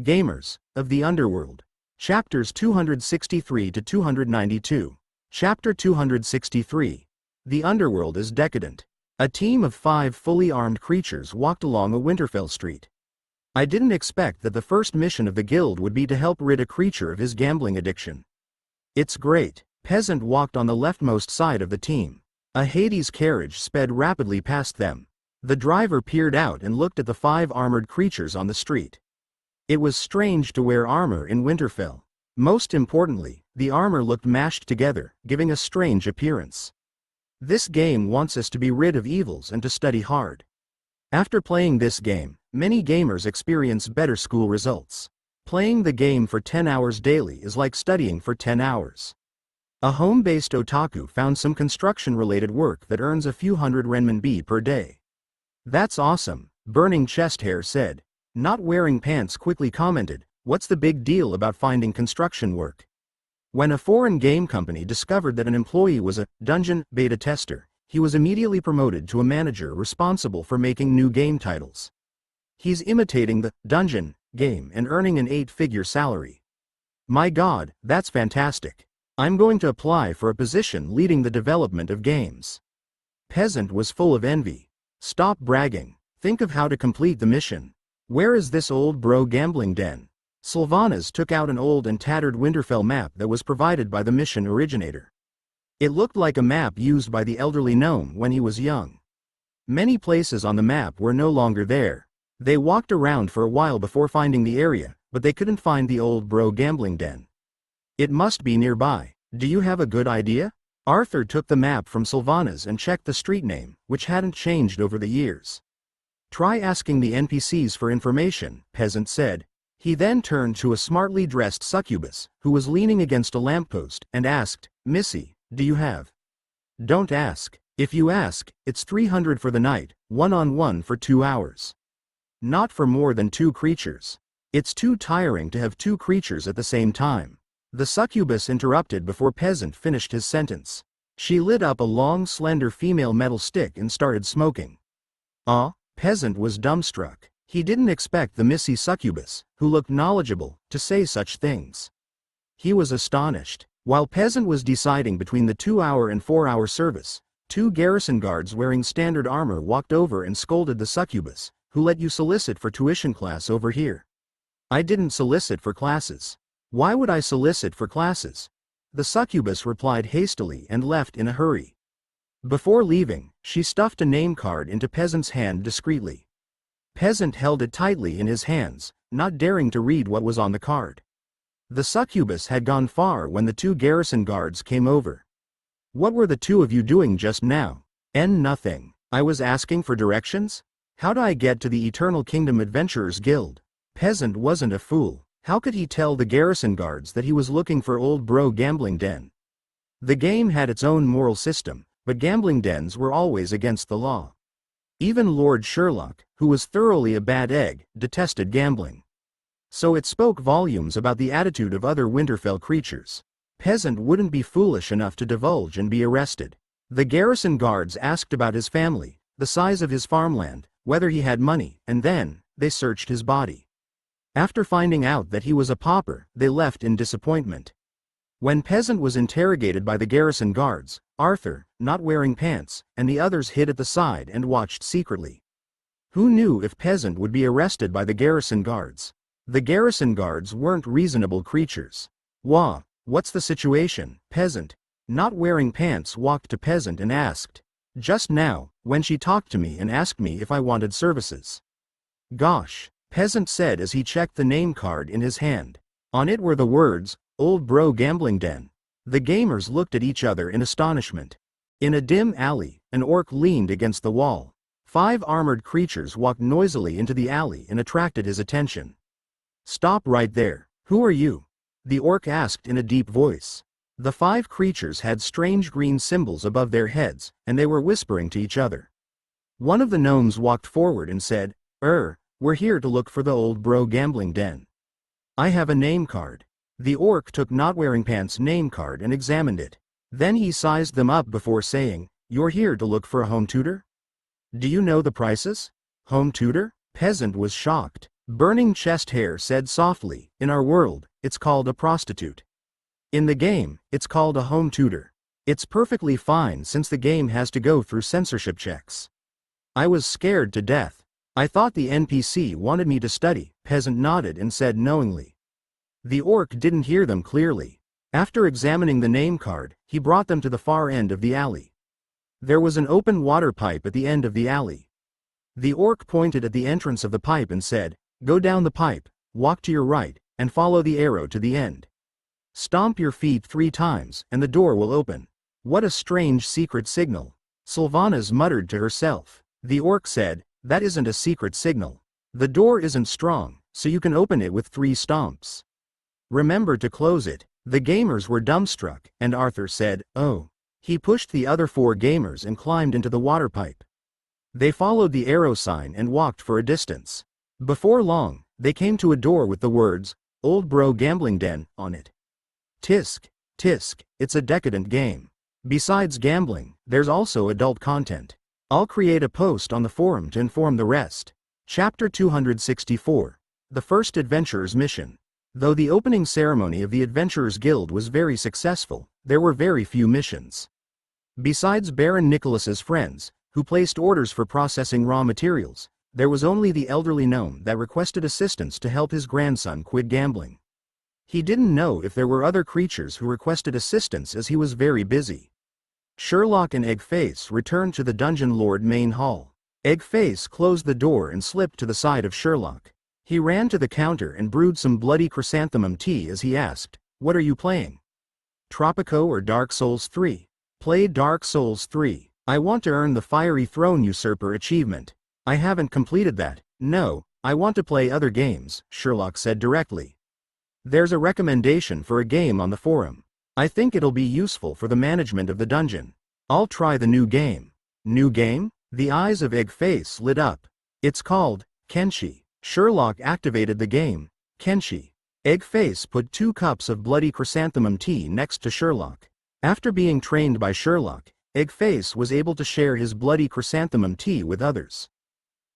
Gamers of the Underworld. Chapters 263 to 292. Chapter 263. The Underworld is decadent. A team of 5 fully armed creatures walked along a Winterfell street. I didn't expect that the first mission of the guild would be to help rid a creature of his gambling addiction. It's great. Peasant walked on the leftmost side of the team. A Hades carriage sped rapidly past them. The driver peered out and looked at the 5 armored creatures on the street. It was strange to wear armor in Winterfell. Most importantly, the armor looked mashed together, giving a strange appearance. This game wants us to be rid of evils and to study hard. After playing this game, many gamers experience better school results. Playing the game for 10 hours daily is like studying for 10 hours. A home-based otaku found some construction-related work that earns a few hundred renminbi per day. That's awesome, Burning Chest Hair said. Not Wearing Pants quickly commented, what's the big deal about finding construction work? When a foreign game company discovered that an employee was a dungeon beta tester, he was immediately promoted to a manager responsible for making new game titles. He's imitating the dungeon game and earning an 8-figure salary. My God, that's fantastic. I'm going to apply for a position leading the development of games. Peasant was full of envy. Stop bragging. Think of how to complete the mission. Where is this old bro gambling den? Sylvanas took out an old and tattered Winterfell map that was provided by the mission originator. It looked like a map used by the elderly gnome when he was young. Many places on the map were no longer there. They walked around for a while before finding the area, but they couldn't find the old bro gambling den. It must be nearby. Do you have a good idea? Arthur took the map from Sylvanas and checked the street name, which hadn't changed over the years. Try asking the NPCs for information, Peasant said. He then turned to a smartly dressed succubus, who was leaning against a lamppost, and asked, Missy, do you have? Don't ask. If you ask, it's 300 for the night, one-on-one for 2 hours. Not for more than 2 creatures. It's too tiring to have 2 creatures at the same time. The succubus interrupted before Peasant finished his sentence. She lit up a long slender female metal stick and started smoking. Peasant was dumbstruck. He didn't expect the Missy succubus, who looked knowledgeable, to say such things. He was astonished. While Peasant was deciding between the 2-hour and 4-hour service, 2 garrison guards wearing standard armor walked over and scolded the succubus, who let you solicit for tuition class over here. I didn't solicit for classes. Why would I solicit for classes? The succubus replied hastily and left in a hurry. Before leaving, she stuffed a name card into Peasant's hand discreetly. Peasant held it tightly in his hands, not daring to read what was on the card. The succubus had gone far when the 2 garrison guards came over. What were the 2 of you doing just now? Nothing. I was asking for directions? How do I get to the Eternal Kingdom Adventurers Guild? Peasant wasn't a fool. How could he tell the garrison guards that he was looking for old bro gambling den? The game had its own moral system, but gambling dens were always against the law. Even Lord Sherlock, who was thoroughly a bad egg, detested gambling. So it spoke volumes about the attitude of other Winterfell creatures. Peasant wouldn't be foolish enough to divulge and be arrested. The garrison guards asked about his family, the size of his farmland, whether he had money, and then, they searched his body. After finding out that he was a pauper, they left in disappointment. When Peasant was interrogated by the garrison guards, Arthur, Not Wearing Pants, and the others hid at the side and watched secretly. Who knew if Peasant would be arrested by the garrison guards? The garrison guards weren't reasonable creatures. What's the situation, Peasant? Not Wearing Pants walked to Peasant and asked. Just now, when she talked to me and asked me if I wanted services. Gosh, Peasant said as he checked the name card in his hand. On it were the words, Old Bro Gambling Den. The gamers looked at each other in astonishment. In a dim alley, an orc leaned against the wall. 5 armored creatures walked noisily into the alley and attracted his attention. Stop right there. Who are you? The orc asked in a deep voice. The 5 creatures had strange green symbols above their heads, and they were whispering to each other. One of the gnomes walked forward and said, we're here to look for the old bro gambling den. I have a name card. The orc took Not Wearing Pants' name card and examined it. Then he sized them up before saying, You're here to look for a home tutor? Do you know the prices? Home tutor? Peasant was shocked. Burning chest hair said softly, in our world, it's called a prostitute. In the game, it's called a home tutor. It's perfectly fine since the game has to go through censorship checks. I was scared to death. I thought the NPC wanted me to study, peasant nodded and said knowingly. The orc didn't hear them clearly. After examining the name card, he brought them to the far end of the alley. There was an open water pipe at the end of the alley. The orc pointed at the entrance of the pipe and said, "Go down the pipe, walk to your right, and follow the arrow to the end. Stomp your feet 3 times, and the door will open." What a strange secret signal. Sylvanas muttered to herself. The orc said, "That isn't a secret signal. The door isn't strong, so you can open it with 3 stomps. Remember to close it." The gamers were dumbstruck, and Arthur said, "Oh." He pushed the other 4 gamers and climbed into the water pipe. They followed the arrow sign and walked for a distance. Before long, they came to a door with the words, "Old Bro Gambling Den," on it. Tisk, tisk, it's a decadent game. Besides gambling, there's also adult content. I'll create a post on the forum to inform the rest. Chapter 264. The First Adventurer's Mission. Though the opening ceremony of the Adventurers Guild was very successful, there were very few missions. Besides Baron Nicholas's friends, who placed orders for processing raw materials, there was only the elderly gnome that requested assistance to help his grandson quit gambling. He didn't know if there were other creatures who requested assistance as he was very busy. Sherlock and Eggface returned to the Dungeon Lord main hall. Eggface closed the door and slipped to the side of Sherlock. He ran to the counter and brewed some bloody chrysanthemum tea as he asked, "What are you playing? Tropico or Dark Souls 3? Play Dark Souls 3. I want to earn the Fiery Throne Usurper achievement. I haven't completed that." "No, I want to play other games," Sherlock said directly. "There's a recommendation for a game on the forum. I think it'll be useful for the management of the dungeon. I'll try the new game." "New game?" The eyes of Eggface lit up. "It's called Kenshi." Sherlock activated the game, Kenshi. Eggface put 2 cups of bloody chrysanthemum tea next to Sherlock. After being trained by Sherlock, Eggface was able to share his bloody chrysanthemum tea with others.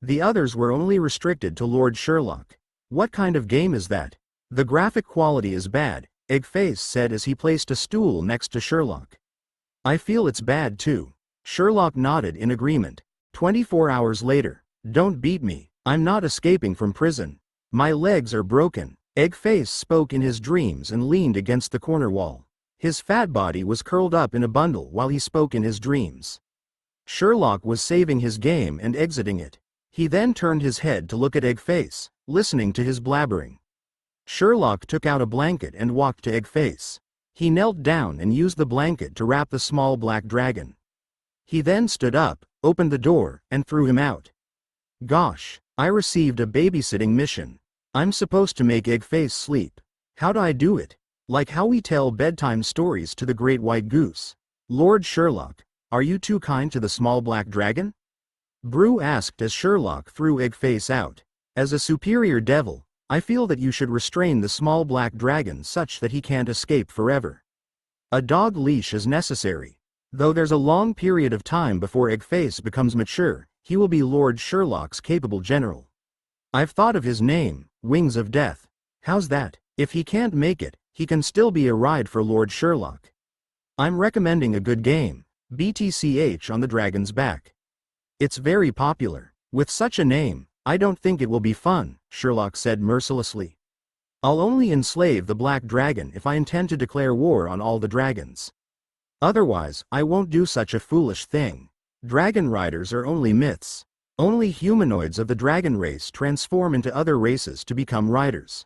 The others were only restricted to Lord Sherlock. "What kind of game is that?" "The graphic quality is bad," Eggface said as he placed a stool next to Sherlock. "I feel it's bad too." Sherlock nodded in agreement. 24 hours later. "Don't beat me. I'm not escaping from prison. My legs are broken." Eggface spoke in his dreams and leaned against the corner wall. His fat body was curled up in a bundle while he spoke in his dreams. Sherlock was saving his game and exiting it. He then turned his head to look at Eggface, listening to his blabbering. Sherlock took out a blanket and walked to Eggface. He knelt down and used the blanket to wrap the small black dragon. He then stood up, opened the door, and threw him out. "Gosh, I received a babysitting mission. I'm supposed to make Eggface sleep. How do I do it? Like how we tell bedtime stories to the great white goose." "Lord Sherlock, are you too kind to the small black dragon?" Brew asked as Sherlock threw Eggface out. "As a superior devil, I feel that you should restrain the small black dragon such that he can't escape forever. A dog leash is necessary. Though there's a long period of time before Eggface becomes mature, he will be Lord Sherlock's capable general. I've thought of his name, Wings of Death. How's that? If he can't make it, he can still be a ride for Lord Sherlock. I'm recommending a good game, BTCH on the Dragon's Back. It's very popular. With such a name, I don't think it will be fun," Sherlock said mercilessly. "I'll only enslave the Black Dragon if I intend to declare war on all the dragons. Otherwise, I won't do such a foolish thing. Dragon riders are only myths. Only humanoids of the dragon race transform into other races to become riders.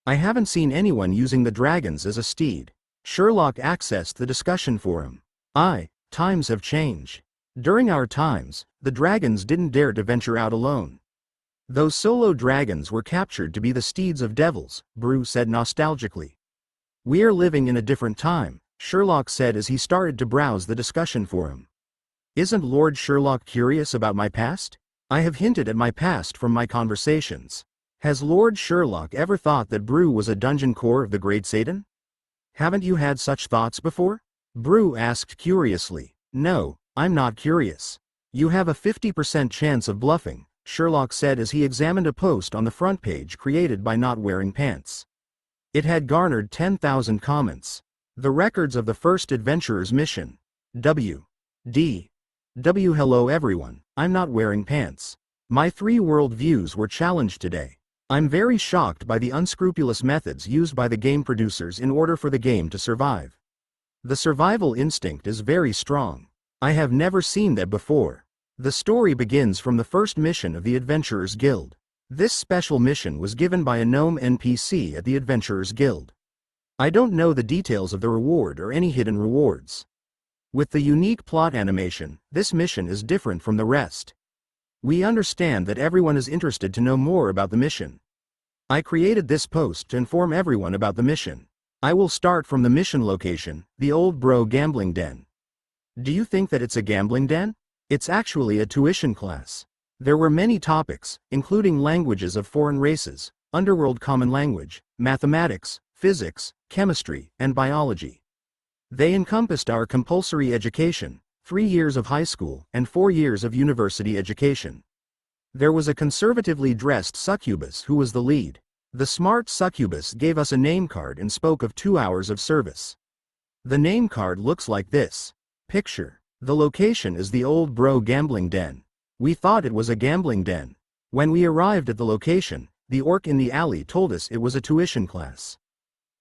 I haven't seen anyone using the dragons as a steed." Sherlock accessed the discussion forum. Times have changed. During our times, the dragons didn't dare to venture out alone. Those solo dragons were captured to be the steeds of devils, Brew said nostalgically. "We are living in a different time," Sherlock said as he started to browse the discussion forum. "Isn't Lord Sherlock curious about my past? I have hinted at my past from my conversations. Has Lord Sherlock ever thought that Brew was a dungeon core of the Great Satan? Haven't you had such thoughts before?" Brew asked curiously. "No, I'm not curious. You have a 50% chance of bluffing, Sherlock said as he examined a post on the front page created by Not Wearing Pants. It had garnered 10,000 comments. The records of the first adventurer's mission. W. Hello everyone, I'm not wearing pants. My 3 world views were challenged today. I'm very shocked by the unscrupulous methods used by the game producers in order for the game to survive. The survival instinct is very strong. I have never seen that before. The story begins from the first mission of the Adventurers Guild. This special mission was given by a gnome NPC at the Adventurers Guild. I don't know the details of the reward or any hidden rewards. With the unique plot animation, this mission is different from the rest. We understand that everyone is interested to know more about the mission. I created this post to inform everyone about the mission. I will start from the mission location, the Old Bro Gambling Den. Do you think that it's a gambling den? It's actually a tuition class. There were many topics, including languages of foreign races, Underworld Common Language, mathematics, physics, chemistry, and biology. They encompassed our compulsory education, 3 years of high school and 4 years of university education. There was a conservatively dressed succubus who was the lead. The smart succubus gave us a name card and spoke of 2 hours of service. The name card looks like this. Picture. The location is the Old Bro Gambling Den. We thought it was a gambling den. When we arrived at the location, the orc in the alley told us it was a tuition class.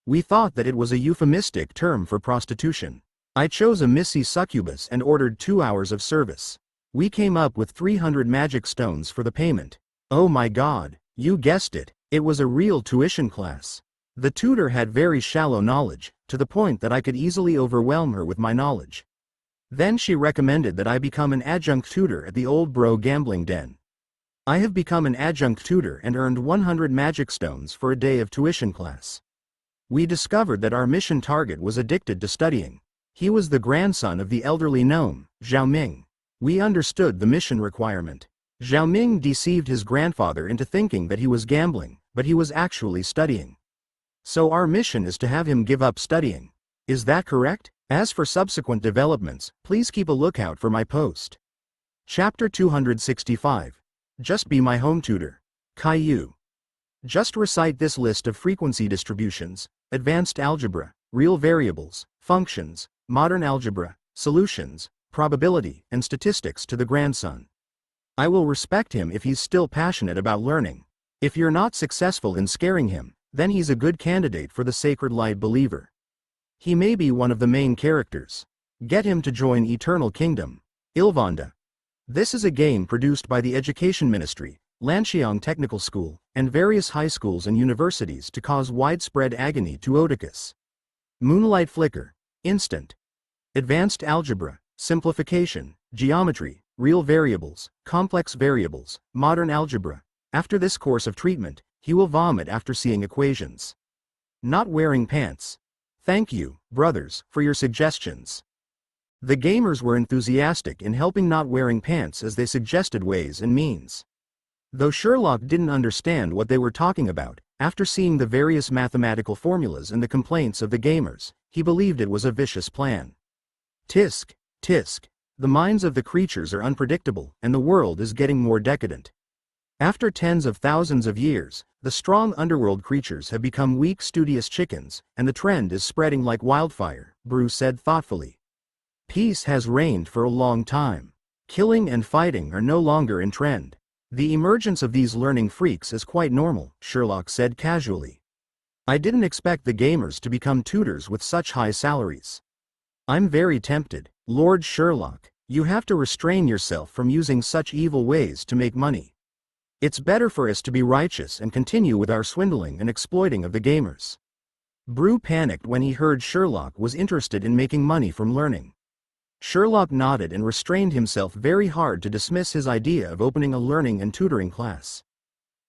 We thought that it was a euphemistic term for prostitution. I chose a Missy succubus and ordered 2 hours of service. We came up with 300 magic stones for the payment. Oh my god, you guessed it, it was a real tuition class. The tutor had very shallow knowledge, to the point that I could easily overwhelm her with my knowledge. Then she recommended that I become an adjunct tutor at the Old Bro Gambling Den. I have become an adjunct tutor and earned 100 magic stones for a day of tuition class. We discovered that our mission target was addicted to studying. He was the grandson of the elderly gnome, Xiaoming. We understood the mission requirement. Xiaoming deceived his grandfather into thinking that he was gambling, but he was actually studying. So our mission is to have him give up studying. Is that correct? As for subsequent developments, please keep a lookout for my post. Chapter 265. Just be my home tutor. Caillou. Just recite this list of frequency distributions: advanced algebra, real variables, functions, modern algebra, solutions, probability, and statistics to the grandson. I will respect him if he's still passionate about learning. If you're not successful in scaring him, then he's a good candidate for the Sacred Light Believer. He may be one of the main characters. Get him to join Eternal Kingdom. Ilvanda. This is a game produced by the Education Ministry, Lanxiang Technical School, and various high schools and universities to cause widespread agony to Oedicus. Moonlight Flicker. Instant. Advanced Algebra, Simplification, Geometry, Real Variables, Complex Variables, Modern Algebra. After this course of treatment, he will vomit after seeing equations. Not Wearing Pants. Thank you, brothers, for your suggestions. The gamers were enthusiastic in helping Not Wearing Pants as they suggested ways and means. Though Sherlock didn't understand what they were talking about, after seeing the various mathematical formulas and the complaints of the gamers, he believed it was a vicious plan. Tisk, tisk. The minds of the creatures are unpredictable, and the world is getting more decadent. After tens of thousands of years, the strong underworld creatures have become weak, studious chickens, and the trend is spreading like wildfire, Bruce said thoughtfully. Peace has reigned for a long time. Killing and fighting are no longer in trend. The emergence of these learning freaks is quite normal, Sherlock said casually. I didn't expect the gamers to become tutors with such high salaries. I'm very tempted. Lord Sherlock, you have to restrain yourself from using such evil ways to make money. It's better for us to be righteous and continue with our swindling and exploiting of the gamers. Brew panicked when he heard Sherlock was interested in making money from learning. Sherlock nodded and restrained himself very hard to dismiss his idea of opening a learning and tutoring class.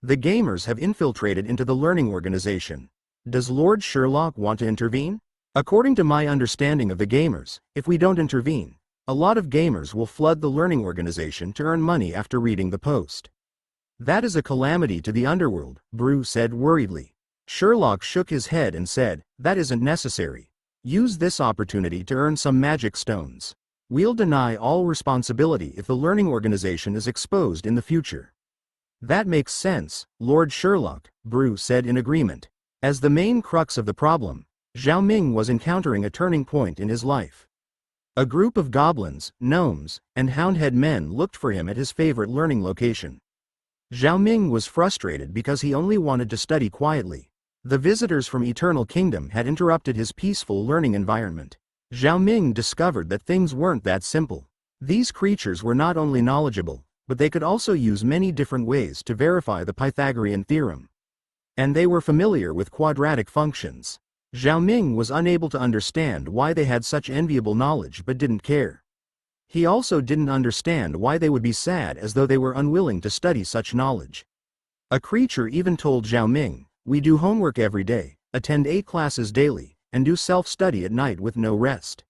The gamers have infiltrated into the learning organization. Does Lord Sherlock want to intervene? According to my understanding of the gamers, if we don't intervene, a lot of gamers will flood the learning organization to earn money after reading the post. That is a calamity to the underworld, Brew said worriedly. Sherlock shook his head and said, that isn't necessary. Use this opportunity to earn some magic stones. We'll deny all responsibility if the learning organization is exposed in the future. That makes sense, Lord Sherlock, Brew said in agreement. As the main crux of the problem, Zhao Ming was encountering a turning point in his life. A group of goblins, gnomes, and houndhead men looked for him at his favorite learning location. Zhao Ming was frustrated because he only wanted to study quietly. The visitors from Eternal Kingdom had interrupted his peaceful learning environment. Zhao Ming discovered that things weren't that simple. These creatures were not only knowledgeable, but they could also use many different ways to verify the Pythagorean theorem. And they were familiar with quadratic functions. Zhao Ming was unable to understand why they had such enviable knowledge but didn't care. He also didn't understand why they would be sad as though they were unwilling to study such knowledge. A creature even told Zhao Ming, "We do homework every day, attend 8 classes daily, and do self-study at night with no rest."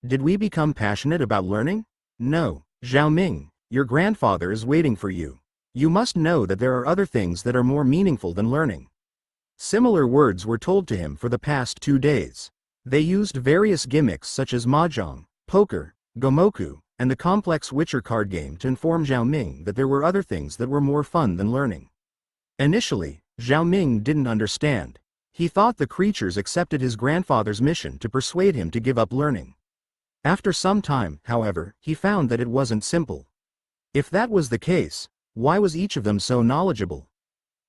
Did we become passionate about learning? No, Zhao Ming, your grandfather is waiting for you. You must know that there are other things that are more meaningful than learning. Similar words were told to him for the past 2 days. They used various gimmicks such as mahjong, poker, gomoku, and the complex Witcher card game to inform Zhao Ming that there were other things that were more fun than learning. Initially, Zhao Ming didn't understand. He thought the creatures accepted his grandfather's mission to persuade him to give up learning. After some time, however, he found that it wasn't simple. If that was the case, why was each of them so knowledgeable?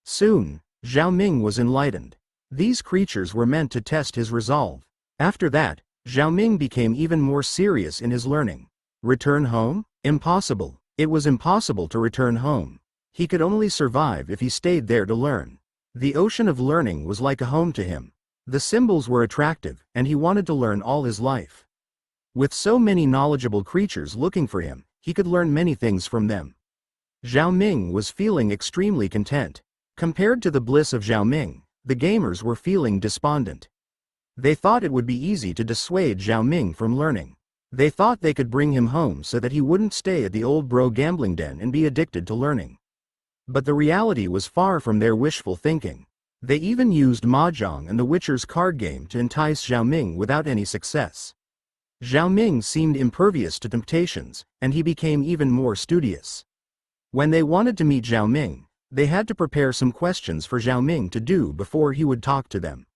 Soon, Zhao Ming was enlightened. These creatures were meant to test his resolve. After that, Zhao Ming became even more serious in his learning. Return home? Impossible. It was impossible to return home. He could only survive if he stayed there to learn. The ocean of learning was like a home to him. The symbols were attractive, and he wanted to learn all his life. With so many knowledgeable creatures looking for him, he could learn many things from them. Zhao Ming was feeling extremely content. Compared to the bliss of Zhao Ming, the gamers were feeling despondent. They thought it would be easy to dissuade Zhao Ming from learning. They thought they could bring him home so that he wouldn't stay at the old bro gambling den and be addicted to learning. But the reality was far from their wishful thinking. They even used mahjong and the Witcher's card game to entice Zhao Ming without any success. Zhao Ming seemed impervious to temptations, and he became even more studious. When they wanted to meet Zhao Ming, they had to prepare some questions for Zhao Ming to do before he would talk to them.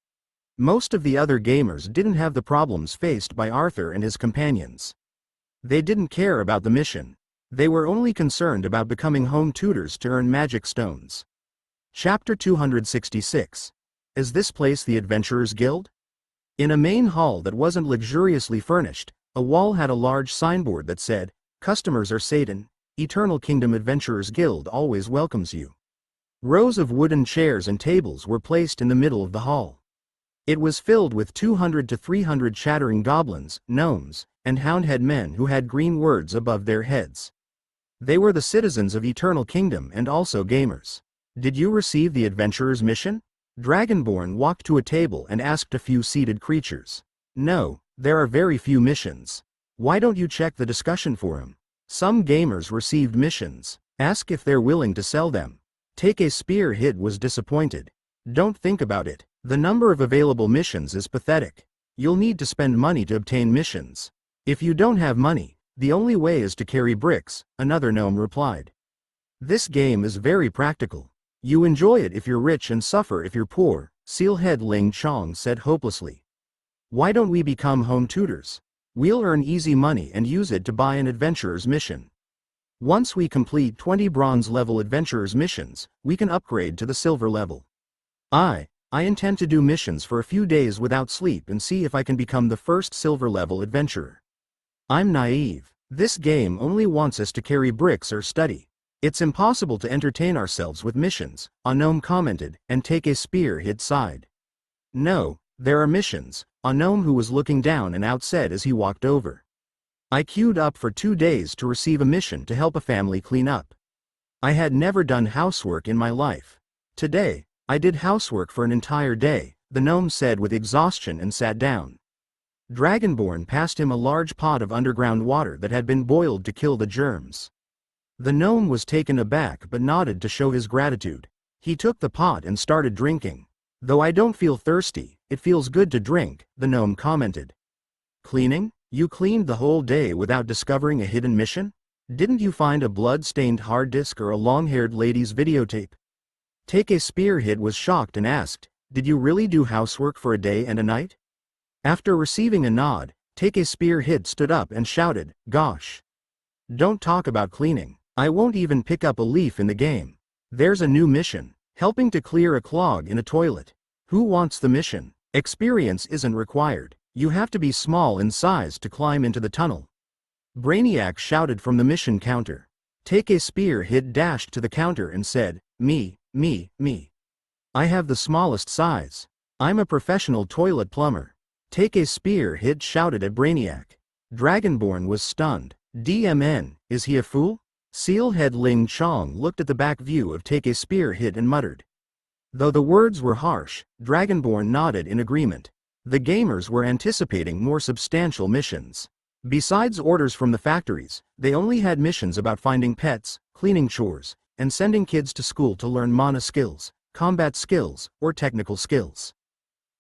Most of the other gamers didn't have the problems faced by Arthur and his companions. They didn't care about the mission. They were only concerned about becoming home tutors to earn magic stones. Chapter 266. Is this place the Adventurers Guild? In a main hall that wasn't luxuriously furnished, a wall had a large signboard that said, "Customers are Satan, Eternal Kingdom Adventurers Guild always welcomes you." Rows of wooden chairs and tables were placed in the middle of the hall. It was filled with 200 to 300 chattering goblins, gnomes, and houndhead men who had green words above their heads. They were the citizens of Eternal Kingdom and also gamers. Did you receive the adventurer's mission? Dragonborn walked to a table and asked a few seated creatures. No, there are very few missions. Why don't you check the discussion forum? Some gamers received missions. Ask if they're willing to sell them. Take a spear hit was disappointed. Don't think about it. The number of available missions is pathetic. You'll need to spend money to obtain missions. If you don't have money, the only way is to carry bricks, another gnome replied. This game is very practical. You enjoy it if you're rich and suffer if you're poor, Sealhead Ling Chong said hopelessly. Why don't we become home tutors? We'll earn easy money and use it to buy an adventurer's mission. Once we complete 20 bronze level adventurer's missions, we can upgrade to the silver level. I intend to do missions for a few days without sleep and see if I can become the first silver level adventurer. I'm naive. This game only wants us to carry bricks or study. It's impossible to entertain ourselves with missions, a gnome commented, and take a spear hit sighed. No, there are missions, a gnome who was looking down and out said as he walked over. I queued up for 2 days to receive a mission to help a family clean up. I had never done housework in my life. Today, I did housework for an entire day, the gnome said with exhaustion and sat down. Dragonborn passed him a large pot of underground water that had been boiled to kill the germs. The gnome was taken aback but nodded to show his gratitude. He took the pot and started drinking. Though I don't feel thirsty, it feels good to drink, the gnome commented. Cleaning? You cleaned the whole day without discovering a hidden mission? Didn't you find a blood-stained hard disk or a long-haired lady's videotape? Take a Spearhead was shocked and asked, "Did you really do housework for a day and a night?" After receiving a nod, Take a Spearhead stood up and shouted, "Gosh! Don't talk about cleaning. I won't even pick up a leaf in the game. There's a new mission, helping to clear a clog in a toilet. Who wants the mission? Experience isn't required. You have to be small in size to climb into the tunnel." Brainiac shouted from the mission counter. Take a Spearhead dashed to the counter and said, Me. I have the smallest size. I'm a professional toilet plumber." Take a Spearhead shouted at Brainiac. Dragonborn was stunned. DMN, is he a fool? Sealhead Ling Chong looked at the back view of Take a Spearhead and muttered. Though the words were harsh, Dragonborn nodded in agreement. The gamers were anticipating more substantial missions. Besides orders from the factories, they only had missions about finding pets, cleaning chores, and sending kids to school to learn mana skills, combat skills, or technical skills.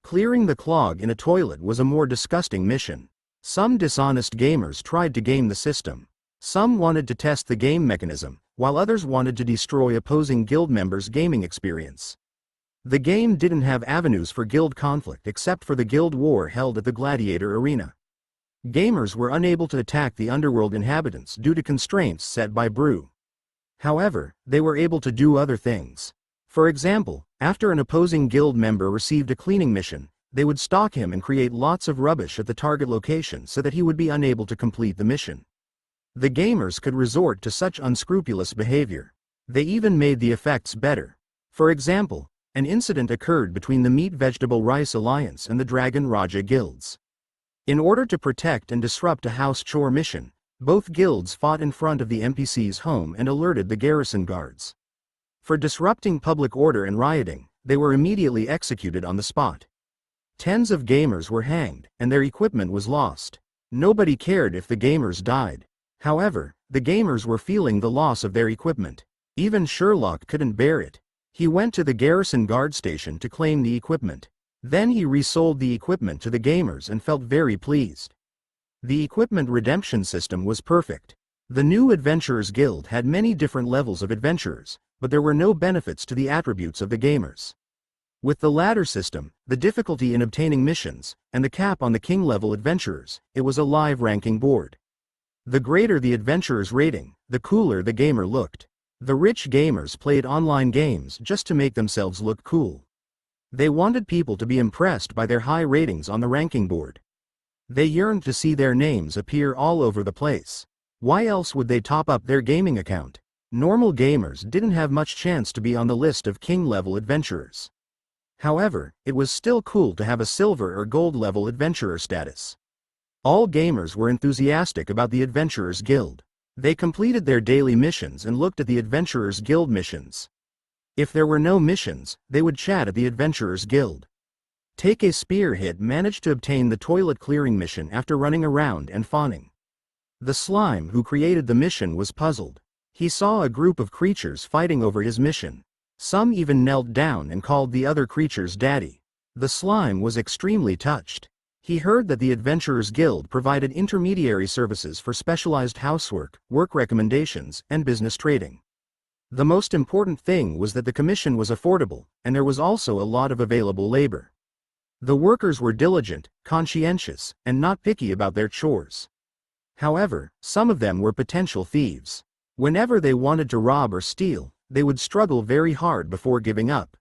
Clearing the clog in a toilet was a more disgusting mission. Some dishonest gamers tried to game the system. Some wanted to test the game mechanism, while others wanted to destroy opposing guild members' gaming experience. The game didn't have avenues for guild conflict except for the guild war held at the Gladiator Arena. Gamers were unable to attack the Underworld inhabitants due to constraints set by Brew. However, they were able to do other things. For example, after an opposing guild member received a cleaning mission, they would stalk him and create lots of rubbish at the target location so that he would be unable to complete the mission. The gamers could resort to such unscrupulous behavior. They even made the effects better. For example, an incident occurred between the Meat Vegetable Rice Alliance and the Dragon Raja guilds. In order to protect and disrupt a house chore mission, both guilds fought in front of the NPC's home and alerted the garrison guards. For disrupting public order and rioting, they were immediately executed on the spot. Tens of gamers were hanged, and their equipment was lost. Nobody cared if the gamers died. However, the gamers were feeling the loss of their equipment. Even Sherlock couldn't bear it. He went to the garrison guard station to claim the equipment. Then he resold the equipment to the gamers and felt very pleased. The equipment redemption system was perfect. The new Adventurers Guild had many different levels of adventurers, but there were no benefits to the attributes of the gamers. With the ladder system, the difficulty in obtaining missions, and the cap on the king-level adventurers, it was a live ranking board. The greater the adventurer's rating, the cooler the gamer looked. The rich gamers played online games just to make themselves look cool. They wanted people to be impressed by their high ratings on the ranking board. They yearned to see their names appear all over the place. Why else would they top up their gaming account? Normal gamers didn't have much chance to be on the list of king-level adventurers. However, it was still cool to have a silver or gold-level adventurer status. All gamers were enthusiastic about the Adventurers Guild. They completed their daily missions and looked at the Adventurers Guild missions. If there were no missions, they would chat at the Adventurers Guild. Take a Spearhead managed to obtain the toilet clearing mission after running around and fawning. The slime who created the mission was puzzled. He saw a group of creatures fighting over his mission. Some even knelt down and called the other creatures daddy. The slime was extremely touched. He heard that the Adventurers Guild provided intermediary services for specialized housework, work recommendations, and business trading. The most important thing was that the commission was affordable, and there was also a lot of available labor. The workers were diligent, conscientious, and not picky about their chores. However, some of them were potential thieves. Whenever they wanted to rob or steal, they would struggle very hard before giving up.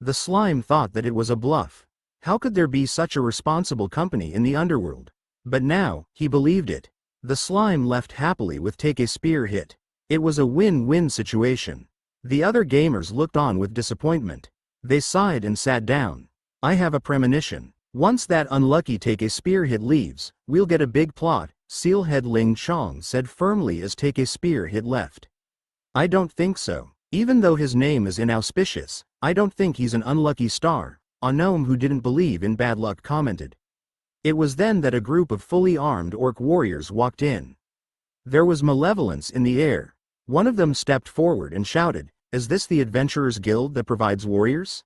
The slime thought that it was a bluff. How could there be such a responsible company in the underworld? But now, he believed it. The slime left happily with Take a Spearhead. It was a win-win situation. The other gamers looked on with disappointment. They sighed and sat down. I have a premonition. Once that unlucky Take a Spearhead leaves, we'll get a big plot, Sealhead Ling Chong said firmly as Take a Spearhead left. I don't think so. Even though his name is inauspicious, I don't think he's an unlucky star, a gnome who didn't believe in bad luck commented. It was then that a group of fully armed orc warriors walked in. There was malevolence in the air. One of them stepped forward and shouted, "Is this the Adventurers Guild that provides warriors?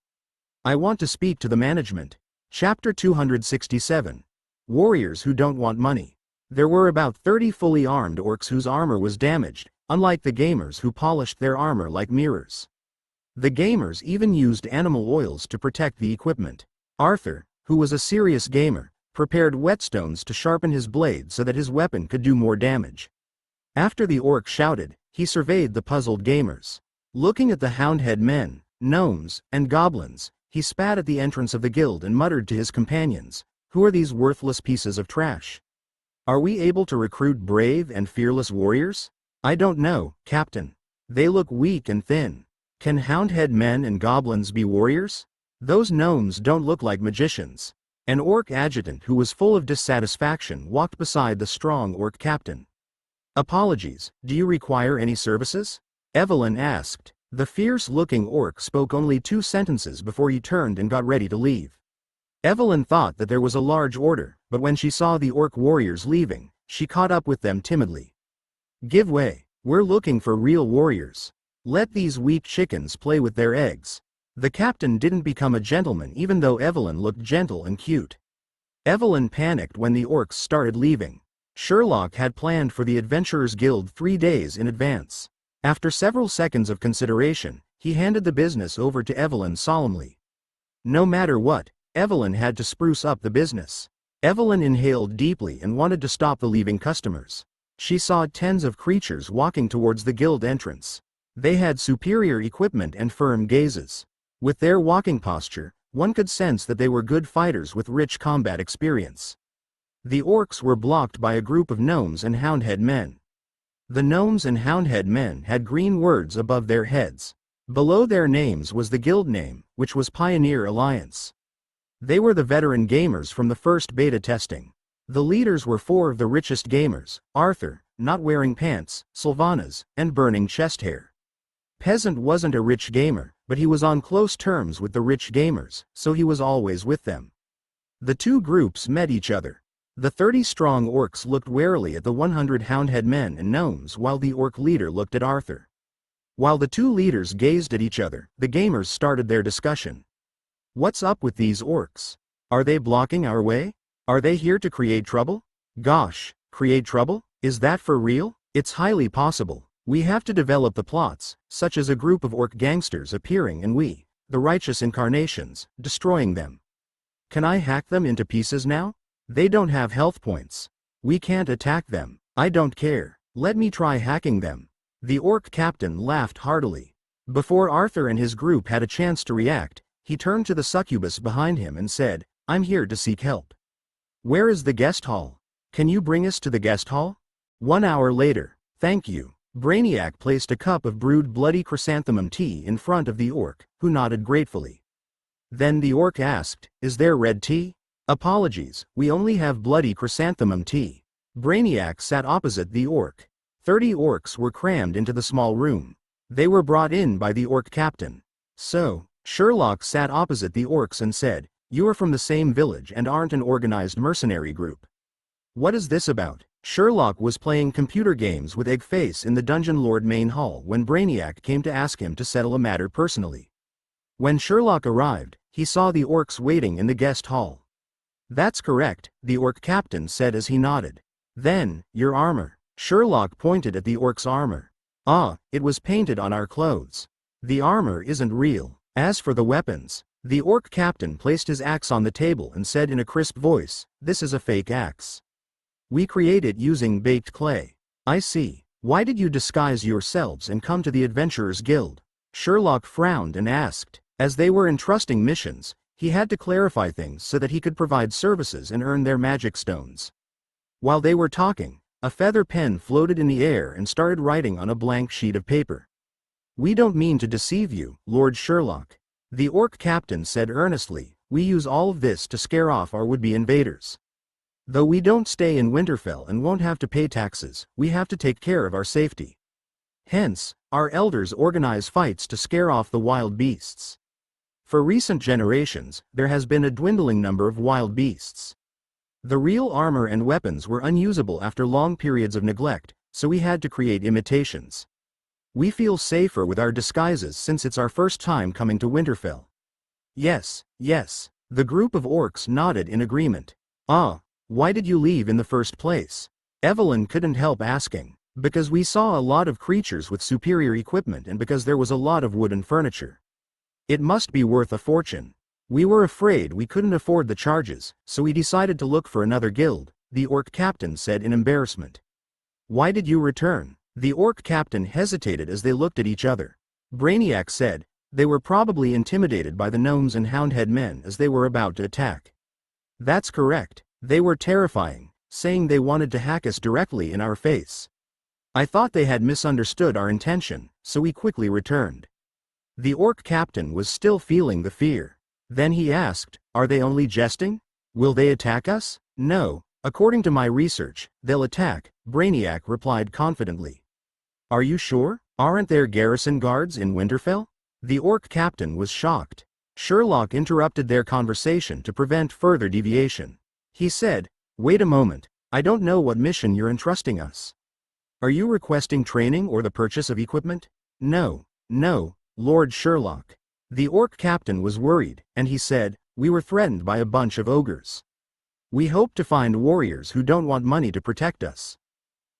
I want to speak to the management." Chapter 267. Warriors who don't want money. There were about 30 fully armed orcs whose armor was damaged, unlike the gamers who polished their armor like mirrors. The gamers even used animal oils to protect the equipment. Arthur, who was a serious gamer, prepared whetstones to sharpen his blade so that his weapon could do more damage. After the orc shouted, he surveyed the puzzled gamers. Looking at the houndhead men, gnomes, and goblins, he spat at the entrance of the guild and muttered to his companions, "Who are these worthless pieces of trash? Are we able to recruit brave and fearless warriors? I don't know, Captain. They look weak and thin. Can houndhead men and goblins be warriors? Those gnomes don't look like magicians." An orc adjutant who was full of dissatisfaction walked beside the strong orc captain. "Apologies, do you require any services?" Evelyn asked. The fierce-looking orc spoke only 2 sentences before he turned and got ready to leave. Evelyn thought that there was a large order, but when she saw the orc warriors leaving, she caught up with them timidly. "Give way, we're looking for real warriors. Let these weak chickens play with their eggs." The captain didn't become a gentleman even though Evelyn looked gentle and cute. Evelyn panicked when the orcs started leaving. Sherlock had planned for the Adventurers Guild 3 days in advance. After several seconds of consideration, he handed the business over to Evelyn solemnly. No matter what, Evelyn had to spruce up the business. Evelyn inhaled deeply and wanted to stop the leaving customers. She saw tens of creatures walking towards the guild entrance. They had superior equipment and firm gazes. With their walking posture, one could sense that they were good fighters with rich combat experience. The orcs were blocked by a group of gnomes and houndhead men. The gnomes and houndhead men had green words above their heads. Below their names was the guild name, which was Pioneer Alliance. They were the veteran gamers from the first beta testing. The leaders were 4 of the richest gamers: Arthur, not wearing pants, Sylvanas, and burning chest hair. Peasant wasn't a rich gamer, but he was on close terms with the rich gamers, so he was always with them. The 2 groups met each other. The 30-strong orcs looked warily at the 100 houndhead men and gnomes while the orc leader looked at Arthur. While the 2 leaders gazed at each other, the gamers started their discussion. "What's up with these orcs? Are they blocking our way? Are they here to create trouble?" "Gosh, create trouble? Is that for real? It's highly possible. We have to develop the plots, such as a group of orc gangsters appearing and we, the righteous incarnations, destroying them. Can I hack them into pieces now? They don't have health points. We can't attack them. I don't care. Let me try hacking them." The orc captain laughed heartily. Before Arthur and his group had a chance to react, he turned to the succubus behind him and said, "I'm here to seek help. Where is the guest hall? Can you bring us to the guest hall?" 1 hour later. "Thank you." Brainiac placed a cup of brewed bloody chrysanthemum tea in front of the orc, who nodded gratefully. Then the orc asked, "Is there red tea?" "Apologies, we only have bloody chrysanthemum tea." Brainiac sat opposite the orc. 30 orcs were crammed into the small room. They were brought in by the orc captain. So, Sherlock sat opposite the orcs and said, "You are from the same village and aren't an organized mercenary group. What is this about?" Sherlock was playing computer games with Eggface in the Dungeon Lord main hall when Brainiac came to ask him to settle a matter personally. When Sherlock arrived, he saw the orcs waiting in the guest hall. "That's correct," the orc captain said as he nodded. "Then, your armor." Sherlock pointed at the orc's armor. "Ah, it was painted on our clothes. The armor isn't real. As for the weapons," the orc captain placed his axe on the table and said in a crisp voice, "This is a fake axe. We create it using baked clay." "I see. Why did you disguise yourselves and come to the Adventurers Guild?" Sherlock frowned and asked. As they were entrusting missions, he had to clarify things so that he could provide services and earn their magic stones. While they were talking, a feather pen floated in the air and started writing on a blank sheet of paper. "We don't mean to deceive you, Lord Sherlock," the orc captain said earnestly. "We use all of this to scare off our would-be invaders. Though we don't stay in Winterfell and won't have to pay taxes, we have to take care of our safety. Hence, our elders organize fights to scare off the wild beasts. For recent generations, there has been a dwindling number of wild beasts. The real armor and weapons were unusable after long periods of neglect, so we had to create imitations. We feel safer with our disguises since it's our first time coming to Winterfell." "Yes, yes." The group of orcs nodded in agreement. "Ah, why did you leave in the first place?" Evelyn couldn't help asking. Because we saw a lot of creatures with superior equipment and because there was a lot of wooden furniture. It must be worth a fortune. We were afraid we couldn't afford the charges, so we decided to look for another guild, the orc captain said in embarrassment. Why did you return? The orc captain hesitated as they looked at each other. Brainiac said, they were probably intimidated by the gnomes and houndhead men as they were about to attack. That's correct, they were terrifying, saying they wanted to hack us directly in our face. I thought they had misunderstood our intention, so we quickly returned. The orc captain was still feeling the fear. Then he asked, are they only jesting? Will they attack us? No, according to my research, they'll attack, Brainiac replied confidently. Are you sure? Aren't there garrison guards in Winterfell? The orc captain was shocked. Sherlock interrupted their conversation to prevent further deviation. He said, wait a moment, I don't know what mission you're entrusting us. Are you requesting training or the purchase of equipment? No, Lord Sherlock. The orc captain was worried, and he said, we were threatened by a bunch of ogres. We hope to find warriors who don't want money to protect us.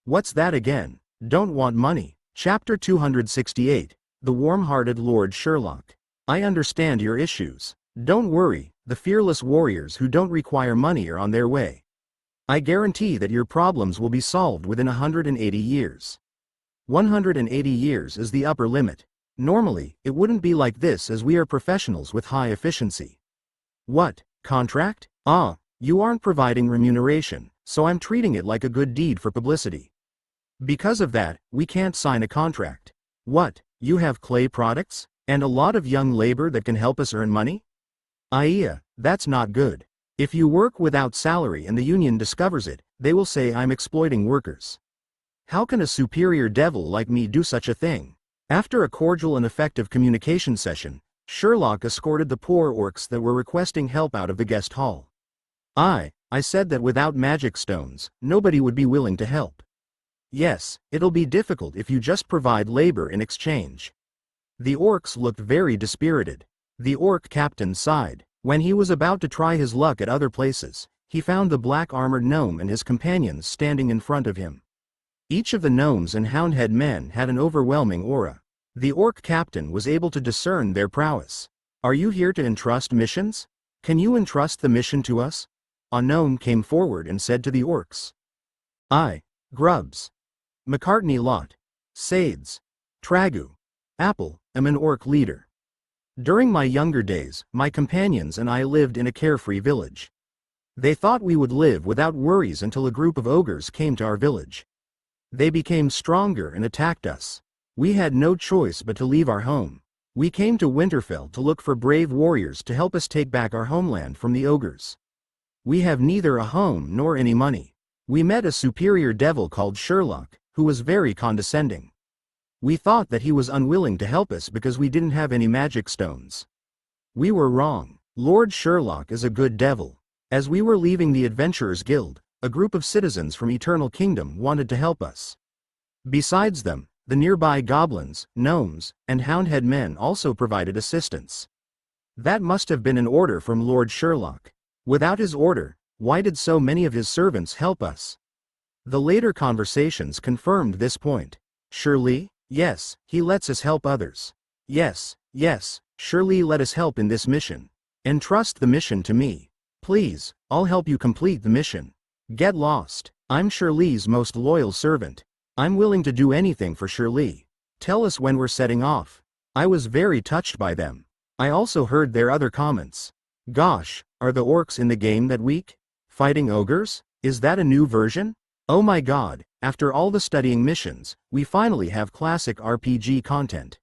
What's that again? Don't want money. Chapter 268, The Warm-Hearted Lord Sherlock. I understand your issues. Don't worry, the fearless warriors who don't require money are on their way. I guarantee that your problems will be solved within 180 years. 180 years is the upper limit. Normally, it wouldn't be like this as we are professionals with high efficiency. What, contract? You aren't providing remuneration, so I'm treating it like a good deed for publicity. Because of that, we can't sign a contract. What, you have clay products? And a lot of young labor that can help us earn money? That's not good. If you work without salary and the union discovers it, they will say I'm exploiting workers. How can a superior devil like me do such a thing? After a cordial and effective communication session, Sherlock escorted the poor orcs that were requesting help out of the guest hall. I said that without magic stones, nobody would be willing to help. Yes, it'll be difficult if you just provide labor in exchange. The orcs looked very dispirited. The orc captain sighed. When he was about to try his luck at other places, he found the black-armored gnome and his companions standing in front of him. Each of the gnomes and houndhead men had an overwhelming aura. The orc captain was able to discern their prowess. Are you here to entrust missions? Can you entrust the mission to us? A gnome came forward and said to the orcs. I, Grubs, McCartney Lot, Sades, Tragu, Apple, am an orc leader. During my younger days, my companions and I lived in a carefree village. They thought we would live without worries until a group of ogres came to our village. They became stronger and attacked us. We had no choice but to leave our home. We came to Winterfell to look for brave warriors to help us take back our homeland from the ogres. We have neither a home nor any money. We met a superior devil called Sherlock, who was very condescending. We thought that he was unwilling to help us because we didn't have any magic stones. We were wrong. Lord Sherlock is a good devil. As we were leaving the Adventurers Guild, a group of citizens from Eternal Kingdom wanted to help us. Besides them, the nearby goblins, gnomes, and houndhead men also provided assistance. That must have been an order from Lord Sherlock. Without his order, why did so many of his servants help us? The later conversations confirmed this point. Shirley? Yes, he lets us help others. Yes, Shirley let us help in this mission. Entrust the mission to me. Please, I'll help you complete the mission. Get lost. I'm Shirley's most loyal servant. I'm willing to do anything for Shirley. Tell us when we're setting off. I was very touched by them. I also heard their other comments. Gosh, are the orcs in the game that weak? Fighting ogres? Is that a new version? Oh my god, after all the studying missions, we finally have classic RPG content.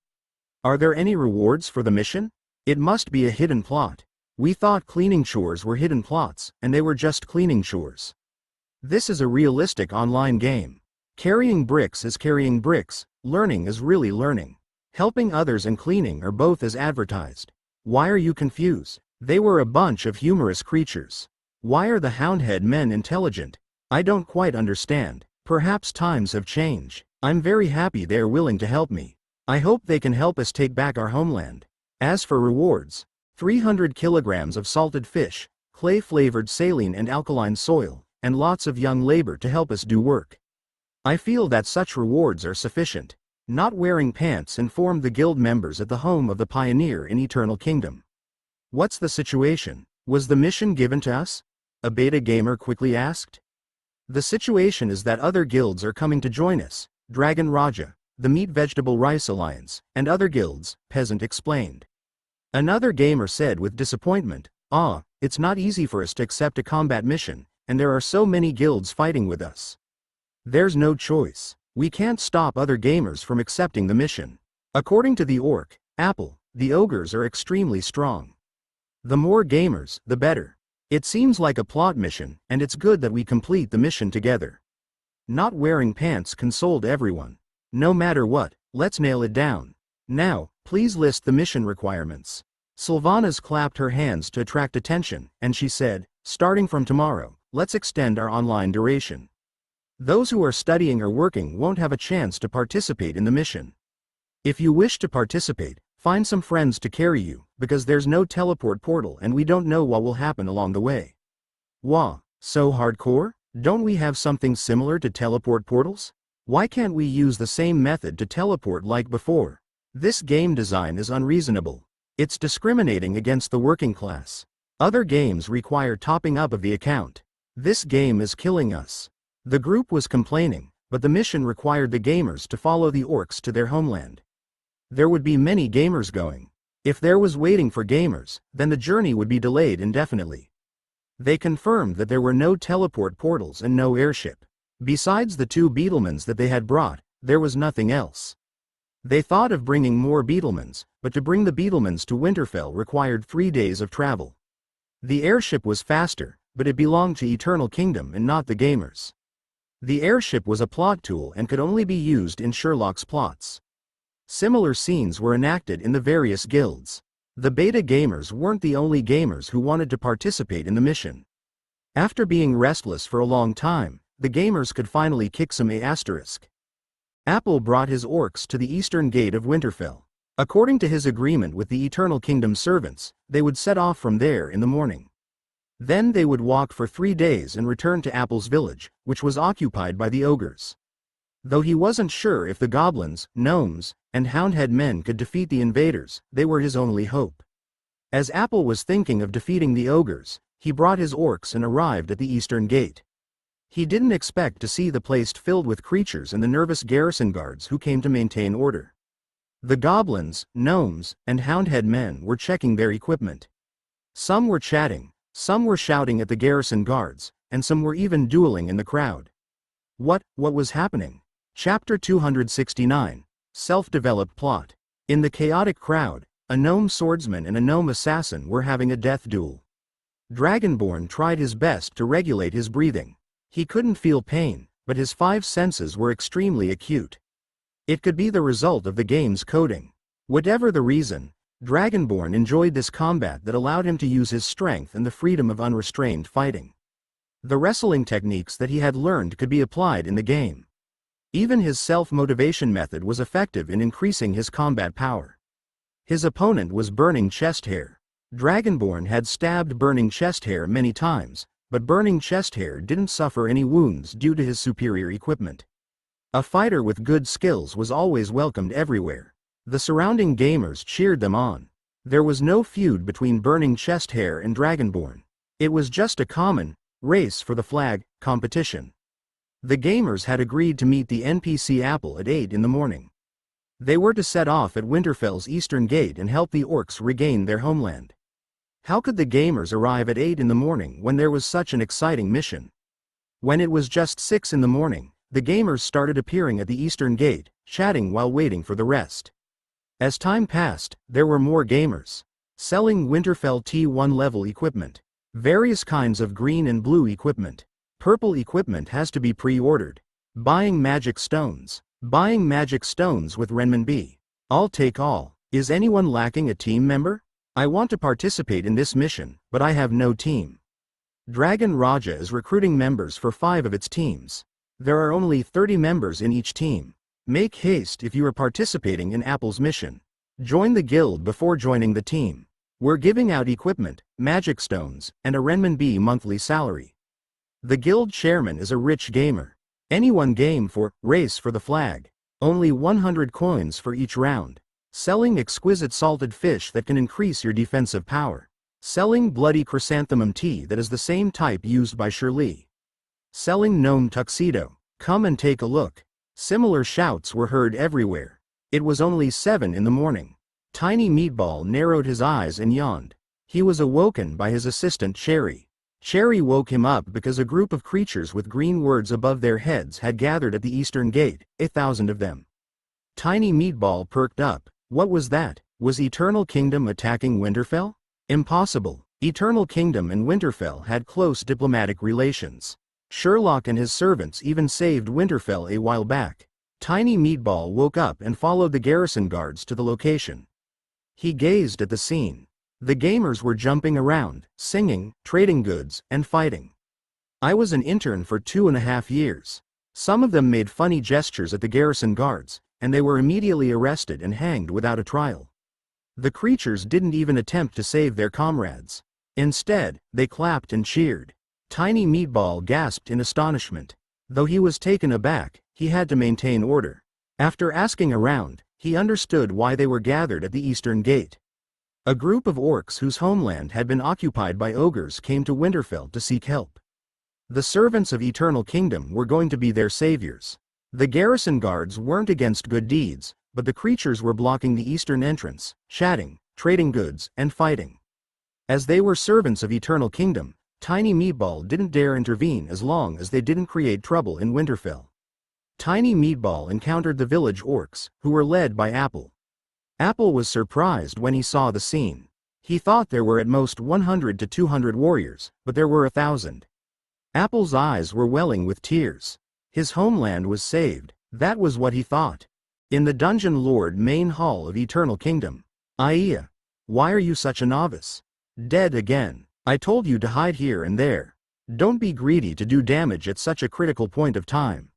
Are there any rewards for the mission? It must be a hidden plot. We thought cleaning chores were hidden plots, and they were just cleaning chores. This is a realistic online game. Carrying bricks is carrying bricks, learning is really learning. Helping others and cleaning are both as advertised. Why are you confused? They were a bunch of humorous creatures. Why are the houndhead men intelligent? I don't quite understand. Perhaps times have changed. I'm very happy they're willing to help me. I hope they can help us take back our homeland. As for rewards, 300 kilograms of salted fish, clay-flavored saline and alkaline soil, and lots of young labor to help us do work. I feel that such rewards are sufficient. Not wearing pants informed the guild members at the home of the pioneer in Eternal Kingdom. What's the situation? Was the mission given to us? A beta gamer quickly asked. The situation is that other guilds are coming to join us, Dragon Raja, the Meat Vegetable Rice Alliance, and other guilds, Peasant explained. Another gamer said with disappointment, it's not easy for us to accept a combat mission, and there are so many guilds fighting with us. There's no choice. We can't stop other gamers from accepting the mission. According to the orc, Apple, the ogres are extremely strong. The more gamers, the better. It seems like a plot mission, and it's good that we complete the mission together. Not wearing pants consoled everyone. No matter what, let's nail it down. Now, please list the mission requirements. Sylvanas clapped her hands to attract attention, and she said, starting from tomorrow, let's extend our online duration. Those who are studying or working won't have a chance to participate in the mission. If you wish to participate, find some friends to carry you, because there's no teleport portal and we don't know what will happen along the way. Wah, so hardcore? Don't we have something similar to teleport portals? Why can't we use the same method to teleport like before? This game design is unreasonable. It's discriminating against the working class. Other games require topping up of the account. This game is killing us. The group was complaining, but the mission required the gamers to follow the orcs to their homeland. There would be many gamers going. If there was waiting for gamers, then the journey would be delayed indefinitely. They confirmed that there were no teleport portals and no airship. Besides the 2 beetlemans that they had brought, there was nothing else. They thought of bringing more beetlemans, but to bring the beetlemans to Winterfell required 3 days of travel. The airship was faster, but it belonged to Eternal Kingdom and not the gamers. The airship was a plot tool and could only be used in Sherlock's plots. Similar scenes were enacted in the various guilds. The beta gamers weren't the only gamers who wanted to participate in the mission. After being restless for a long time, the gamers could finally kick some asterisk. Apple brought his orcs to the eastern gate of Winterfell. According to his agreement with the Eternal Kingdom servants, they would set off from there in the morning. Then they would walk for 3 days and return to Apple's village, which was occupied by the ogres. Though he wasn't sure if the goblins, gnomes, and houndhead men could defeat the invaders, they were his only hope. As Apple was thinking of defeating the ogres, he brought his orcs and arrived at the eastern gate. He didn't expect to see the place filled with creatures and the nervous garrison guards who came to maintain order. The goblins, gnomes, and houndhead men were checking their equipment. Some were chatting, some were shouting at the garrison guards, and some were even dueling in the crowd. What was happening? Chapter 269, Self-Developed Plot. In the chaotic crowd, a gnome swordsman and a gnome assassin were having a death duel. Dragonborn tried his best to regulate his breathing. He couldn't feel pain, but his 5 senses were extremely acute. It could be the result of the game's coding. Whatever the reason, Dragonborn enjoyed this combat that allowed him to use his strength and the freedom of unrestrained fighting. The wrestling techniques that he had learned could be applied in the game. Even his self-motivation method was effective in increasing his combat power. His opponent was Burning Chesthair. Dragonborn had stabbed Burning Chesthair many times, but Burning Chesthair didn't suffer any wounds due to his superior equipment. A fighter with good skills was always welcomed everywhere. The surrounding gamers cheered them on. There was no feud between Burning Chesthair and Dragonborn. It was just a common race for the flag competition. The gamers had agreed to meet the NPC Apple at 8 in the morning. They were to set off at Winterfell's eastern gate and help the orcs regain their homeland. How could the gamers arrive at 8 in the morning when there was such an exciting mission? When it was just 6 in the morning, the gamers started appearing at the eastern gate, chatting while waiting for the rest. As time passed, there were more gamers. Selling Winterfell T1 level equipment. Various kinds of green and blue equipment. Purple equipment has to be pre-ordered. Buying magic stones. Buying magic stones with renminbi. I'll take all. Is anyone lacking a team member? I want to participate in this mission, but I have no team. Dragon Raja is recruiting members for 5 of its teams. There are only 30 members in each team. Make haste if you are participating in Apple's mission. Join the guild before joining the team. We're giving out equipment, magic stones, and a renminbi monthly salary. The guild chairman is a rich gamer. Anyone game for race for the flag. Only 100 coins for each round. Selling exquisite salted fish that can increase your defensive power. Selling bloody chrysanthemum tea that is the same type used by Shirley. Selling gnome tuxedo. Come and take a look. Similar shouts were heard everywhere. It was only 7 in the morning. Tiny Meatball narrowed his eyes and yawned. He was awoken by his assistant Cherry. Cherry woke him up because a group of creatures with green words above their heads had gathered at the eastern gate, 1,000 of them. Tiny Meatball perked up. What was that? Was Eternal Kingdom attacking Winterfell? Impossible. Eternal Kingdom and Winterfell had close diplomatic relations. Sherlock and his servants even saved Winterfell a while back. Tiny Meatball woke up and followed the garrison guards to the location. He gazed at the scene. The gamers were jumping around, singing, trading goods, and fighting. I was an intern for 2.5 years. Some of them made funny gestures at the garrison guards, and they were immediately arrested and hanged without a trial. The creatures didn't even attempt to save their comrades. Instead, they clapped and cheered. Tiny Meatball gasped in astonishment. Though he was taken aback, he had to maintain order. After asking around, he understood why they were gathered at the eastern gate. A group of orcs whose homeland had been occupied by ogres came to Winterfell to seek help. The servants of Eternal Kingdom were going to be their saviors. The garrison guards weren't against good deeds, but the creatures were blocking the eastern entrance, chatting, trading goods, and fighting. As they were servants of Eternal Kingdom, Tiny Meatball didn't dare intervene as long as they didn't create trouble in Winterfell. Tiny Meatball encountered the village orcs, who were led by Apple. Apple was surprised when he saw the scene. He thought there were at most 100 to 200 warriors, but there were 1,000. Apple's eyes were welling with tears. His homeland was saved, that was what he thought. In the Dungeon Lord main hall of Eternal Kingdom. Aia. Why are you such a novice? Dead again. I told you to hide here and there. Don't be greedy to do damage at such a critical point of time.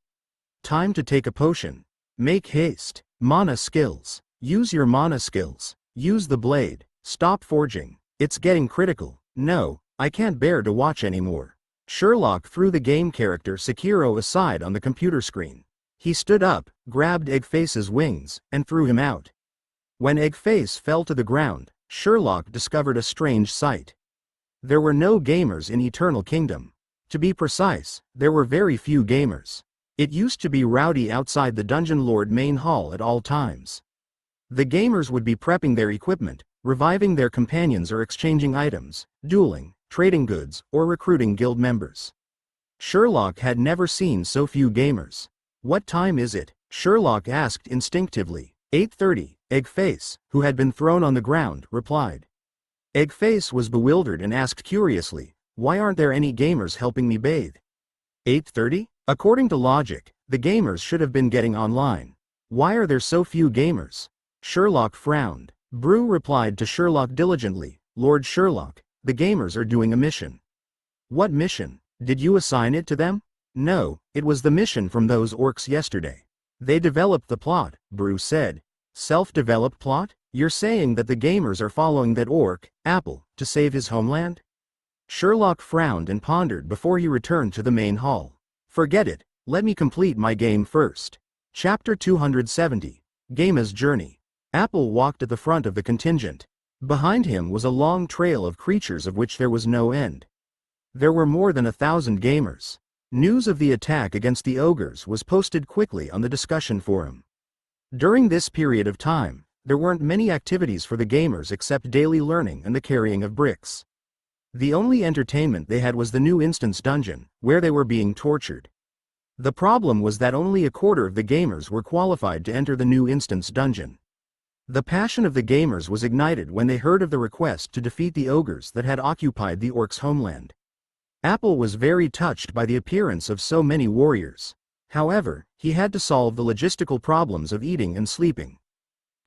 Time to take a potion. Make haste. Mana skills. Use your mana skills. Use the blade. Stop forging. It's getting critical. No, I can't bear to watch anymore. Sherlock threw the game character Sekiro aside on the computer screen. He stood up, grabbed Eggface's wings, and threw him out. When Eggface fell to the ground, Sherlock discovered a strange sight. There were no gamers in Eternal Kingdom. To be precise, there were very few gamers. It used to be rowdy outside the Dungeon Lord main hall at all times. The gamers would be prepping their equipment, reviving their companions or exchanging items, dueling, trading goods, or recruiting guild members. Sherlock had never seen so few gamers. What time is it? Sherlock asked instinctively. 8:30, Eggface, who had been thrown on the ground, replied. Eggface was bewildered and asked curiously, why aren't there any gamers helping me bathe? 8:30? According to logic, the gamers should have been getting online. Why are there so few gamers? Sherlock frowned. Brew replied to Sherlock diligently, Lord Sherlock, the gamers are doing a mission. What mission? Did you assign it to them? No, it was the mission from those orcs yesterday. They developed the plot, Brew said. Self-developed plot? You're saying that the gamers are following that orc, Apple, to save his homeland? Sherlock frowned and pondered before he returned to the main hall. Forget it, let me complete my game first. Chapter 270. Gama's Journey. Apple walked at the front of the contingent. Behind him was a long trail of creatures of which there was no end. There were more than 1,000 gamers. News of the attack against the ogres was posted quickly on the discussion forum. During this period of time, there weren't many activities for the gamers except daily learning and the carrying of bricks. The only entertainment they had was the new instance dungeon, where they were being tortured. The problem was that only a quarter of the gamers were qualified to enter the new instance dungeon. The passion of the gamers was ignited when they heard of the request to defeat the ogres that had occupied the orcs' homeland. Apple was very touched by the appearance of so many warriors. However, he had to solve the logistical problems of eating and sleeping.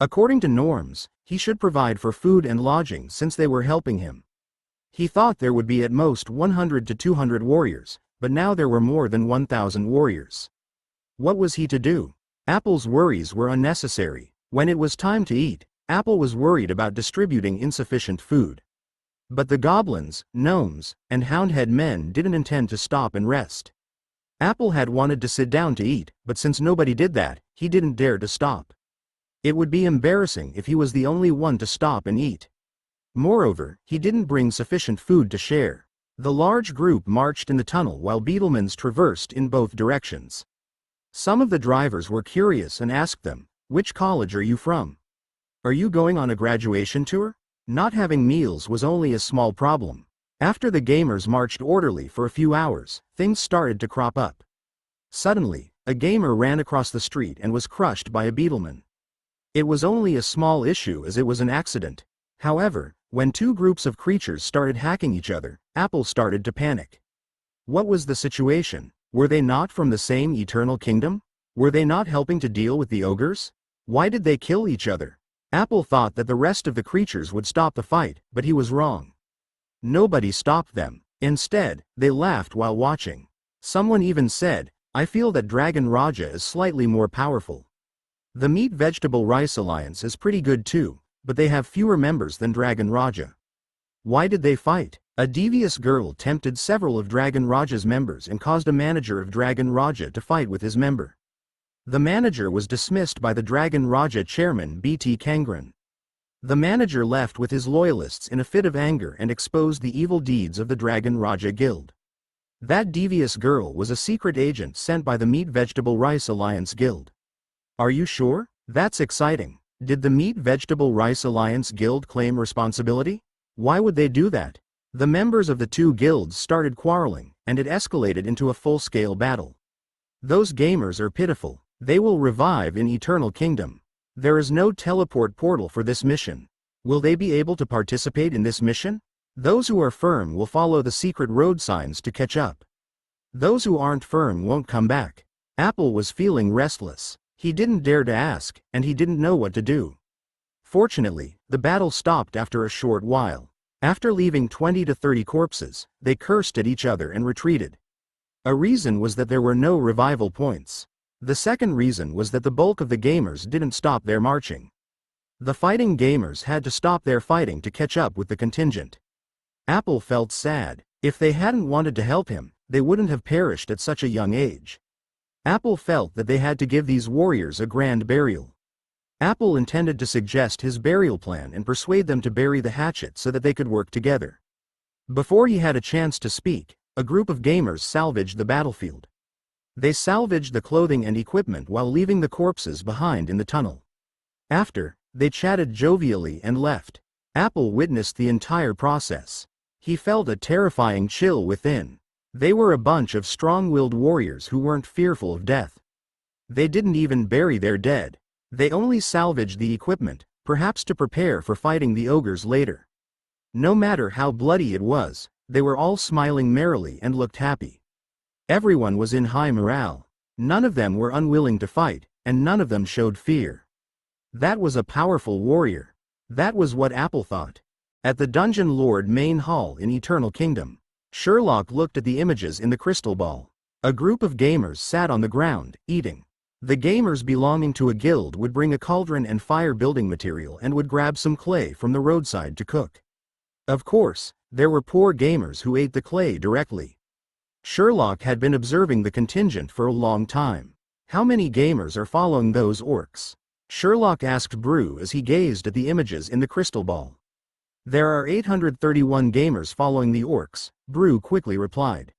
According to norms, he should provide for food and lodging since they were helping him. He thought there would be at most 100 to 200 warriors, but now there were more than 1,000 warriors. What was he to do? Apple's worries were unnecessary. When it was time to eat, Apple was worried about distributing insufficient food. But the goblins, gnomes, and houndhead men didn't intend to stop and rest. Apple had wanted to sit down to eat, but since nobody did that, he didn't dare to stop. It would be embarrassing if he was the only one to stop and eat. Moreover, he didn't bring sufficient food to share. The large group marched in the tunnel while beetlemans traversed in both directions. Some of the drivers were curious and asked them, "Which college are you from? Are you going on a graduation tour?" Not having meals was only a small problem. After the gamers marched orderly for a few hours, things started to crop up. Suddenly, a gamer ran across the street and was crushed by a beetleman. It was only a small issue as it was an accident. However, when two groups of creatures started hacking each other, Apple started to panic. What was the situation? Were they not from the same eternal kingdom? Were they not helping to deal with the ogres? Why did they kill each other? Apple thought that the rest of the creatures would stop the fight, but he was wrong. Nobody stopped them. Instead, they laughed while watching. Someone even said, "I feel that Dragon Raja is slightly more powerful." The Meat Vegetable Rice Alliance is pretty good too, but they have fewer members than Dragon Raja. Why did they fight? A devious girl tempted several of Dragon Raja's members and caused a manager of Dragon Raja to fight with his member. The manager was dismissed by the Dragon Raja chairman BT Kangren. The manager left with his loyalists in a fit of anger and exposed the evil deeds of the Dragon Raja Guild. That devious girl was a secret agent sent by the Meat Vegetable Rice Alliance Guild. Are you sure? That's exciting. Did the Meat Vegetable Rice Alliance Guild claim responsibility? Why would they do that? The members of the two guilds started quarreling, and it escalated into a full-scale battle. Those gamers are pitiful. They will revive in Eternal Kingdom. There is no teleport portal for this mission. Will they be able to participate in this mission? Those who are firm will follow the secret road signs to catch up. Those who aren't firm won't come back. Apple was feeling restless. He didn't dare to ask, and he didn't know what to do. Fortunately, the battle stopped after a short while. After leaving 20 to 30 corpses, they cursed at each other and retreated. A reason was that there were no revival points. The second reason was that the bulk of the gamers didn't stop their marching. The fighting gamers had to stop their fighting to catch up with the contingent. Apple felt sad. If they hadn't wanted to help him, they wouldn't have perished at such a young age. Apple felt that they had to give these warriors a grand burial. Apple intended to suggest his burial plan and persuade them to bury the hatchet so that they could work together. Before he had a chance to speak, a group of gamers salvaged the battlefield. They salvaged the clothing and equipment while leaving the corpses behind in the tunnel. After, they chatted jovially and left. Apple witnessed the entire process. He felt a terrifying chill within. They were a bunch of strong-willed warriors who weren't fearful of death. They didn't even bury their dead. They only salvaged the equipment, perhaps to prepare for fighting the ogres later. No matter how bloody it was, they were all smiling merrily and looked happy. Everyone was in high morale. None of them were unwilling to fight, and none of them showed fear. That was a powerful warrior. That was what Apple thought. At the Dungeon Lord main hall in Eternal Kingdom, Sherlock looked at the images in the crystal ball. A group of gamers sat on the ground, eating. The gamers belonging to a guild would bring a cauldron and fire building material and would grab some clay from the roadside to cook. Of course, there were poor gamers who ate the clay directly. Sherlock had been observing the contingent for a long time. How many gamers are following those orcs? Sherlock asked Brew as he gazed at the images in the crystal ball. There are 831 gamers following the orcs, Brew quickly replied.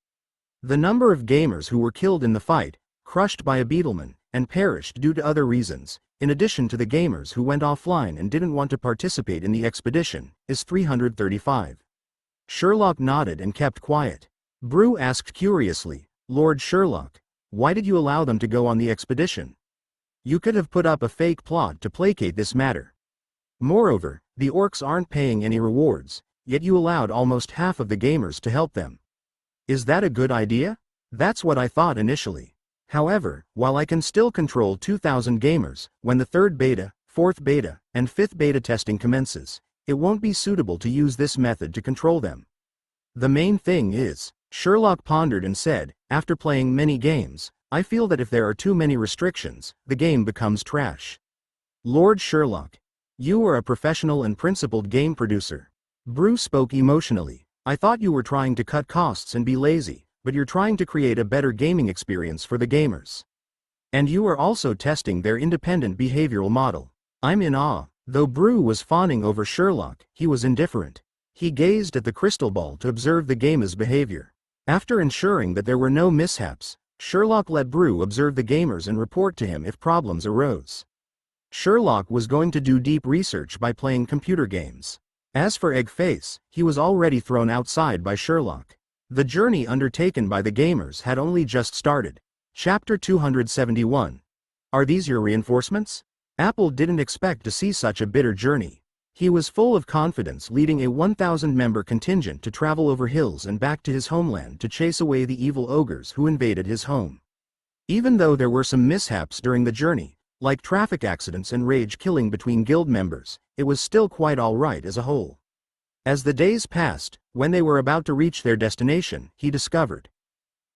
The number of gamers who were killed in the fight, crushed by a beetleman, and perished due to other reasons, in addition to the gamers who went offline and didn't want to participate in the expedition, is 335. Sherlock nodded and kept quiet. Brew asked curiously, "Lord Sherlock, why did you allow them to go on the expedition? You could have put up a fake plot to placate this matter. Moreover, the orcs aren't paying any rewards, yet you allowed almost half of the gamers to help them. Is that a good idea? That's what I thought initially. However, while I can still control 2,000 gamers, when the third beta, fourth beta, and fifth beta testing commences, it won't be suitable to use this method to control them. The main thing is," Sherlock pondered and said, "after playing many games, I feel that if there are too many restrictions, the game becomes trash. Lord Sherlock, you are a professional and principled game producer. Brew spoke emotionally. I thought you were trying to cut costs and be lazy, but you're trying to create a better gaming experience for the gamers. And you are also testing their independent behavioral model. I'm in awe. Though Brew was fawning over Sherlock, he was indifferent. He gazed at the crystal ball to observe the gamer's behavior. After ensuring that there were no mishaps, Sherlock let Brew observe the gamers and report to him if problems arose. Sherlock was going to do deep research by playing computer games. As for Eggface, he was already thrown outside by Sherlock. The journey undertaken by the gamers had only just started. Chapter 271. Are these your reinforcements? Apple didn't expect to see such a bitter journey. He was full of confidence, leading a 1,000-member contingent to travel over hills and back to his homeland to chase away the evil ogres who invaded his home. Even though there were some mishaps during the journey, like traffic accidents and rage killing between guild members, it was still quite alright as a whole. As the days passed, when they were about to reach their destination, he discovered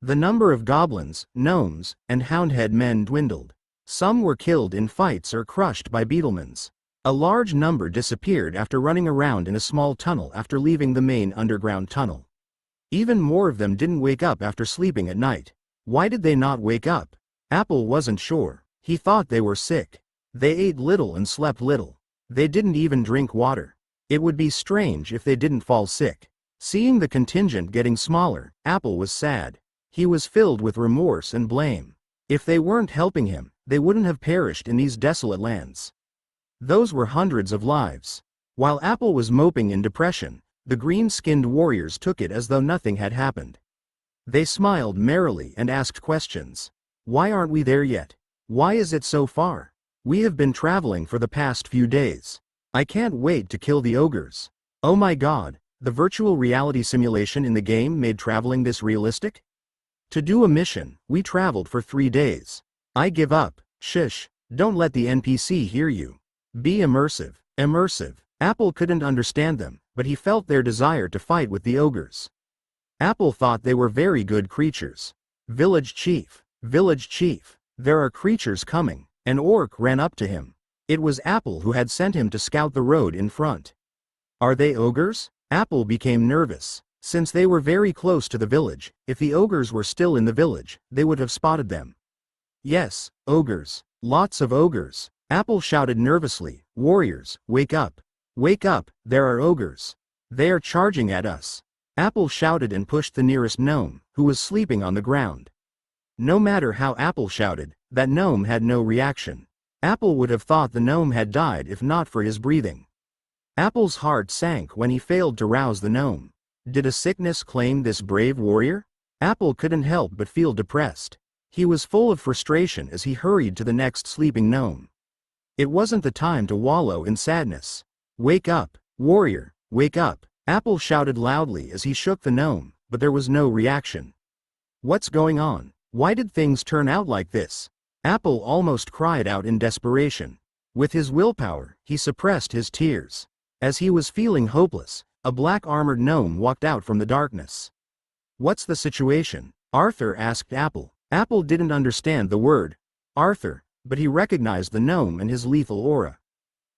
the number of goblins, gnomes, and houndhead men dwindled. Some were killed in fights or crushed by beetlemans. A large number disappeared after running around in a small tunnel after leaving the main underground tunnel. Even more of them didn't wake up after sleeping at night. Why did they not wake up? Apple wasn't sure. He thought they were sick. They ate little and slept little. They didn't even drink water. It would be strange if they didn't fall sick. Seeing the contingent getting smaller, Apple was sad. He was filled with remorse and blame. If they weren't helping him, they wouldn't have perished in these desolate lands. Those were hundreds of lives. While Apple was moping in depression, the green-skinned warriors took it as though nothing had happened. They smiled merrily and asked questions. Why aren't we there yet? Why is it so far? We have been traveling for the past few days. I can't wait to kill the ogres. Oh my god, the virtual reality simulation in the game made traveling this realistic? To do a mission, we traveled for 3 days. I give up. Shush, don't let the NPC hear you. Be immersive. Immersive. Apple couldn't understand them, but he felt their desire to fight with the ogres. Apple thought they were very good creatures. Village chief. Village chief. There are creatures coming. An orc ran up to him. It was Apple who had sent him to scout the road in front. Are they ogres? Apple became nervous. Since they were very close to the village, if the ogres were still in the village, they would have spotted them. Yes, ogres. Lots of ogres. Apple shouted nervously, warriors, wake up. Wake up, there are ogres. They are charging at us. Apple shouted and pushed the nearest gnome, who was sleeping on the ground. No matter how Apple shouted, that gnome had no reaction. Apple would have thought the gnome had died if not for his breathing. Apple's heart sank when he failed to rouse the gnome. Did a sickness claim this brave warrior? Apple couldn't help but feel depressed. He was full of frustration as he hurried to the next sleeping gnome. It wasn't the time to wallow in sadness. Wake up, warrior, wake up. Apple shouted loudly as he shook the gnome, but there was no reaction. What's going on? Why did things turn out like this? Apple almost cried out in desperation. With his willpower, he suppressed his tears. As he was feeling hopeless, a black-armored gnome walked out from the darkness. What's the situation? Arthur asked Apple. Apple didn't understand the word Arthur, but he recognized the gnome and his lethal aura.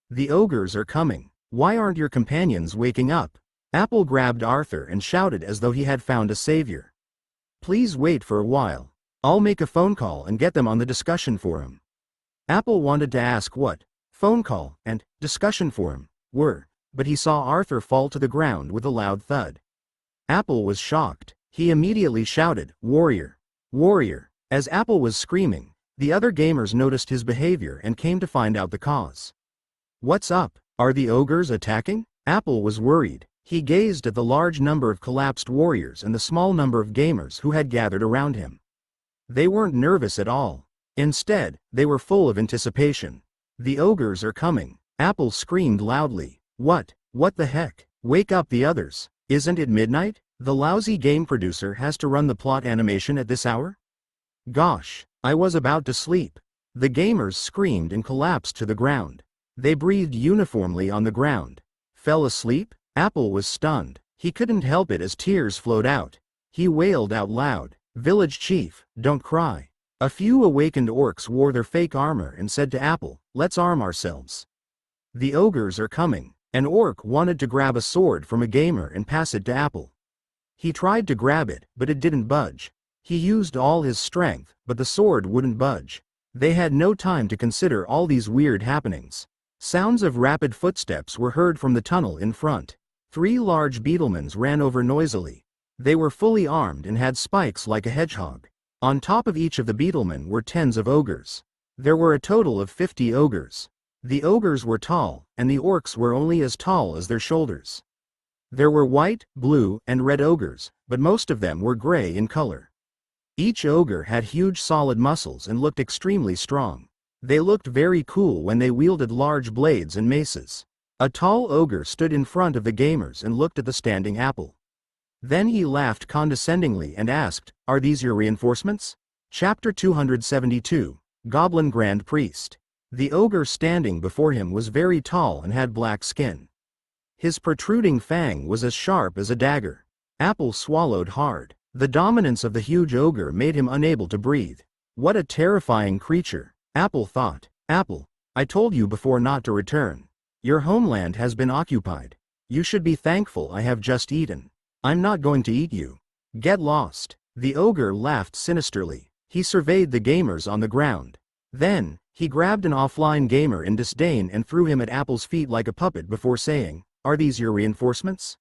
The ogres are coming. Why aren't your companions waking up? Apple grabbed Arthur and shouted as though he had found a savior. Please wait for a while. I'll make a phone call and get them on the discussion forum. Apple wanted to ask what phone call and discussion forum were, but he saw Arthur fall to the ground with a loud thud. Apple was shocked. He immediately shouted, warrior, warrior. As Apple was screaming, the other gamers noticed his behavior and came to find out the cause. What's up? Are the ogres attacking? Apple was worried. He gazed at the large number of collapsed warriors and the small number of gamers who had gathered around him. They weren't nervous at all. Instead, they were full of anticipation. The ogres are coming. Apple screamed loudly. What the heck? Wake up the others. Isn't it midnight? The lousy game producer has to run the plot animation at this hour? Gosh, I was about to sleep. The gamers screamed and collapsed to the ground. They breathed uniformly on the ground. Fell asleep? Apple was stunned. He couldn't help it as tears flowed out. He wailed out loud, Village chief, don't cry. A few awakened orcs wore their fake armor and said to Apple, let's arm ourselves. The ogres are coming. An orc wanted to grab a sword from a gamer and pass it to Apple. He tried to grab it, but it didn't budge. He used all his strength, but the sword wouldn't budge. They had no time to consider all these weird happenings. Sounds of rapid footsteps were heard from the tunnel in front. 3 large beetlemans ran over noisily. They were fully armed and had spikes like a hedgehog. On top of each of the beetlemen were tens of ogres. There were a total of 50 ogres. The ogres were tall, and the orcs were only as tall as their shoulders. There were white, blue, and red ogres, but most of them were gray in color. Each ogre had huge solid muscles and looked extremely strong. They looked very cool when they wielded large blades and maces. A tall ogre stood in front of the gamers and looked at the standing Apple. Then he laughed condescendingly and asked, "Are these your reinforcements?" Chapter 272, Goblin Grand Priest. The ogre standing before him was very tall and had black skin. His protruding fang was as sharp as a dagger. Apple swallowed hard. The dominance of the huge ogre made him unable to breathe. What a terrifying creature, Apple thought. Apple, I told you before not to return. Your homeland has been occupied. You should be thankful I have just eaten. I'm not going to eat you. Get lost. The ogre laughed sinisterly. He surveyed the gamers on the ground. Then, he grabbed an offline gamer in disdain and threw him at Apple's feet like a puppet before saying, "Are these your reinforcements?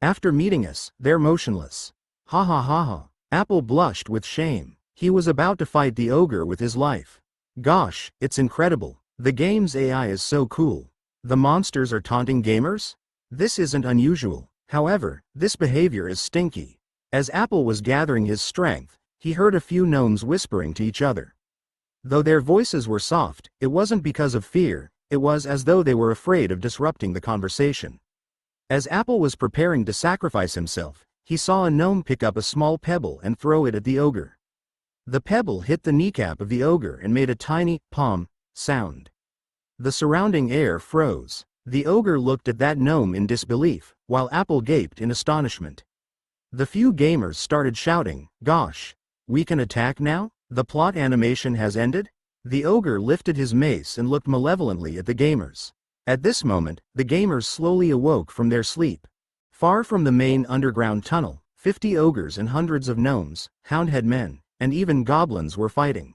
After meeting us, they're motionless." Ha ha ha ha. Apple blushed with shame. He was about to fight the ogre with his life. Gosh, it's incredible. The game's AI is so cool. The monsters are taunting gamers? This isn't unusual. However, this behavior is stinky. As Apple was gathering his strength, he heard a few gnomes whispering to each other. Though their voices were soft, it wasn't because of fear, it was as though they were afraid of disrupting the conversation. As Apple was preparing to sacrifice himself, he saw a gnome pick up a small pebble and throw it at the ogre. The pebble hit the kneecap of the ogre and made a tiny, pom, sound. The surrounding air froze. The ogre looked at that gnome in disbelief, while Apple gaped in astonishment. The few gamers started shouting, "Gosh! We can attack now? The plot animation has ended?" The ogre lifted his mace and looked malevolently at the gamers. At this moment, the gamers slowly awoke from their sleep. Far from the main underground tunnel, 50 ogres and hundreds of gnomes, houndhead men, and even goblins were fighting.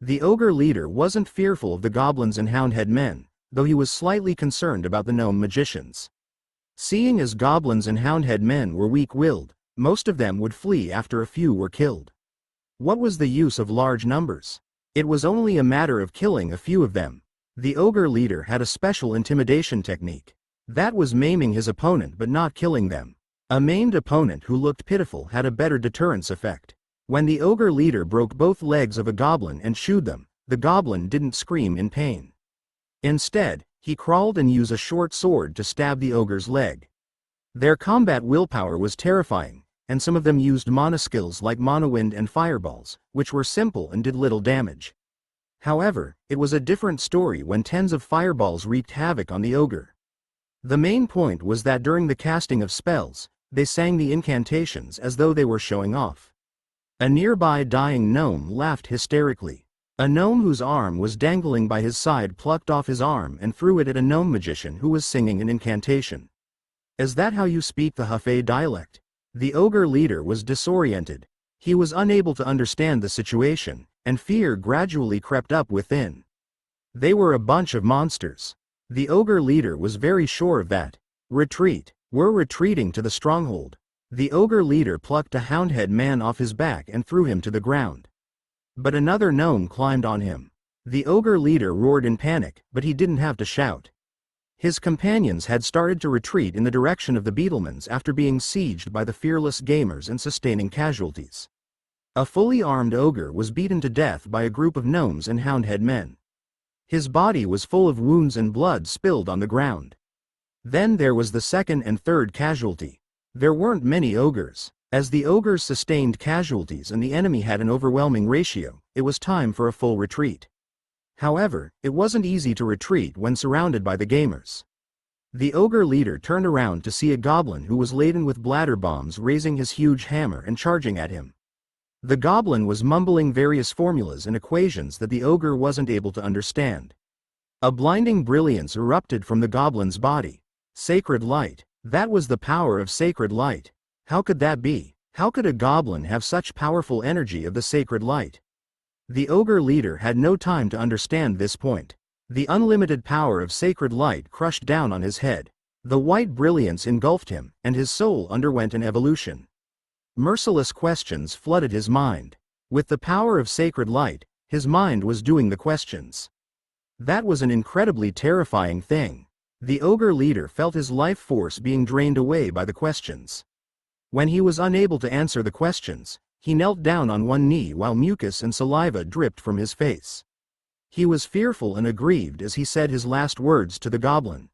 The ogre leader wasn't fearful of the goblins and houndhead men, though he was slightly concerned about the gnome magicians. Seeing as goblins and houndhead men were weak-willed, most of them would flee after a few were killed. What was the use of large numbers? It was only a matter of killing a few of them. The ogre leader had a special intimidation technique. That was maiming his opponent but not killing them. A maimed opponent who looked pitiful had a better deterrence effect. When the ogre leader broke both legs of a goblin and chewed them, the goblin didn't scream in pain. Instead, he crawled and used a short sword to stab the ogre's leg. Their combat willpower was terrifying, and some of them used mana skills like Mana Wind and Fireballs, which were simple and did little damage. However, it was a different story when tens of fireballs wreaked havoc on the ogre. The main point was that during the casting of spells, they sang the incantations as though they were showing off. A nearby dying gnome laughed hysterically. A gnome whose arm was dangling by his side plucked off his arm and threw it at a gnome magician who was singing an incantation. "Is that how you speak the Hufei dialect?" The ogre leader was disoriented. He was unable to understand the situation, and fear gradually crept up within. They were a bunch of monsters. The ogre leader was very sure of that. "Retreat. We're retreating to the stronghold." The ogre leader plucked a houndhead man off his back and threw him to the ground. But another gnome climbed on him. The ogre leader roared in panic, but he didn't have to shout. His companions had started to retreat in the direction of the beetlemans after being sieged by the fearless gamers and sustaining casualties. A fully armed ogre was beaten to death by a group of gnomes and houndhead men. His body was full of wounds and blood spilled on the ground. Then there was the second and third casualty. There weren't many ogres. As the ogres sustained casualties and the enemy had an overwhelming ratio, it was time for a full retreat. However, it wasn't easy to retreat when surrounded by the gamers. The ogre leader turned around to see a goblin who was laden with bladder bombs raising his huge hammer and charging at him. The goblin was mumbling various formulas and equations that the ogre wasn't able to understand. A blinding brilliance erupted from the goblin's body. Sacred light. That was the power of sacred light. How could that be? How could a goblin have such powerful energy of the sacred light? The ogre leader had no time to understand this point. The unlimited power of sacred light crushed down on his head. The white brilliance engulfed him, and his soul underwent an evolution. Merciless questions flooded his mind. With the power of sacred light, his mind was doing the questions. That was an incredibly terrifying thing. The ogre leader felt his life force being drained away by the questions. When he was unable to answer the questions, he knelt down on one knee while mucus and saliva dripped from his face. He was fearful and aggrieved as he said his last words to the goblin.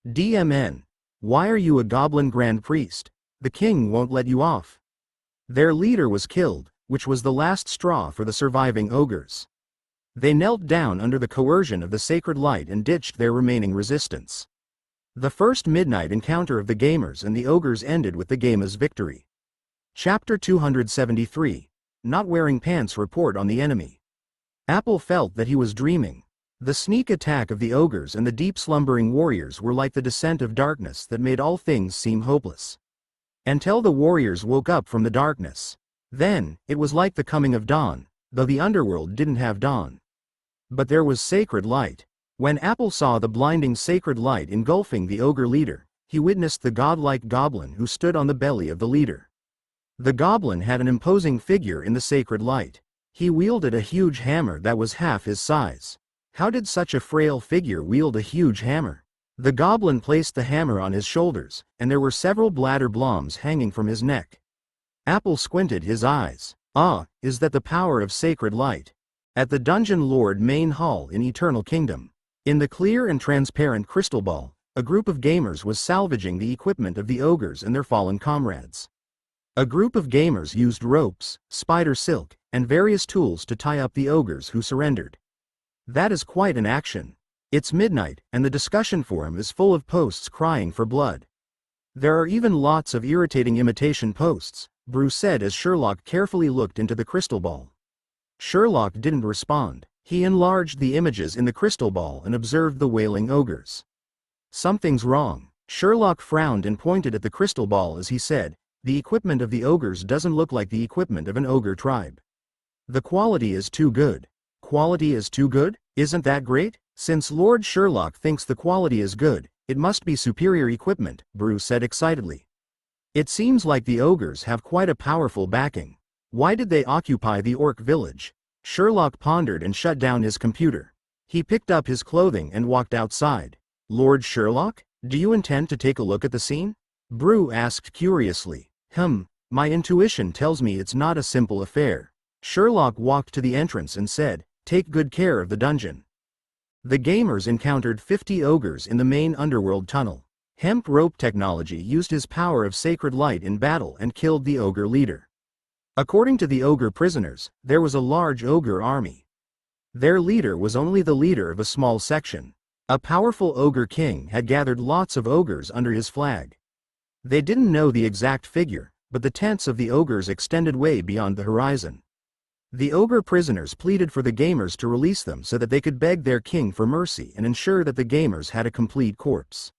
"DMN. Why are you a goblin grand priest? The king won't let you off." Their leader was killed, which was the last straw for the surviving ogres. They knelt down under the coercion of the sacred light and ditched their remaining resistance. The first midnight encounter of the gamers and the ogres ended with the gamers' victory. Chapter 273. Not Wearing Pants Report on the Enemy. Apple felt that he was dreaming. The sneak attack of the ogres and the deep slumbering warriors were like the descent of darkness that made all things seem hopeless. Until the warriors woke up from the darkness. Then, it was like the coming of dawn, though the underworld didn't have dawn. But there was sacred light. When Apple saw the blinding sacred light engulfing the ogre leader, he witnessed the godlike goblin who stood on the belly of the leader. The goblin had an imposing figure in the sacred light. He wielded a huge hammer that was half his size. How did such a frail figure wield a huge hammer? The goblin placed the hammer on his shoulders, and there were several bladder bloms hanging from his neck. Apple squinted his eyes. Ah, is that the power of sacred light? At the Dungeon Lord main hall in Eternal Kingdom. In the clear and transparent crystal ball, a group of gamers was salvaging the equipment of the ogres and their fallen comrades. A group of gamers used ropes, spider silk, and various tools to tie up the ogres who surrendered. That is quite an action. It's midnight, and the discussion forum is full of posts crying for blood. There are even lots of irritating imitation posts, Bruce said as Sherlock carefully looked into the crystal ball. Sherlock didn't respond. He enlarged the images in the crystal ball and observed the wailing ogres. Something's wrong. Sherlock frowned and pointed at the crystal ball as he said, "The equipment of the ogres doesn't look like the equipment of an ogre tribe. The quality is too good." Quality is too good? Isn't that great? Since Lord Sherlock thinks the quality is good, it must be superior equipment, Bruce said excitedly. It seems like the ogres have quite a powerful backing. Why did they occupy the orc village? Sherlock pondered and shut down his computer. He picked up his clothing and walked outside. "Lord Sherlock, do you intend to take a look at the scene?" Brew asked curiously. My intuition tells me it's not a simple affair." Sherlock walked to the entrance and said, "Take good care of the dungeon." The gamers encountered 50 ogres in the main underworld tunnel. Hemp rope technology used his power of sacred light in battle and killed the ogre leader. According to the ogre prisoners, there was a large ogre army. Their leader was only the leader of a small section. A powerful ogre king had gathered lots of ogres under his flag. They didn't know the exact figure, but the tents of the ogres extended way beyond the horizon. The ogre prisoners pleaded for the gamers to release them so that they could beg their king for mercy and ensure that the gamers had a complete corpse.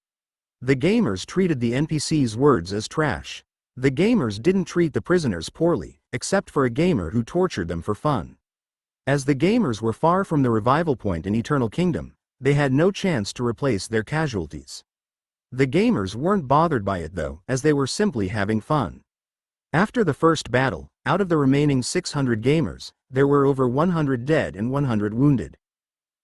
The gamers treated the NPC's words as trash. The gamers didn't treat the prisoners poorly, except for a gamer who tortured them for fun. As the gamers were far from the revival point in Eternal Kingdom, they had no chance to replace their casualties. The gamers weren't bothered by it though, as they were simply having fun. After the first battle, out of the remaining 600 gamers, there were over 100 dead and 100 wounded.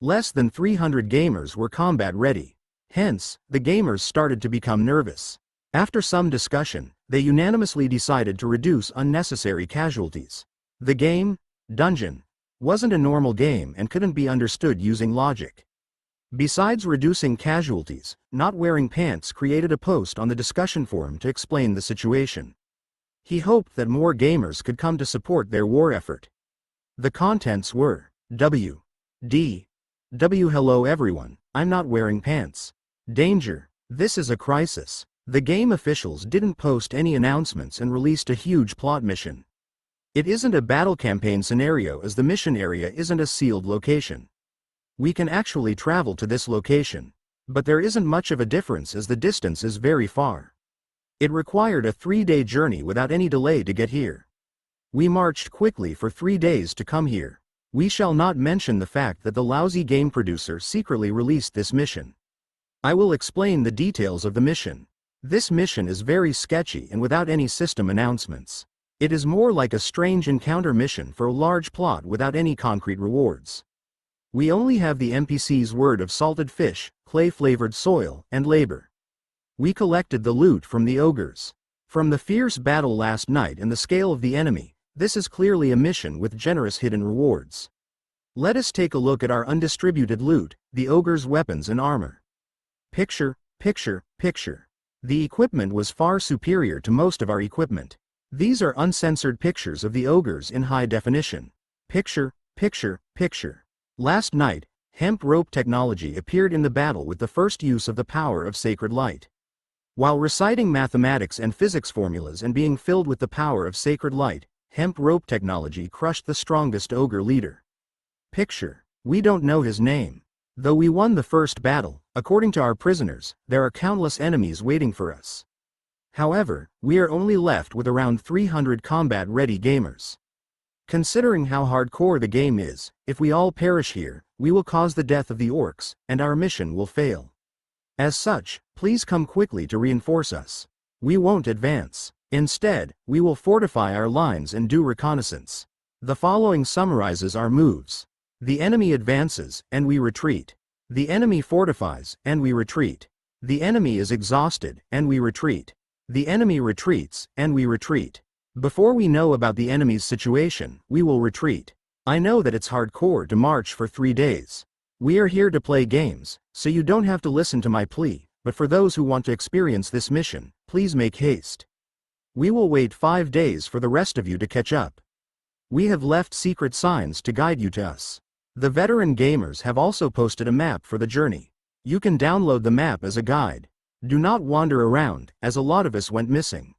Less than 300 gamers were combat ready. Hence, the gamers started to become nervous. After some discussion, they unanimously decided to reduce unnecessary casualties. The game, Dungeon, wasn't a normal game and couldn't be understood using logic. Besides reducing casualties, Not Wearing Pants created a post on the discussion forum to explain the situation. He hoped that more gamers could come to support their war effort. The contents were, W. Hello everyone, I'm not wearing pants. Danger. This is a crisis. The game officials didn't post any announcements and released a huge plot mission. It isn't a battle campaign scenario as the mission area isn't a sealed location. We can actually travel to this location. But there isn't much of a difference as the distance is very far. It required a 3-day journey without any delay to get here. We marched quickly for 3 days to come here. We shall not mention the fact that the lousy game producer secretly released this mission. I will explain the details of the mission. This mission is very sketchy and without any system announcements. It is more like a strange encounter mission for a large plot without any concrete rewards. We only have the NPC's word of salted fish, clay-flavored soil, and labor. We collected the loot from the ogres. From the fierce battle last night and the scale of the enemy, this is clearly a mission with generous hidden rewards. Let us take a look at our undistributed loot, the ogres' weapons and armor. Picture, picture, picture. The equipment was far superior to most of our equipment. These are uncensored pictures of the ogres in high definition. Picture, picture, picture. Last night, hemp rope technology appeared in the battle with the first use of the power of sacred light. While reciting mathematics and physics formulas and being filled with the power of sacred light, hemp rope technology crushed the strongest ogre leader. Picture. We don't know his name. Though we won the first battle, according to our prisoners, there are countless enemies waiting for us. However, we are only left with around 300 combat-ready gamers. Considering how hardcore the game is, if we all perish here, we will cause the death of the orcs, and our mission will fail. As such, please come quickly to reinforce us. We won't advance. Instead, we will fortify our lines and do reconnaissance. The following summarizes our moves. The enemy advances, and we retreat. The enemy fortifies, and we retreat. The enemy is exhausted, and we retreat. The enemy retreats, and we retreat. Before we know about the enemy's situation, we will retreat. I know that it's hardcore to march for 3 days. We are here to play games, so you don't have to listen to my plea, but for those who want to experience this mission, please make haste. We will wait 5 days for the rest of you to catch up. We have left secret signs to guide you to us. The veteran gamers have also posted a map for the journey. You can download the map as a guide. Do not wander around, as a lot of us went missing.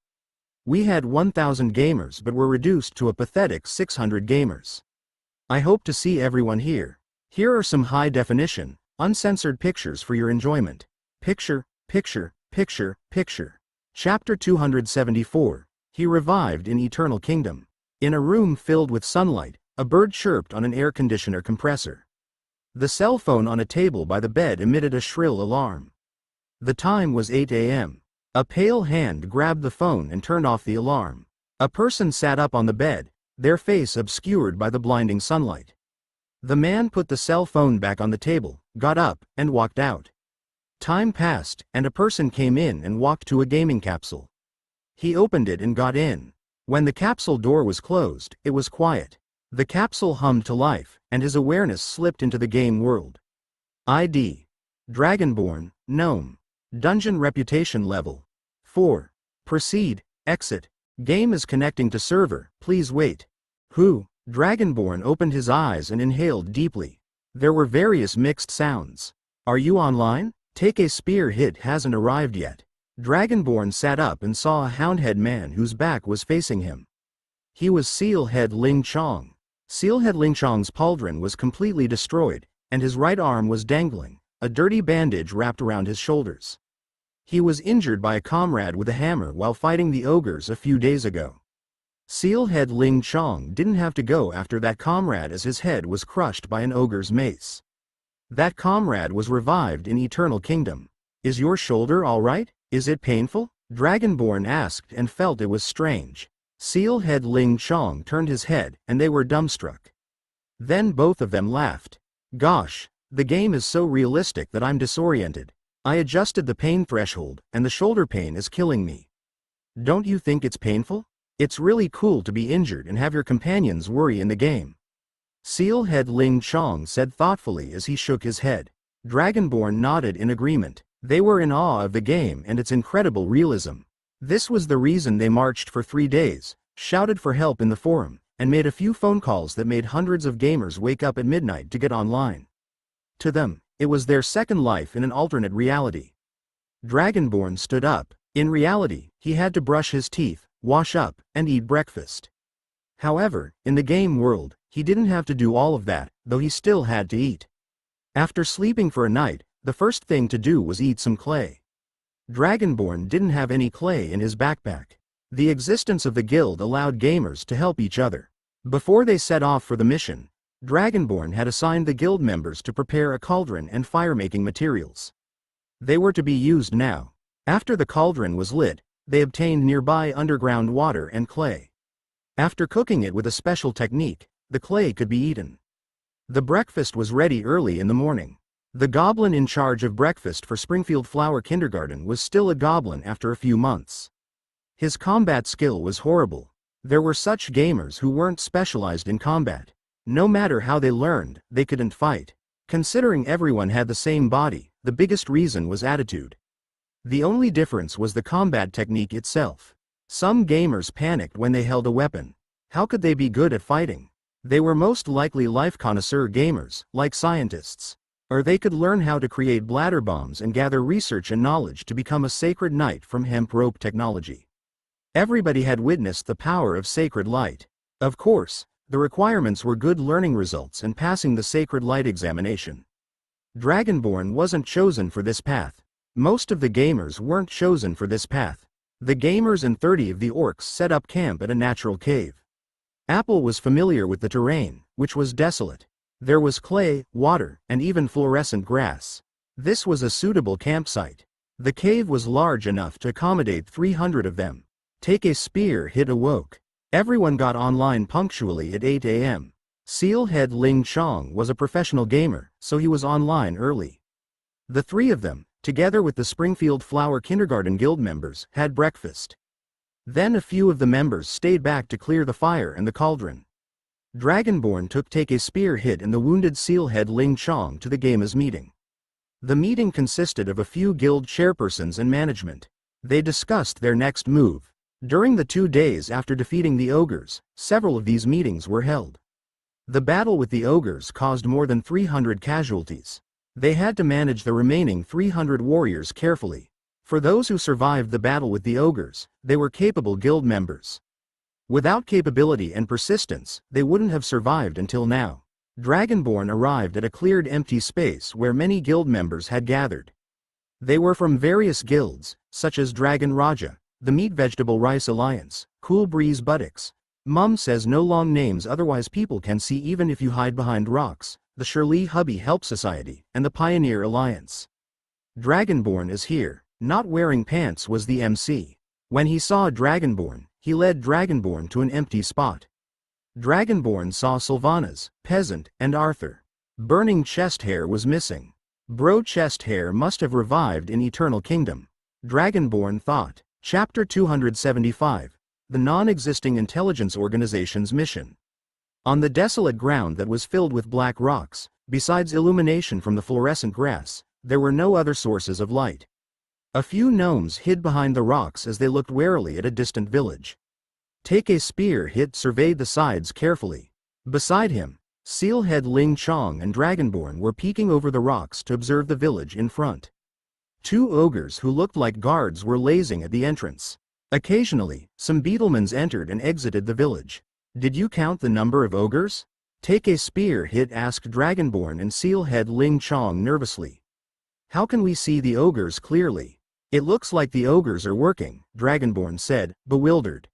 We had 1,000 gamers but were reduced to a pathetic 600 gamers. I hope to see everyone here. Here are some high-definition, uncensored pictures for your enjoyment. Picture, picture, picture, picture. Chapter 274. He revived in Eternal Kingdom. In a room filled with sunlight, a bird chirped on an air conditioner compressor. The cell phone on a table by the bed emitted a shrill alarm. The time was 8 a.m. A pale hand grabbed the phone and turned off the alarm. A person sat up on the bed, their face obscured by the blinding sunlight. The man put the cell phone back on the table, got up, and walked out. Time passed, and a person came in and walked to a gaming capsule. He opened it and got in. When the capsule door was closed, it was quiet. The capsule hummed to life, and his awareness slipped into the game world. ID. Dragonborn, Gnome. Dungeon Reputation Level 4. Proceed, exit. Game is connecting to server, please wait. Who? Dragonborn opened his eyes and inhaled deeply. There were various mixed sounds. Are you online? Take a spear hit hasn't arrived yet. Dragonborn sat up and saw a houndhead man whose back was facing him. He was Sealhead Ling Chong. Sealhead Ling Chong's pauldron was completely destroyed, and his right arm was dangling, a dirty bandage wrapped around his shoulders. He was injured by a comrade with a hammer while fighting the ogres a few days ago. Sealhead Ling Chong didn't have to go after that comrade as his head was crushed by an ogre's mace. That comrade was revived in Eternal Kingdom. Is your shoulder all right? Is it painful? Dragonborn asked and felt it was strange. Sealhead Ling Chong turned his head and they were dumbstruck. Then both of them laughed. Gosh, the game is so realistic that I'm disoriented. I adjusted the pain threshold and the shoulder pain is killing me. Don't you think it's painful? It's really cool to be injured and have your companions worry in the game. Sealhead Ling Chong said thoughtfully as he shook his head. Dragonborn nodded in agreement. They were in awe of the game and its incredible realism. This was the reason they marched for 3 days, shouted for help in the forum, and made a few phone calls that made hundreds of gamers wake up at midnight to get online. To them, it was their second life in an alternate reality. Dragonborn stood up. In reality, he had to brush his teeth, wash up, and eat breakfast. However, in the game world, he didn't have to do all of that, though he still had to eat. After sleeping for a night, the first thing to do was eat some clay. Dragonborn didn't have any clay in his backpack. The existence of the guild allowed gamers to help each other. Before they set off for the mission, Dragonborn had assigned the guild members to prepare a cauldron and fire-making materials. They were to be used now. After the cauldron was lit, they obtained nearby underground water and clay. After cooking it with a special technique, the clay could be eaten. The breakfast was ready early in the morning. The goblin in charge of breakfast for Springfield Flower Kindergarten was still a goblin after a few months. His combat skill was horrible. There were such gamers who weren't specialized in combat. No matter how they learned, they couldn't fight. Considering everyone had the same body, the biggest reason was attitude. The only difference was the combat technique itself. Some gamers panicked when they held a weapon. How could they be good at fighting? They were most likely life connoisseur gamers, like scientists. Or they could learn how to create bladder bombs and gather research and knowledge to become a sacred knight from hemp rope technology. Everybody had witnessed the power of sacred light. Of course, the requirements were good learning results and passing the sacred light examination. Dragonborn wasn't chosen for this path. Most of the gamers weren't chosen for this path. The gamers and 30 of the orcs set up camp at a natural cave. Apple was familiar with the terrain, which was desolate. There was clay, water, and even fluorescent grass. This was a suitable campsite. The cave was large enough to accommodate 300 of them. Take a spear hit awoke. Everyone got online punctually at 8 a.m. Sealhead Ling Chong was a professional gamer, so he was online early. The three of them, together with the Springfield Flower Kindergarten Guild members, had breakfast. Then a few of the members stayed back to clear the fire and the cauldron. Dragonborn took Take a Spear hit and the wounded Sealhead Ling Chong to the gamers' meeting. The meeting consisted of a few guild chairpersons and management. They discussed their next move. During the 2 days after defeating the ogres, several of these meetings were held. The battle with the ogres caused more than 300 casualties. They had to manage the remaining 300 warriors carefully. For those who survived the battle with the ogres, they were capable guild members. Without capability and persistence, they wouldn't have survived until now. Dragonborn arrived at a cleared empty space where many guild members had gathered. They were from various guilds, such as Dragon Raja, the Meat Vegetable Rice Alliance, Cool Breeze Buttocks. Mum says no long names otherwise people can see even if you hide behind rocks, the Shirley Hubby Help Society, and the Pioneer Alliance. Dragonborn is here. Not wearing pants was the MC. When he saw Dragonborn, he led Dragonborn to an empty spot. Dragonborn saw Sylvanas, Peasant, and Arthur. Burning Chest Hair was missing. Bro Chest Hair must have revived in Eternal Kingdom. Dragonborn thought. Chapter 275. The Non-Existing Intelligence Organization's Mission. On the desolate ground that was filled with black rocks, besides illumination from the fluorescent grass, there were no other sources of light. A few gnomes hid behind the rocks as they looked warily at a distant village. Take a Spear hit surveyed the sides carefully. Beside him, Sealhead Ling Chong and Dragonborn were peeking over the rocks to observe the village in front. 2 ogres who looked like guards were lazing at the entrance. Occasionally, some beetlemans entered and exited the village. Did you count the number of ogres? Take a Spear hit asked Dragonborn and Sealhead Ling Chong nervously. How can we see the ogres clearly? It looks like the ogres are working, Dragonborn said, bewildered.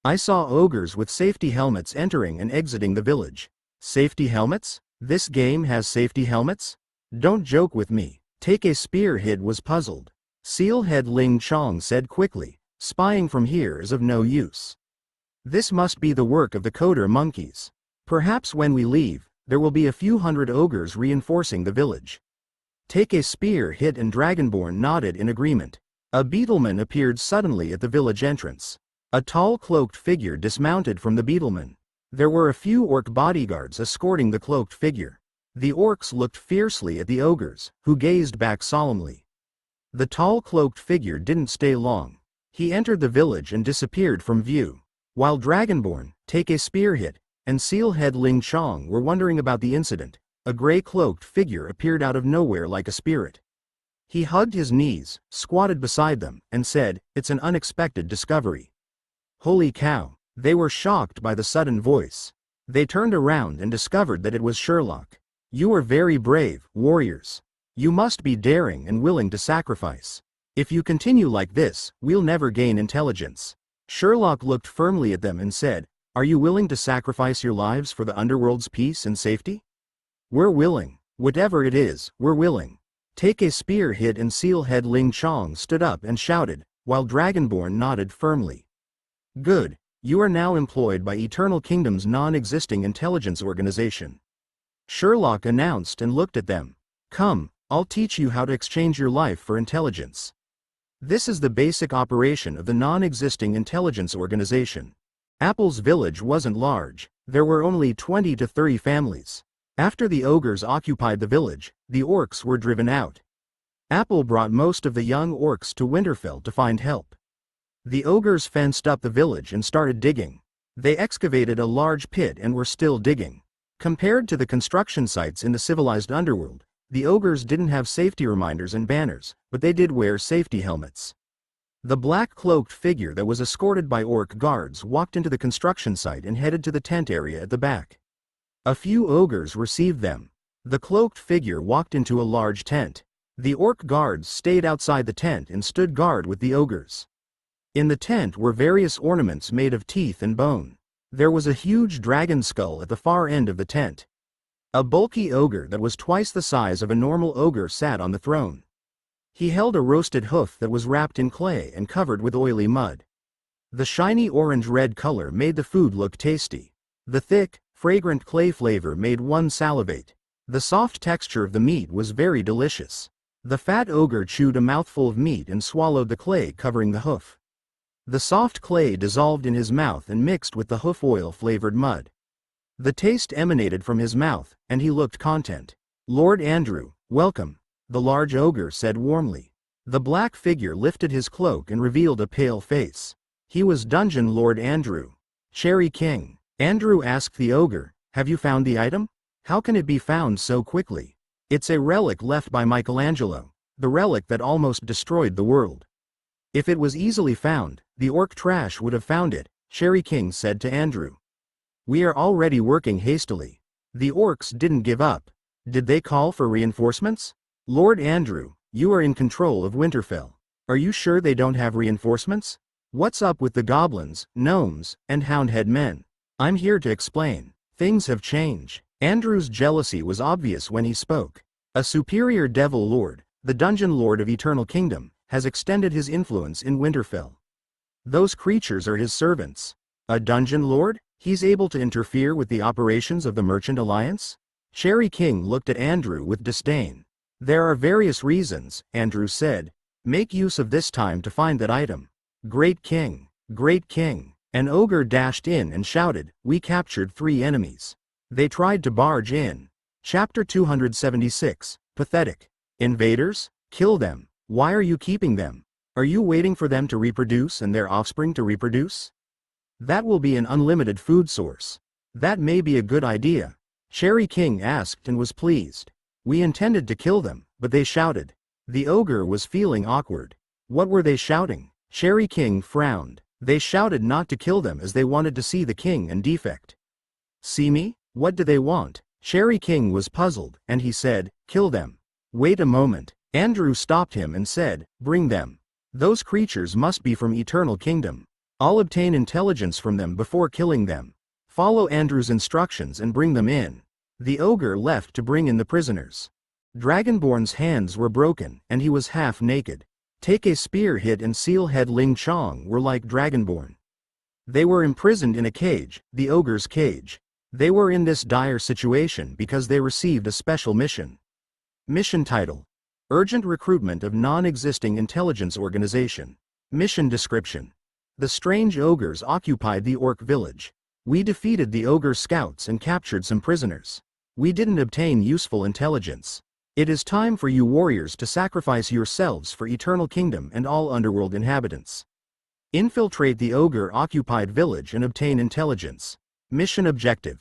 I saw ogres with safety helmets entering and exiting the village. Safety helmets? This game has safety helmets? Don't joke with me. Take a Spear hit was puzzled. Sealhead Ling Chong said quickly, spying from here is of no use. This must be the work of the coder monkeys. Perhaps when we leave, there will be a few hundred ogres reinforcing the village. Take a Spear hit and Dragonborn nodded in agreement. A beetleman appeared suddenly at the village entrance. A tall cloaked figure dismounted from the beetleman. There were a few orc bodyguards escorting the cloaked figure. The orcs looked fiercely at the ogres, who gazed back solemnly. The tall cloaked figure didn't stay long. He entered the village and disappeared from view. While Dragonborn, Take a Spear hit, and Sealhead Ling Chong were wondering about the incident, a gray-cloaked figure appeared out of nowhere like a spirit. He hugged his knees, squatted beside them, and said, "It's an unexpected discovery." Holy cow! They were shocked by the sudden voice. They turned around and discovered that it was Sherlock. You are very brave, warriors. You must be daring and willing to sacrifice. If you continue like this, we'll never gain intelligence. Sherlock looked firmly at them and said, "Are you willing to sacrifice your lives for the Underworld's peace and safety?" "We're willing. Whatever it is, we're willing." Take a spear hit and Sealhead Ling Chong stood up and shouted, while Dragonborn nodded firmly. "Good. You are now employed by Eternal Kingdom's non-existing intelligence organization." Sherlock announced and looked at them. "Come, I'll teach you how to exchange your life for intelligence. This is the basic operation of the non-existing intelligence organization." Apple's village wasn't large. There were only 20 to 30 families. After the ogres occupied the village, the orcs were driven out. Apple brought most of the young orcs to Winterfell to find help. The ogres fenced up the village and started digging. They excavated a large pit and were still digging. Compared to the construction sites in the civilized Underworld, the ogres didn't have safety reminders and banners, but they did wear safety helmets. The black-cloaked figure that was escorted by orc guards walked into the construction site and headed to the tent area at the back. A few ogres received them. The cloaked figure walked into a large tent. The orc guards stayed outside the tent and stood guard with the ogres. In the tent were various ornaments made of teeth and bone. There was a huge dragon skull at the far end of the tent. A bulky ogre that was twice the size of a normal ogre sat on the throne. He held a roasted hoof that was wrapped in clay and covered with oily mud. The shiny orange-red color made the food look tasty. The thick, fragrant clay flavor made one salivate. The soft texture of the meat was very delicious. The fat ogre chewed a mouthful of meat and swallowed the clay covering the hoof. The soft clay dissolved in his mouth and mixed with the hoof oil-flavored mud. The taste emanated from his mouth, and he looked content. "Lord Andrew, welcome," the large ogre said warmly. The black figure lifted his cloak and revealed a pale face. He was Dungeon Lord Andrew. "Cherry King." Andrew asked the ogre, "Have you found the item? How can it be found so quickly?" "It's a relic left by Michelangelo, the relic that almost destroyed the world." "If it was easily found, the orc trash would have found it," Cherry King said to Andrew. "We are already working hastily." The orcs didn't give up. Did they call for reinforcements? "Lord Andrew, you are in control of Winterfell. Are you sure they don't have reinforcements? What's up with the goblins, gnomes, and houndhead men? I'm here to explain. Things have changed." Andrew's jealousy was obvious when he spoke. A superior devil lord, the Dungeon Lord of Eternal Kingdom, has extended his influence in Winterfell. Those creatures are his servants. A Dungeon Lord? He's able to interfere with the operations of the Merchant Alliance? Cherry King looked at Andrew with disdain. "There are various reasons," Andrew said. "Make use of this time to find that item." "Great King! Great King!" An ogre dashed in and shouted, "We captured 3 enemies. They tried to barge in." Chapter 276, Pathetic. "Invaders? Kill them. Why are you keeping them? Are you waiting for them to reproduce and their offspring to reproduce? That will be an unlimited food source." "That may be a good idea." Cherry King asked and was pleased. "We intended to kill them, but they shouted." The ogre was feeling awkward. What were they shouting? Cherry King frowned. They shouted not to kill them as they wanted to see the king and defect. "See me? What do they want?" Cherry King was puzzled, and he said, "Kill them." "Wait a moment." Andrew stopped him and said, "Bring them. Those creatures must be from Eternal Kingdom. I'll obtain intelligence from them before killing them. Follow Andrew's instructions and bring them in." The ogre left to bring in the prisoners. Dragonborn's hands were broken, and he was half naked. Take a spear hit and Sealhead Ling Chong were like Dragonborn. They were imprisoned in a cage, the ogre's cage. They were in this dire situation because they received a special mission. Mission title: Urgent Recruitment of Non-Existing Intelligence Organization. Mission description: The strange ogres occupied the orc village. We defeated the ogre scouts and captured some prisoners. We didn't obtain useful intelligence. It is time for you warriors to sacrifice yourselves for Eternal Kingdom and all Underworld inhabitants. Infiltrate the ogre-occupied village and obtain intelligence. Mission objective: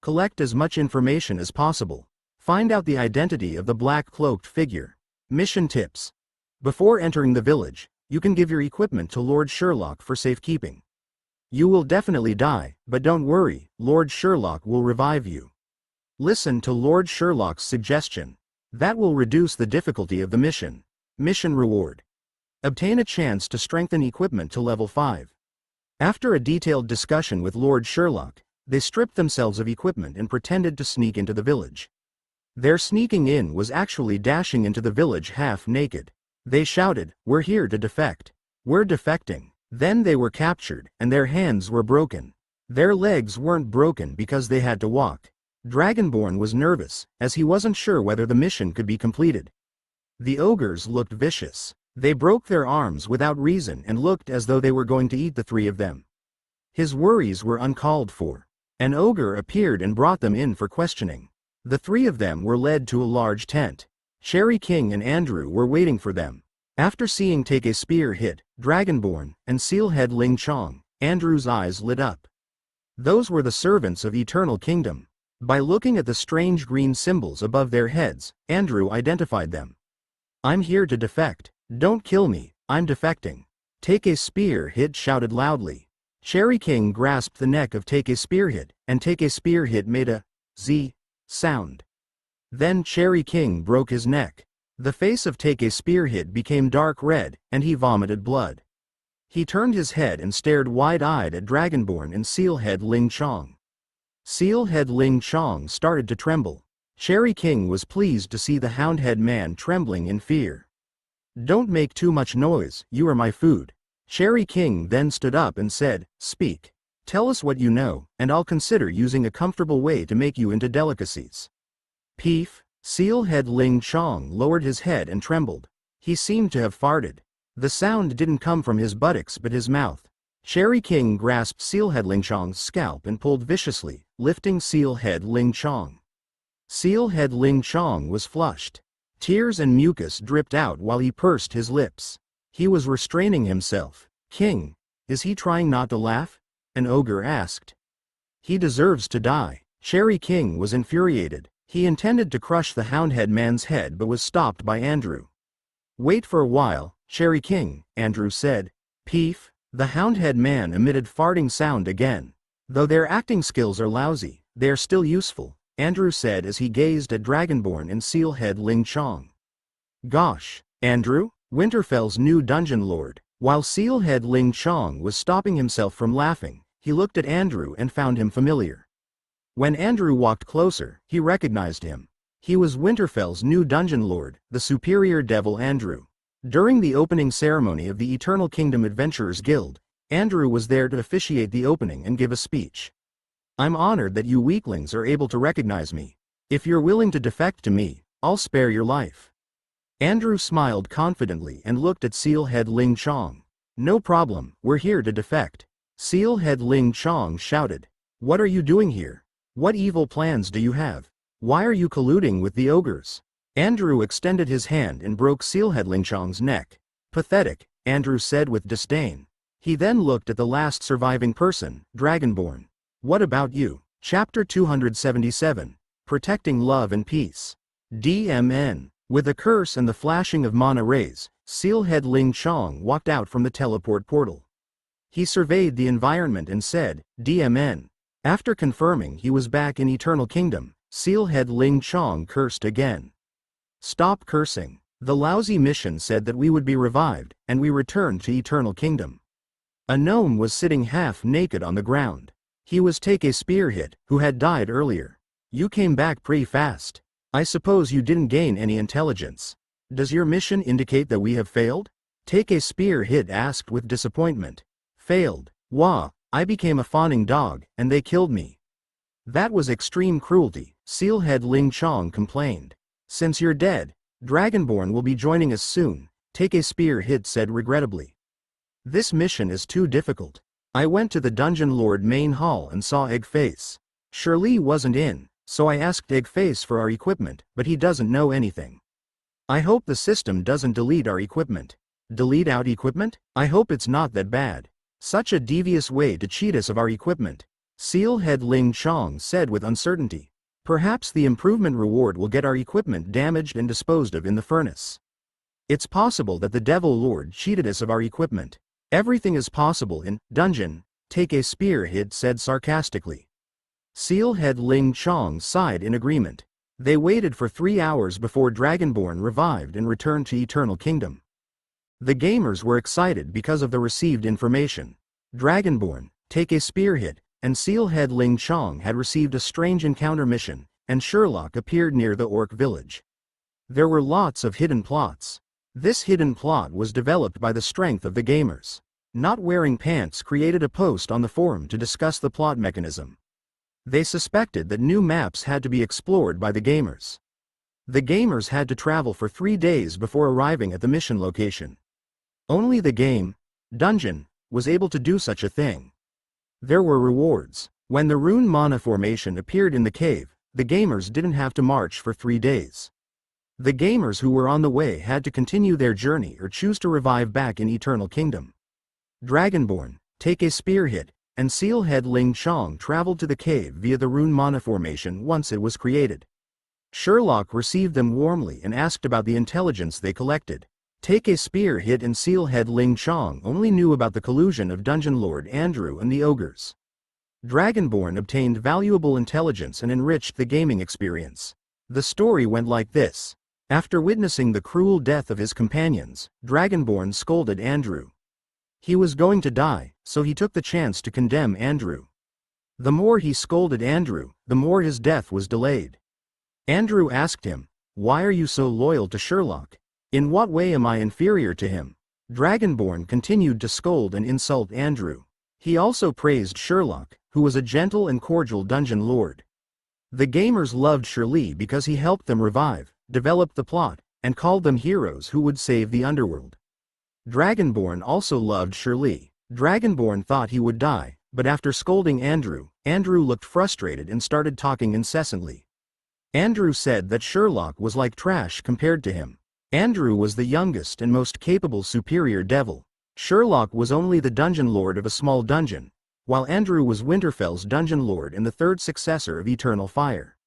Collect as much information as possible. Find out the identity of the black-cloaked figure. Mission tips: Before entering the village, you can give your equipment to Lord Sherlock for safekeeping. You will definitely die, but don't worry, Lord Sherlock will revive you. Listen to Lord Sherlock's suggestion. That will reduce the difficulty of the mission. Mission reward. Obtain a chance to strengthen equipment to level 5. After a detailed discussion with Lord Sherlock, they stripped themselves of equipment and pretended to sneak into the village. Their sneaking in was actually dashing into the village half naked. They shouted, "We're here to defect. We're defecting." Then they were captured, and their hands were broken. Their legs weren't broken because they had to walk. Dragonborn was nervous, as he wasn't sure whether the mission could be completed. The ogres looked vicious. They broke their arms without reason and looked as though they were going to eat the 3 of them. His worries were uncalled for. An ogre appeared and brought them in for questioning. The 3 of them were led to a large tent. Cherry King and Andrew were waiting for them. After seeing Take a Spear hit, Dragonborn, and Sealhead Ling Chong, Andrew's eyes lit up. Those were the servants of Eternal Kingdom. By looking at the strange green symbols above their heads, Andrew identified them. "I'm here to defect. Don't kill me, I'm defecting." Take a Spear hit shouted loudly. Cherry King grasped the neck of Take a Spear hit, and Take a Spear hit made a Z sound. Then Cherry King broke his neck. The face of Take a Spear hit became dark red, and he vomited blood. He turned his head and stared wide-eyed at Dragonborn and Sealhead Ling Chong. Sealhead Ling Chong started to tremble. Cherry King was pleased to see the Houndhead man trembling in fear. "Don't make too much noise, you are my food." Cherry King then stood up and said, "Speak. Tell us what you know, and I'll consider using a comfortable way to make you into delicacies." "Peef." Sealhead Ling Chong lowered his head and trembled. He seemed to have farted. The sound didn't come from his buttocks but his mouth. Cherry King grasped Sealhead Ling Chong's scalp and pulled viciously, lifting Sealhead Ling Chong. Sealhead Ling Chong was flushed. Tears and mucus dripped out while he pursed his lips. He was restraining himself. "King, is he trying not to laugh?" an ogre asked. "He deserves to die." Cherry King was infuriated. He intended to crush the Houndhead man's head but was stopped by Andrew. "Wait for a while, Cherry King," Andrew said. "Peef." The Houndhead man emitted farting sound again. "Though their acting skills are lousy, they are still useful," Andrew said as he gazed at Dragonborn and Sealhead Ling Chong. "Gosh, Andrew? Winterfell's new dungeon lord." While Sealhead Ling Chong was stopping himself from laughing, he looked at Andrew and found him familiar. When Andrew walked closer, he recognized him. He was Winterfell's new dungeon lord, the superior devil Andrew. During the opening ceremony of the Eternal Kingdom Adventurers Guild, Andrew was there to officiate the opening and give a speech. "I'm honored that you weaklings are able to recognize me. If you're willing to defect to me, I'll spare your life." Andrew smiled confidently and looked at Sealhead Ling Chong. "No problem, we're here to defect." Sealhead Ling Chong shouted. "What are you doing here? What evil plans do you have? Why are you colluding with the ogres?" Andrew extended his hand and broke Sealhead Ling Chong's neck. "Pathetic," Andrew said with disdain. He then looked at the last surviving person, Dragonborn. "What about you?" Chapter 277. Protecting Love and Peace. DMN. With a curse and the flashing of mana rays, Sealhead Ling Chong walked out from the teleport portal. He surveyed the environment and said, "DMN." After confirming he was back in Eternal Kingdom, Sealhead Ling Chong cursed again. "Stop cursing. The lousy mission said that we would be revived, and we returned to Eternal Kingdom." A gnome was sitting half naked on the ground. He was Take a Spear hit, who had died earlier. "You came back pretty fast. I suppose you didn't gain any intelligence. Does your mission indicate that we have failed?" Take a Spear hit asked with disappointment. "Failed? Wah, I became a fawning dog, and they killed me." "That was extreme cruelty," Sealhead Ling Chong complained. "Since you're dead, Dragonborn will be joining us soon," Take a Spear hit said regrettably. "This mission is too difficult. I went to the Dungeon Lord main hall and saw Eggface. Shirley wasn't in, so I asked Eggface for our equipment, but he doesn't know anything. I hope the system doesn't delete our equipment." "Delete out equipment? I hope it's not that bad. Such a devious way to cheat us of our equipment," Sealhead Ling Chong said with uncertainty. "Perhaps the improvement reward will get our equipment damaged and disposed of in the furnace. It's possible that the Devil Lord cheated us of our equipment. Everything is possible in dungeon," Take a Spear hit said sarcastically. Sealhead Ling Chong sighed in agreement. They waited for 3 hours before Dragonborn revived and returned to Eternal Kingdom. The gamers were excited because of the received information. Dragonborn, Take a Spearhead, and Sealhead Ling Chong had received a strange encounter mission, and Sherlock appeared near the orc village. There were lots of hidden plots. This hidden plot was developed by the strength of the gamers. Not Wearing Pants created a post on the forum to discuss the plot mechanism. They suspected that new maps had to be explored by the gamers. The gamers had to travel for 3 days before arriving at the mission location. Only the dungeon, was able to do such a thing. There were rewards. When the rune mana formation appeared in the cave, the gamers didn't have to march for 3 days. The gamers who were on the way had to continue their journey or choose to revive back in Eternal Kingdom. Dragonborn, Take a Spearhead, and Sealhead Ling Chong traveled to the cave via the rune mana formation once it was created. Sherlock received them warmly and asked about the intelligence they collected. Take a Spearhead and Sealhead Ling Chong only knew about the collusion of Dungeon Lord Andrew and the ogres. Dragonborn obtained valuable intelligence and enriched the gaming experience. The story went like this. After witnessing the cruel death of his companions, Dragonborn scolded Andrew. He was going to die, so he took the chance to condemn Andrew. The more he scolded Andrew, the more his death was delayed. Andrew asked him, "Why are you so loyal to Sherlock? In what way am I inferior to him?" Dragonborn continued to scold and insult Andrew. He also praised Sherlock, who was a gentle and cordial dungeon lord. The gamers loved Sherlock because he helped them revive, developed the plot, and called them heroes who would save the underworld. Dragonborn also loved Sherlock. Dragonborn thought he would die, but after scolding Andrew, Andrew looked frustrated and started talking incessantly. Andrew said that Sherlock was like trash compared to him. Andrew was the youngest and most capable superior devil. Sherlock was only the dungeon lord of a small dungeon, while Andrew was Winterfell's dungeon lord and the third successor of Eternal Fire.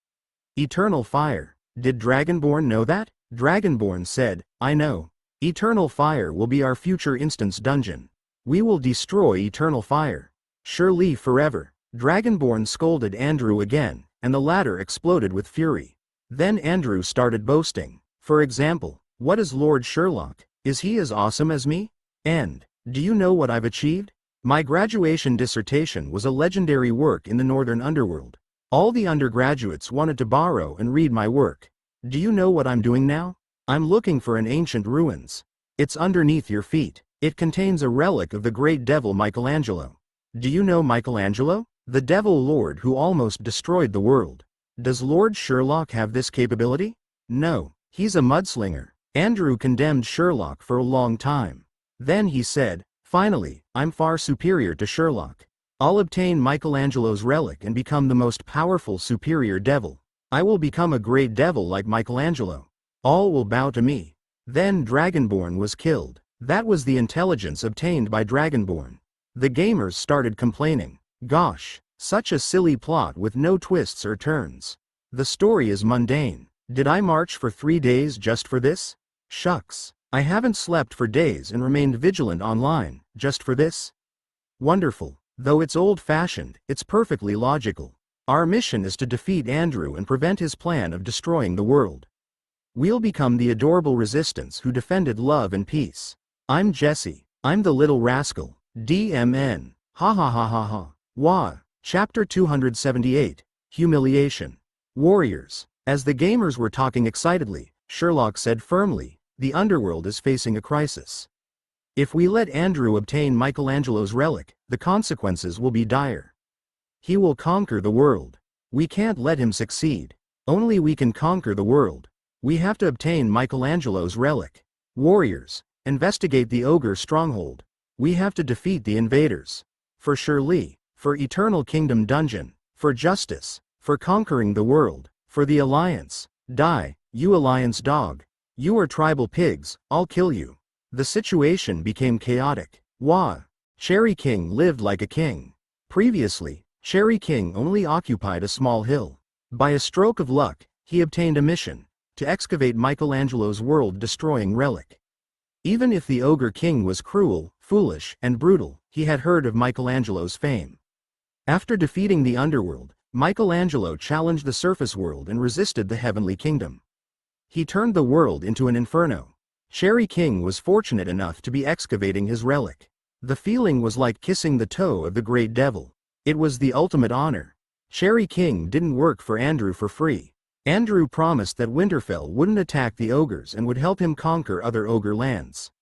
Eternal Fire. Did Dragonborn know that? Dragonborn said, "I know. Eternal Fire will be our future instance dungeon. We will destroy Eternal Fire. Sherlock forever." Dragonborn scolded Andrew again, and the latter exploded with fury. Then Andrew started boasting. For example, "What is Lord Sherlock? Is he as awesome as me? And, do you know what I've achieved? My graduation dissertation was a legendary work in the Northern Underworld. All the undergraduates wanted to borrow and read my work. Do you know what I'm doing now? I'm looking for an ancient ruins. It's underneath your feet. It contains a relic of the great devil Michelangelo. Do you know Michelangelo? The devil lord who almost destroyed the world. Does Lord Sherlock have this capability? No, he's a mudslinger." Andrew condemned Sherlock for a long time. Then he said, "Finally, I'm far superior to Sherlock. I'll obtain Michelangelo's relic and become the most powerful superior devil. I will become a great devil like Michelangelo. All will bow to me." Then Dragonborn was killed. That was the intelligence obtained by Dragonborn. The gamers started complaining. Gosh, such a silly plot with no twists or turns. The story is mundane. Did I march for 3 days just for this? Shucks. I haven't slept for days and remained vigilant online, just for this? Wonderful. Though it's old-fashioned, it's perfectly logical. Our mission is to defeat Andrew and prevent his plan of destroying the world. We'll become the adorable resistance who defended love and peace. I'm Jesse. I'm the little rascal. DMN. Ha ha ha ha ha. Wah. Chapter 278. Humiliation. Warriors. As the gamers were talking excitedly, Sherlock said firmly, "The underworld is facing a crisis. If we let Andrew obtain Michelangelo's relic, the consequences will be dire. He will conquer the world. We can't let him succeed. Only we can conquer the world. We have to obtain Michelangelo's relic. Warriors, investigate the ogre stronghold. We have to defeat the invaders. For Sherlock, for Eternal Kingdom Dungeon, for justice, for conquering the world, for the Alliance. Die, you Alliance dog. You are tribal pigs, I'll kill you." The situation became chaotic. Wah! Cherry King lived like a king. Previously, Cherry King only occupied a small hill. By a stroke of luck, he obtained a mission to excavate Michelangelo's world-destroying relic. Even if the Ogre King was cruel, foolish, and brutal, he had heard of Michelangelo's fame. After defeating the underworld, Michelangelo challenged the surface world and resisted the heavenly kingdom. He turned the world into an inferno. Cherry King was fortunate enough to be excavating his relic. The feeling was like kissing the toe of the great devil. It was the ultimate honor. Cherry King didn't work for Andrew for free. Andrew promised that Winterfell wouldn't attack the ogres and would help him conquer other ogre lands.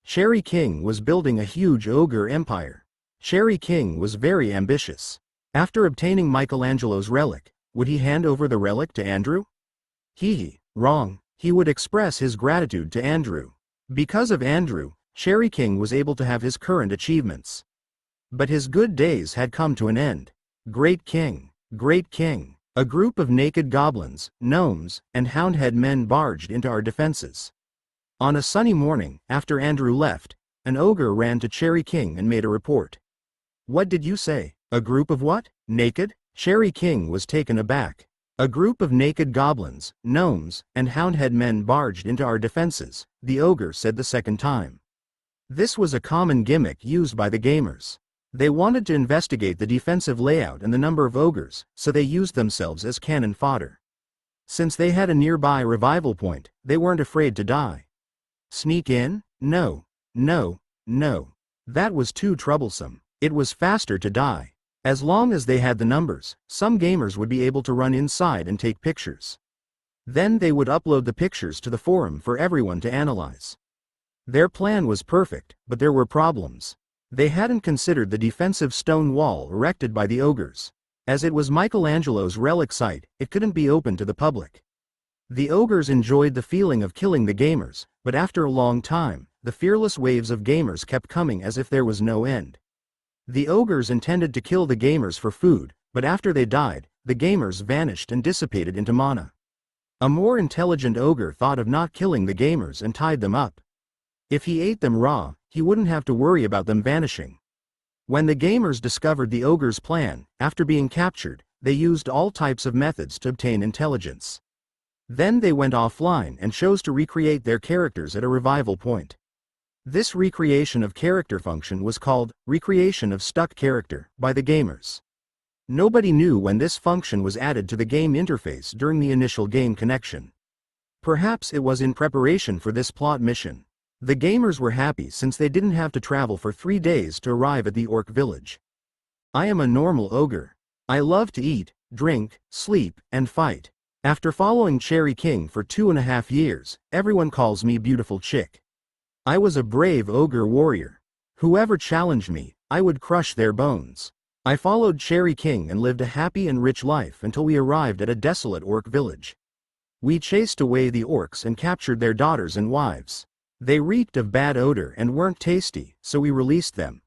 Cherry King was building a huge ogre empire. Cherry King was very ambitious. After obtaining Michelangelo's relic, would he hand over the relic to Andrew? Wrong. He would express his gratitude to Andrew. Because of Andrew, Cherry King was able to have his current achievements. But his good days had come to an end. Great King, Great King. A group of naked goblins, gnomes, and houndhead men barged into our defenses. On a sunny morning, after Andrew left, an ogre ran to Cherry King and made a report. "What did you say? A group of what? Naked?" Cherry King was taken aback. "A group of naked goblins, gnomes, and houndhead men barged into our defenses," the ogre said the second time. This was a common gimmick used by the gamers. They wanted to investigate the defensive layout and the number of ogres, so they used themselves as cannon fodder. Since they had a nearby revival point, they weren't afraid to die. Sneak in? No. That was too troublesome. It was faster to die. As long as they had the numbers, some gamers would be able to run inside and take pictures. Then they would upload the pictures to the forum for everyone to analyze. Their plan was perfect, but there were problems. They hadn't considered the defensive stone wall erected by the ogres. As it was Michelangelo's relic site, it couldn't be open to the public. The ogres enjoyed the feeling of killing the gamers, but after a long time, the fearless waves of gamers kept coming as if there was no end. The ogres intended to kill the gamers for food, but after they died, the gamers vanished and dissipated into mana. A more intelligent ogre thought of not killing the gamers and tied them up. If he ate them raw, he wouldn't have to worry about them vanishing. When the gamers discovered the ogre's plan, after being captured, they used all types of methods to obtain intelligence. Then they went offline and chose to recreate their characters at a revival point. This recreation of character function was called recreation of stuck character by the gamers. Nobody knew when this function was added to the game interface during the initial game connection. Perhaps it was in preparation for this plot mission. The gamers were happy since they didn't have to travel for 3 days to arrive at the orc village. I am a normal ogre. I love to eat, drink, sleep, and fight. After following Cherry King for 2.5 years, everyone calls me beautiful chick. I was a brave ogre warrior. Whoever challenged me, I would crush their bones. I followed Cherry King and lived a happy and rich life until we arrived at a desolate orc village. We chased away the orcs and captured their daughters and wives. They reeked of bad odor and weren't tasty, so we released them.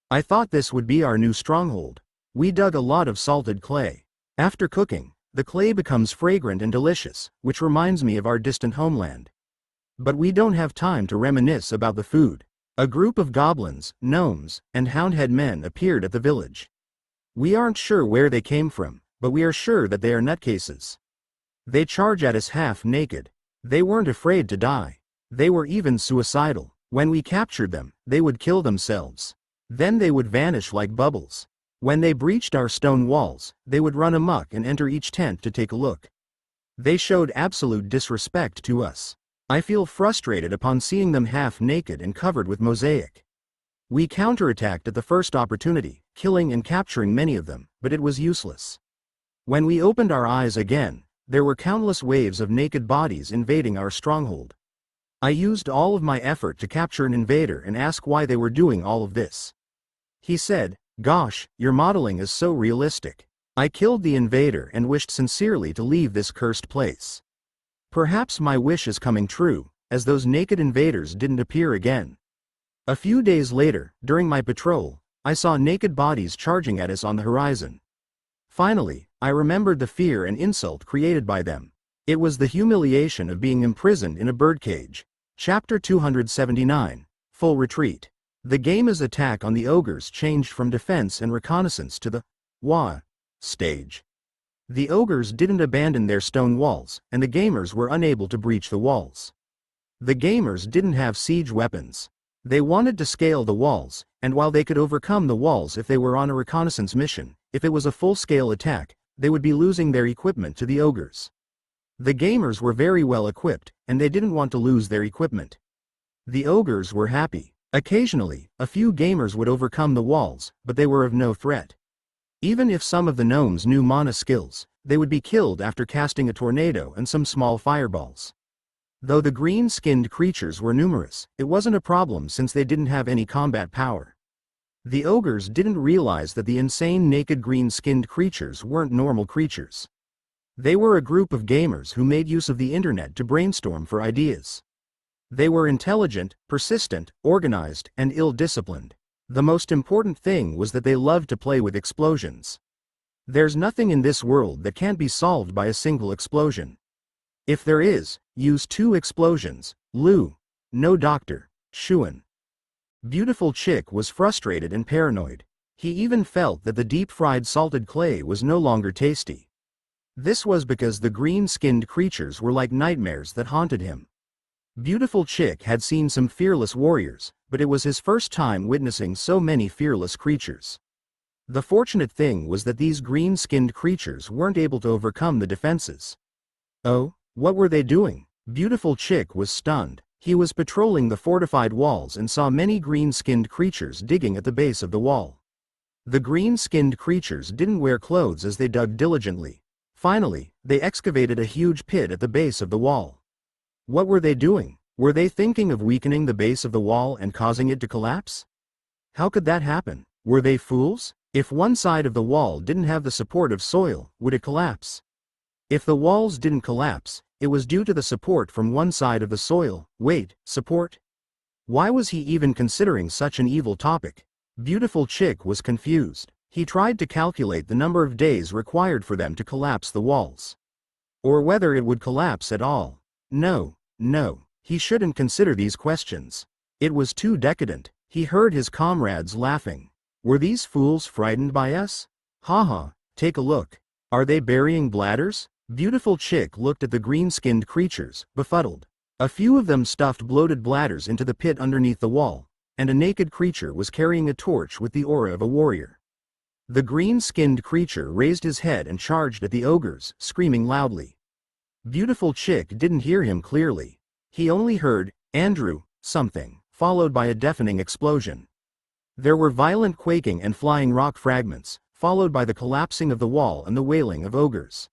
I thought this would be our new stronghold. We dug a lot of salted clay. After cooking, the clay becomes fragrant and delicious, which reminds me of our distant homeland. But we don't have time to reminisce about the food. A group of goblins, gnomes, and houndhead men appeared at the village. We aren't sure where they came from, but we are sure that they are nutcases. They charge at us half naked. They weren't afraid to die. They were even suicidal. When we captured them, they would kill themselves. Then they would vanish like bubbles. When they breached our stone walls, they would run amok and enter each tent to take a look. They showed absolute disrespect to us. I feel frustrated upon seeing them half naked and covered with mosaic. We counterattacked at the first opportunity, killing and capturing many of them, but it was useless. When we opened our eyes again, there were countless waves of naked bodies invading our stronghold. I used all of my effort to capture an invader and ask why they were doing all of this. He said, "Gosh, your modeling is so realistic." I killed the invader and wished sincerely to leave this cursed place. Perhaps my wish is coming true, as those naked invaders didn't appear again. A few days later, during my patrol, I saw naked bodies charging at us on the horizon. Finally, I remembered the fear and insult created by them. It was the humiliation of being imprisoned in a birdcage. Chapter 279, Full Retreat. The game's attack on the ogres changed from defense and reconnaissance to the Wah stage. The ogres didn't abandon their stone walls, and the gamers were unable to breach the walls. The gamers didn't have siege weapons. They wanted to scale the walls, and while they could overcome the walls if they were on a reconnaissance mission, if it was a full-scale attack, they would be losing their equipment to the ogres. The gamers were very well equipped, and they didn't want to lose their equipment. The ogres were happy. Occasionally, a few gamers would overcome the walls, but they were of no threat. Even if some of the gnomes knew mana skills, they would be killed after casting a tornado and some small fireballs. Though the green-skinned creatures were numerous, it wasn't a problem since they didn't have any combat power. The ogres didn't realize that the insane naked green-skinned creatures weren't normal creatures. They were a group of gamers who made use of the internet to brainstorm for ideas. They were intelligent, persistent, organized, and ill-disciplined. The most important thing was that they loved to play with explosions. There's nothing in this world that can't be solved by a single explosion. If there is, use 2 explosions. Lou. No doctor. Shuan. Beautiful Chick was frustrated and paranoid. He even felt that the deep-fried salted clay was no longer tasty. This was because the green-skinned creatures were like nightmares that haunted him. Beautiful Chick had seen some fearless warriors, but it was his first time witnessing so many fearless creatures. The fortunate thing was that these green-skinned creatures weren't able to overcome the defenses. Oh, what were they doing? Beautiful Chick was stunned. He was patrolling the fortified walls and saw many green-skinned creatures digging at the base of the wall. The green-skinned creatures didn't wear clothes as they dug diligently. Finally, they excavated a huge pit at the base of the wall. What were they doing? Were they thinking of weakening the base of the wall and causing it to collapse? How could that happen? Were they fools? If one side of the wall didn't have the support of soil, would it collapse? If the walls didn't collapse, it was due to the support from one side of the soil. Wait, support? Why was he even considering such an evil topic? Beautiful Chick was confused. He tried to calculate the number of days required for them to collapse the walls. Or whether it would collapse at all. No, he shouldn't consider these questions. It was too decadent. He heard his comrades laughing. Were these fools frightened by us? Haha, take a look. Are they burying bladders? Beautiful Chick looked at the green-skinned creatures, befuddled. A few of them stuffed bloated bladders into the pit underneath the wall, and a naked creature was carrying a torch with the aura of a warrior. The green-skinned creature raised his head and charged at the ogres, screaming loudly. Beautiful Chick didn't hear him clearly. He only heard, "Andrew," something, followed by a deafening explosion. There were violent quaking and flying rock fragments, followed by the collapsing of the wall and the wailing of ogres.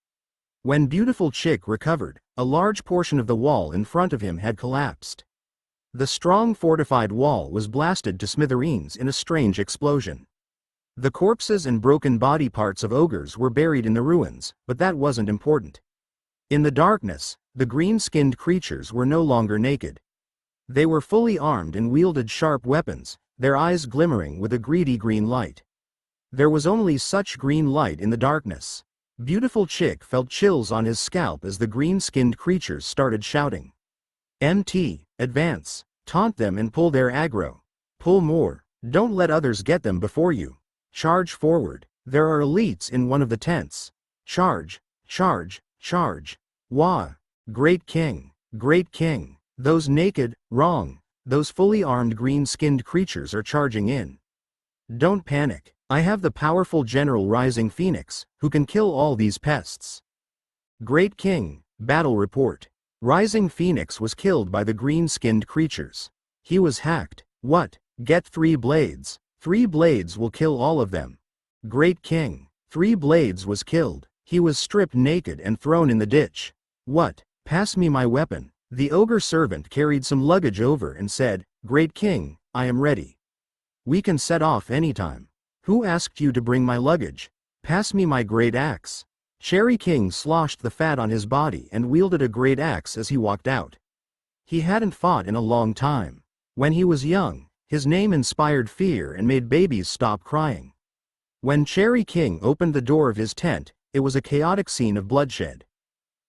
When Beautiful Chick recovered, a large portion of the wall in front of him had collapsed. The strong fortified wall was blasted to smithereens in a strange explosion. The corpses and broken body parts of ogres were buried in the ruins, but that wasn't important. In the darkness, the green-skinned creatures were no longer naked. They were fully armed and wielded sharp weapons, their eyes glimmering with a greedy green light. There was only such green light in the darkness. Beautiful Chick felt chills on his scalp as the green-skinned creatures started shouting. "MT, advance, taunt them and pull their aggro. Pull more, don't let others get them before you. Charge forward, there are elites in one of the tents. Charge, charge, charge. Wah! Great King, those naked, wrong, those fully armed green-skinned creatures are charging in. Don't panic, I have the powerful General Rising Phoenix, who can kill all these pests." Great King, battle report. Rising Phoenix was killed by the green-skinned creatures. He was hacked. What? Get 3 blades. 3 blades will kill all of them. Great King. 3 blades was killed. He was stripped naked and thrown in the ditch. What? Pass me my weapon. The ogre servant carried some luggage over and said, "Great King, I am ready. We can set off anytime." "Who asked you to bring my luggage? Pass me my great axe." Cherry King sloshed the fat on his body and wielded a great axe as he walked out. He hadn't fought in a long time. When he was young, his name inspired fear and made babies stop crying. When Cherry King opened the door of his tent, it was a chaotic scene of bloodshed.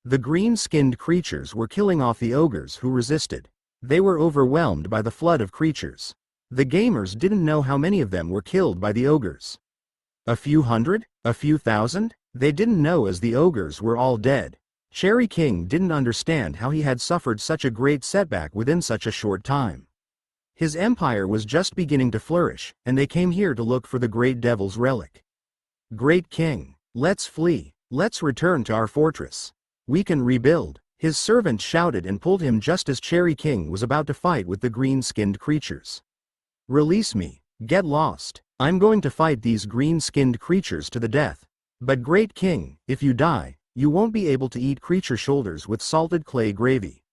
The green-skinned creatures were killing off the ogres who resisted. They were overwhelmed by the flood of creatures. The gamers didn't know how many of them were killed by the ogres. A few hundred? A few thousand? They didn't know, as the ogres were all dead. Cherry King didn't understand how he had suffered such a great setback within such a short time. His empire was just beginning to flourish, and they came here to look for the great devil's relic. "Great King, let's flee. Let's return to our fortress. We can rebuild. His servant shouted and pulled him just as Cherry King was about to fight with the green-skinned creatures. Release me. Get lost. I'm going to fight these green-skinned creatures to the death. But Great King, if you die, you won't be able to eat creature shoulders with salted clay gravy.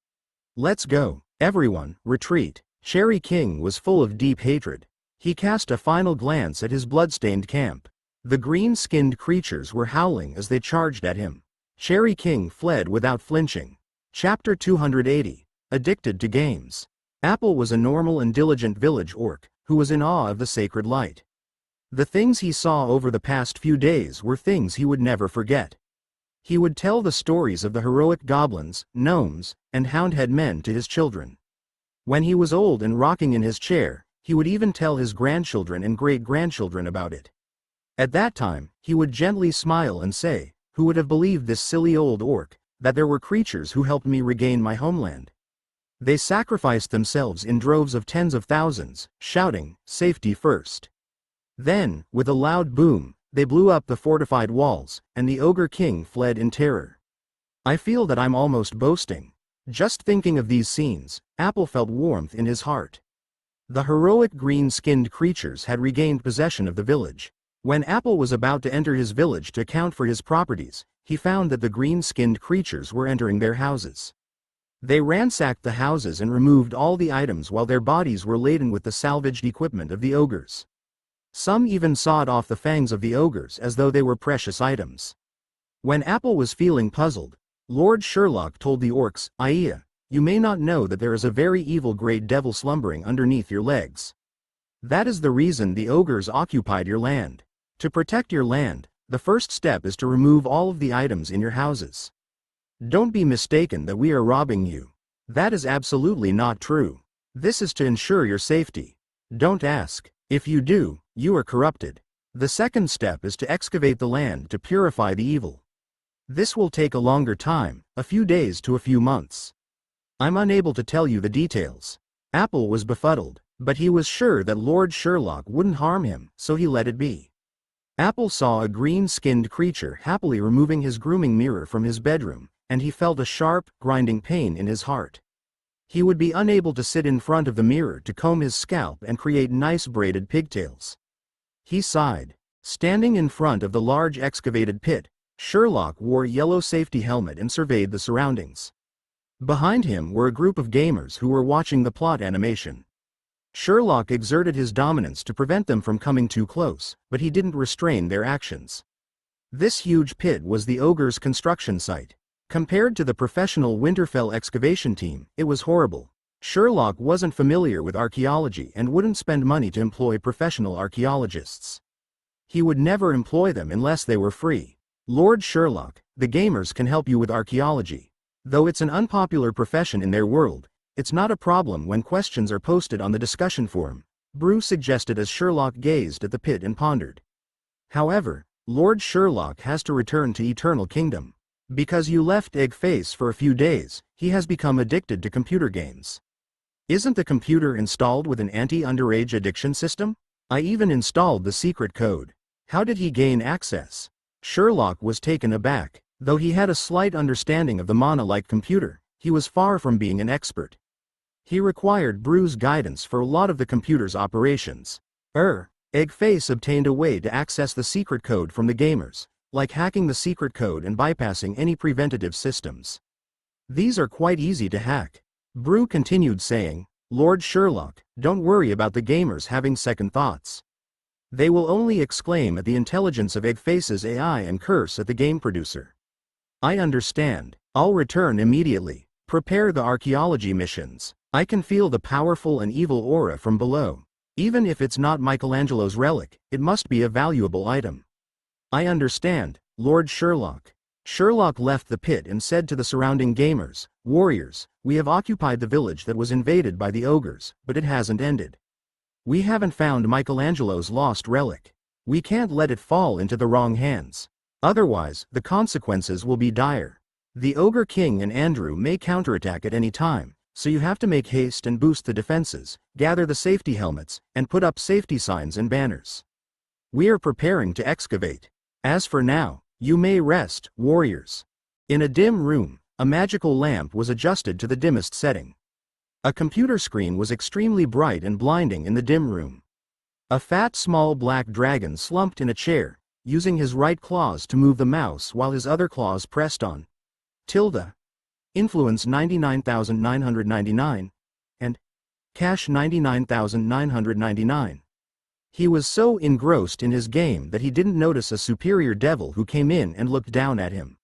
Let's go. Everyone, retreat. Cherry King was full of deep hatred. He cast a final glance at his blood-stained camp. The green-skinned creatures were howling as they charged at him. Cherry King fled without flinching. Chapter 280. Addicted to Games. Apple was a normal and diligent village orc, who was in awe of the sacred light. The things he saw over the past few days were things he would never forget. He would tell the stories of the heroic goblins, gnomes, and houndhead men to his children. When he was old and rocking in his chair, he would even tell his grandchildren and great-grandchildren about it. At that time, he would gently smile and say, "Who would have believed this silly old orc, that there were creatures who helped me regain my homeland? They sacrificed themselves in droves of tens of thousands, shouting, 'Safety first.' Then, with a loud boom, they blew up the fortified walls, and the Ogre King fled in terror. I feel that I'm almost boasting. Just thinking of these scenes, Apple felt warmth in his heart. The heroic green-skinned creatures had regained possession of the village. When Apple was about to enter his village to count for his properties, he found that the green-skinned creatures were entering their houses. They ransacked the houses and removed all the items while their bodies were laden with the salvaged equipment of the ogres. Some even sawed off the fangs of the ogres as though they were precious items. When Apple was feeling puzzled, Lord Sherlock told the orcs, "Aya, you may not know that there is a very evil great devil slumbering underneath your legs. That is the reason the ogres occupied your land. To protect your land, the first step is to remove all of the items in your houses. Don't be mistaken that we are robbing you. That is absolutely not true. This is to ensure your safety. Don't ask. If you do, you are corrupted. The second step is to excavate the land to purify the evil. This will take a longer time, a few days to a few months. I'm unable to tell you the details." Apple was befuddled, but he was sure that Lord Sherlock wouldn't harm him, so he let it be. Apple saw a green-skinned creature happily removing his grooming mirror from his bedroom, and he felt a sharp, grinding pain in his heart. He would be unable to sit in front of the mirror to comb his scalp and create nice braided pigtails. He sighed. Standing in front of the large excavated pit, Sherlock wore a yellow safety helmet and surveyed the surroundings. Behind him were a group of gamers who were watching the plot animation. Sherlock exerted his dominance to prevent them from coming too close, but he didn't restrain their actions. This huge pit was the ogre's construction site. Compared to the professional Winterfell excavation team, it was horrible. Sherlock wasn't familiar with archaeology and wouldn't spend money to employ professional archaeologists. He would never employ them unless they were free. "Lord Sherlock, the gamers can help you with archaeology. Though it's an unpopular profession in their world, it's not a problem when questions are posted on the discussion forum," Brew suggested as Sherlock gazed at the pit and pondered. "However, Lord Sherlock has to return to Eternal Kingdom. Because you left Eggface for a few days, he has become addicted to computer games. Isn't the computer installed with an anti-underage addiction system? I even installed the secret code. How did he gain access?" Sherlock was taken aback. Though he had a slight understanding of the Mana-like computer, he was far from being an expert. He required Brew's guidance for a lot of the computer's operations. Eggface obtained a way to access the secret code from the gamers, like hacking the secret code and bypassing any preventative systems. "These are quite easy to hack." Brew continued saying, "Lord Sherlock, don't worry about the gamers having second thoughts. They will only exclaim at the intelligence of Eggface's AI and curse at the game producer." "I understand. I'll return immediately. Prepare the archaeology missions. I can feel the powerful and evil aura from below. Even if it's not Michelangelo's relic, it must be a valuable item." "I understand, Lord Sherlock." Sherlock left the pit and said to the surrounding gamers, "Warriors, we have occupied the village that was invaded by the ogres, but it hasn't ended. We haven't found Michelangelo's lost relic. We can't let it fall into the wrong hands. Otherwise, the consequences will be dire. The Ogre King and Andrew may counterattack at any time, so you have to make haste and boost the defenses, gather the safety helmets, and put up safety signs and banners. We are preparing to excavate. As for now, You may rest, warriors. In a dim room, a magical lamp was adjusted to the dimmest setting. A computer screen was extremely bright and blinding in the dim room. A fat small black dragon slumped in a chair, using his right claws to move the mouse while his other claws pressed on tilde, influence 99,999, and cash 99,999. He was so engrossed in his game that he didn't notice a superior devil who came in and looked down at him.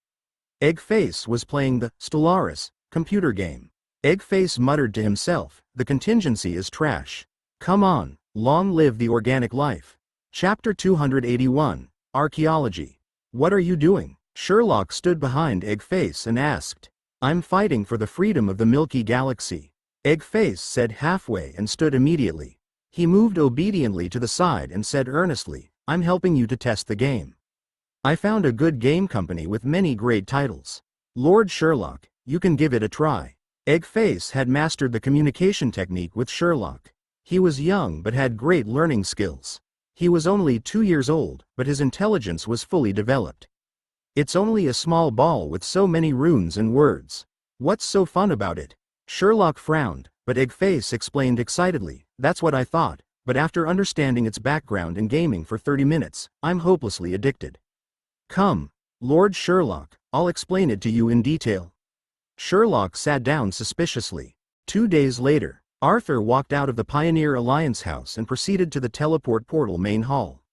Eggface was playing the Stellaris computer game. Eggface muttered to himself, "The contingency is trash. Come on, long live the organic life." Chapter 281, Archaeology. What are you doing? Sherlock stood behind Eggface and asked. I'm fighting for the freedom of the Milky Galaxy. Eggface said halfway and stood immediately. He moved obediently to the side and said earnestly, I'm helping you to test the game. I found a good game company with many great titles. Lord Sherlock, you can give it a try. Eggface had mastered the communication technique with Sherlock. He was young but had great learning skills. He was only 2 years old, but his intelligence was fully developed. It's only a small ball with so many runes and words. What's so fun about it? Sherlock frowned, but Eggface explained excitedly, that's what I thought, but after understanding its background in gaming for 30 minutes, I'm hopelessly addicted. Come, Lord Sherlock, I'll explain it to you in detail. Sherlock sat down suspiciously. 2 days later, Arthur walked out of the Pioneer Alliance house and proceeded to the teleport portal main hall.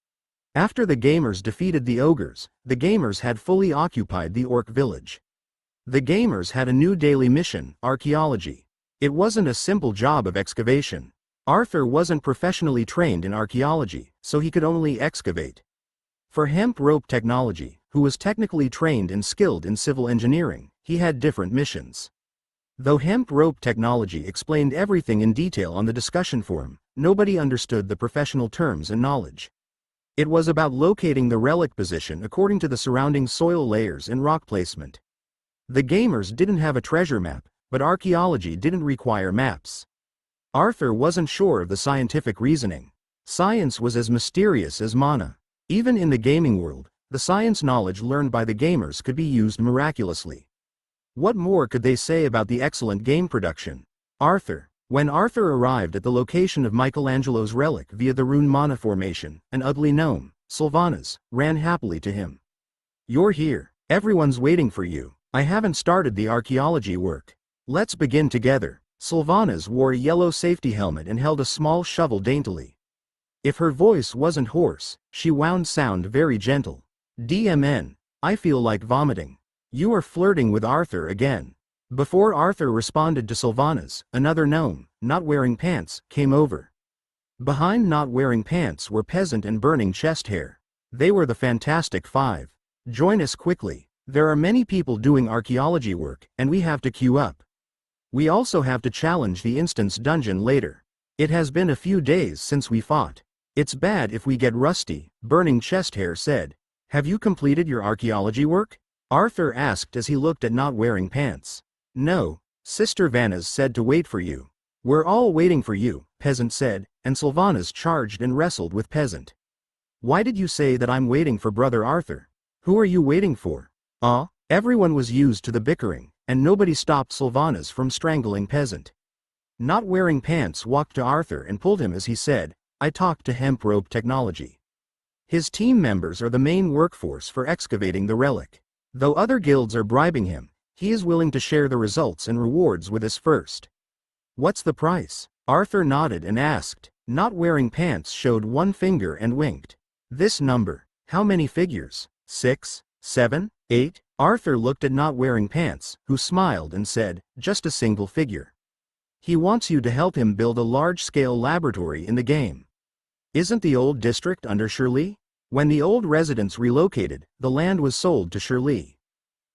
After the gamers defeated the ogres, the gamers had fully occupied the orc village. The gamers had a new daily mission, archaeology. It wasn't a simple job of excavation. Arthur wasn't professionally trained in archaeology, so he could only excavate. For hemp rope technology, who was technically trained and skilled in civil engineering, he had different missions. Though hemp rope technology explained everything in detail on the discussion forum, nobody understood the professional terms and knowledge. It was about locating the relic position according to the surrounding soil layers and rock placement. The gamers didn't have a treasure map, but archaeology didn't require maps. Arthur wasn't sure of the scientific reasoning. Science was as mysterious as mana. Even in the gaming world, the science knowledge learned by the gamers could be used miraculously. What more could they say about the excellent game production? When Arthur arrived at the location of Michelangelo's relic via the rune mana formation, an ugly gnome, Sylvanas, ran happily to him. You're here. Everyone's waiting for you. I haven't started the archaeology work. Let's begin together. Sylvanas wore a yellow safety helmet and held a small shovel daintily. If her voice wasn't hoarse, she wound sound very gentle. DMN, I feel like vomiting. You are flirting with Arthur again. Before Arthur responded to Sylvanas, another gnome, not wearing pants, came over. Behind not wearing pants were Peasant and Burning Chest Hair. They were the Fantastic Five. Join us quickly. There are many people doing archaeology work, and we have to queue up. We also have to challenge the instance dungeon later. It has been a few days since we fought. It's bad if we get rusty, Burning Chest Hair said. Have you completed your archaeology work? Arthur asked as he looked at not wearing pants. No, Sister Vanna's said to wait for you. We're all waiting for you, Peasant said, and Sylvanas charged and wrestled with Peasant. Why did you say that I'm waiting for Brother Arthur? Who are you waiting for? Everyone was used to the bickering, and nobody stopped Sylvanas from strangling Peasant. Not wearing pants walked to Arthur and pulled him as he said, I talked to hemp rope technology. His team members are the main workforce for excavating the relic. Though other guilds are bribing him, he is willing to share the results and rewards with us first. What's the price? Arthur nodded and asked. Not wearing pants showed one finger and winked. This number. How many figures? 6, 7, 8? Arthur looked at not wearing pants, who smiled and said, just a single figure. He wants you to help him build a large-scale laboratory in the game. Isn't the old district under Shirley? When the old residents relocated, the land was sold to Shirley.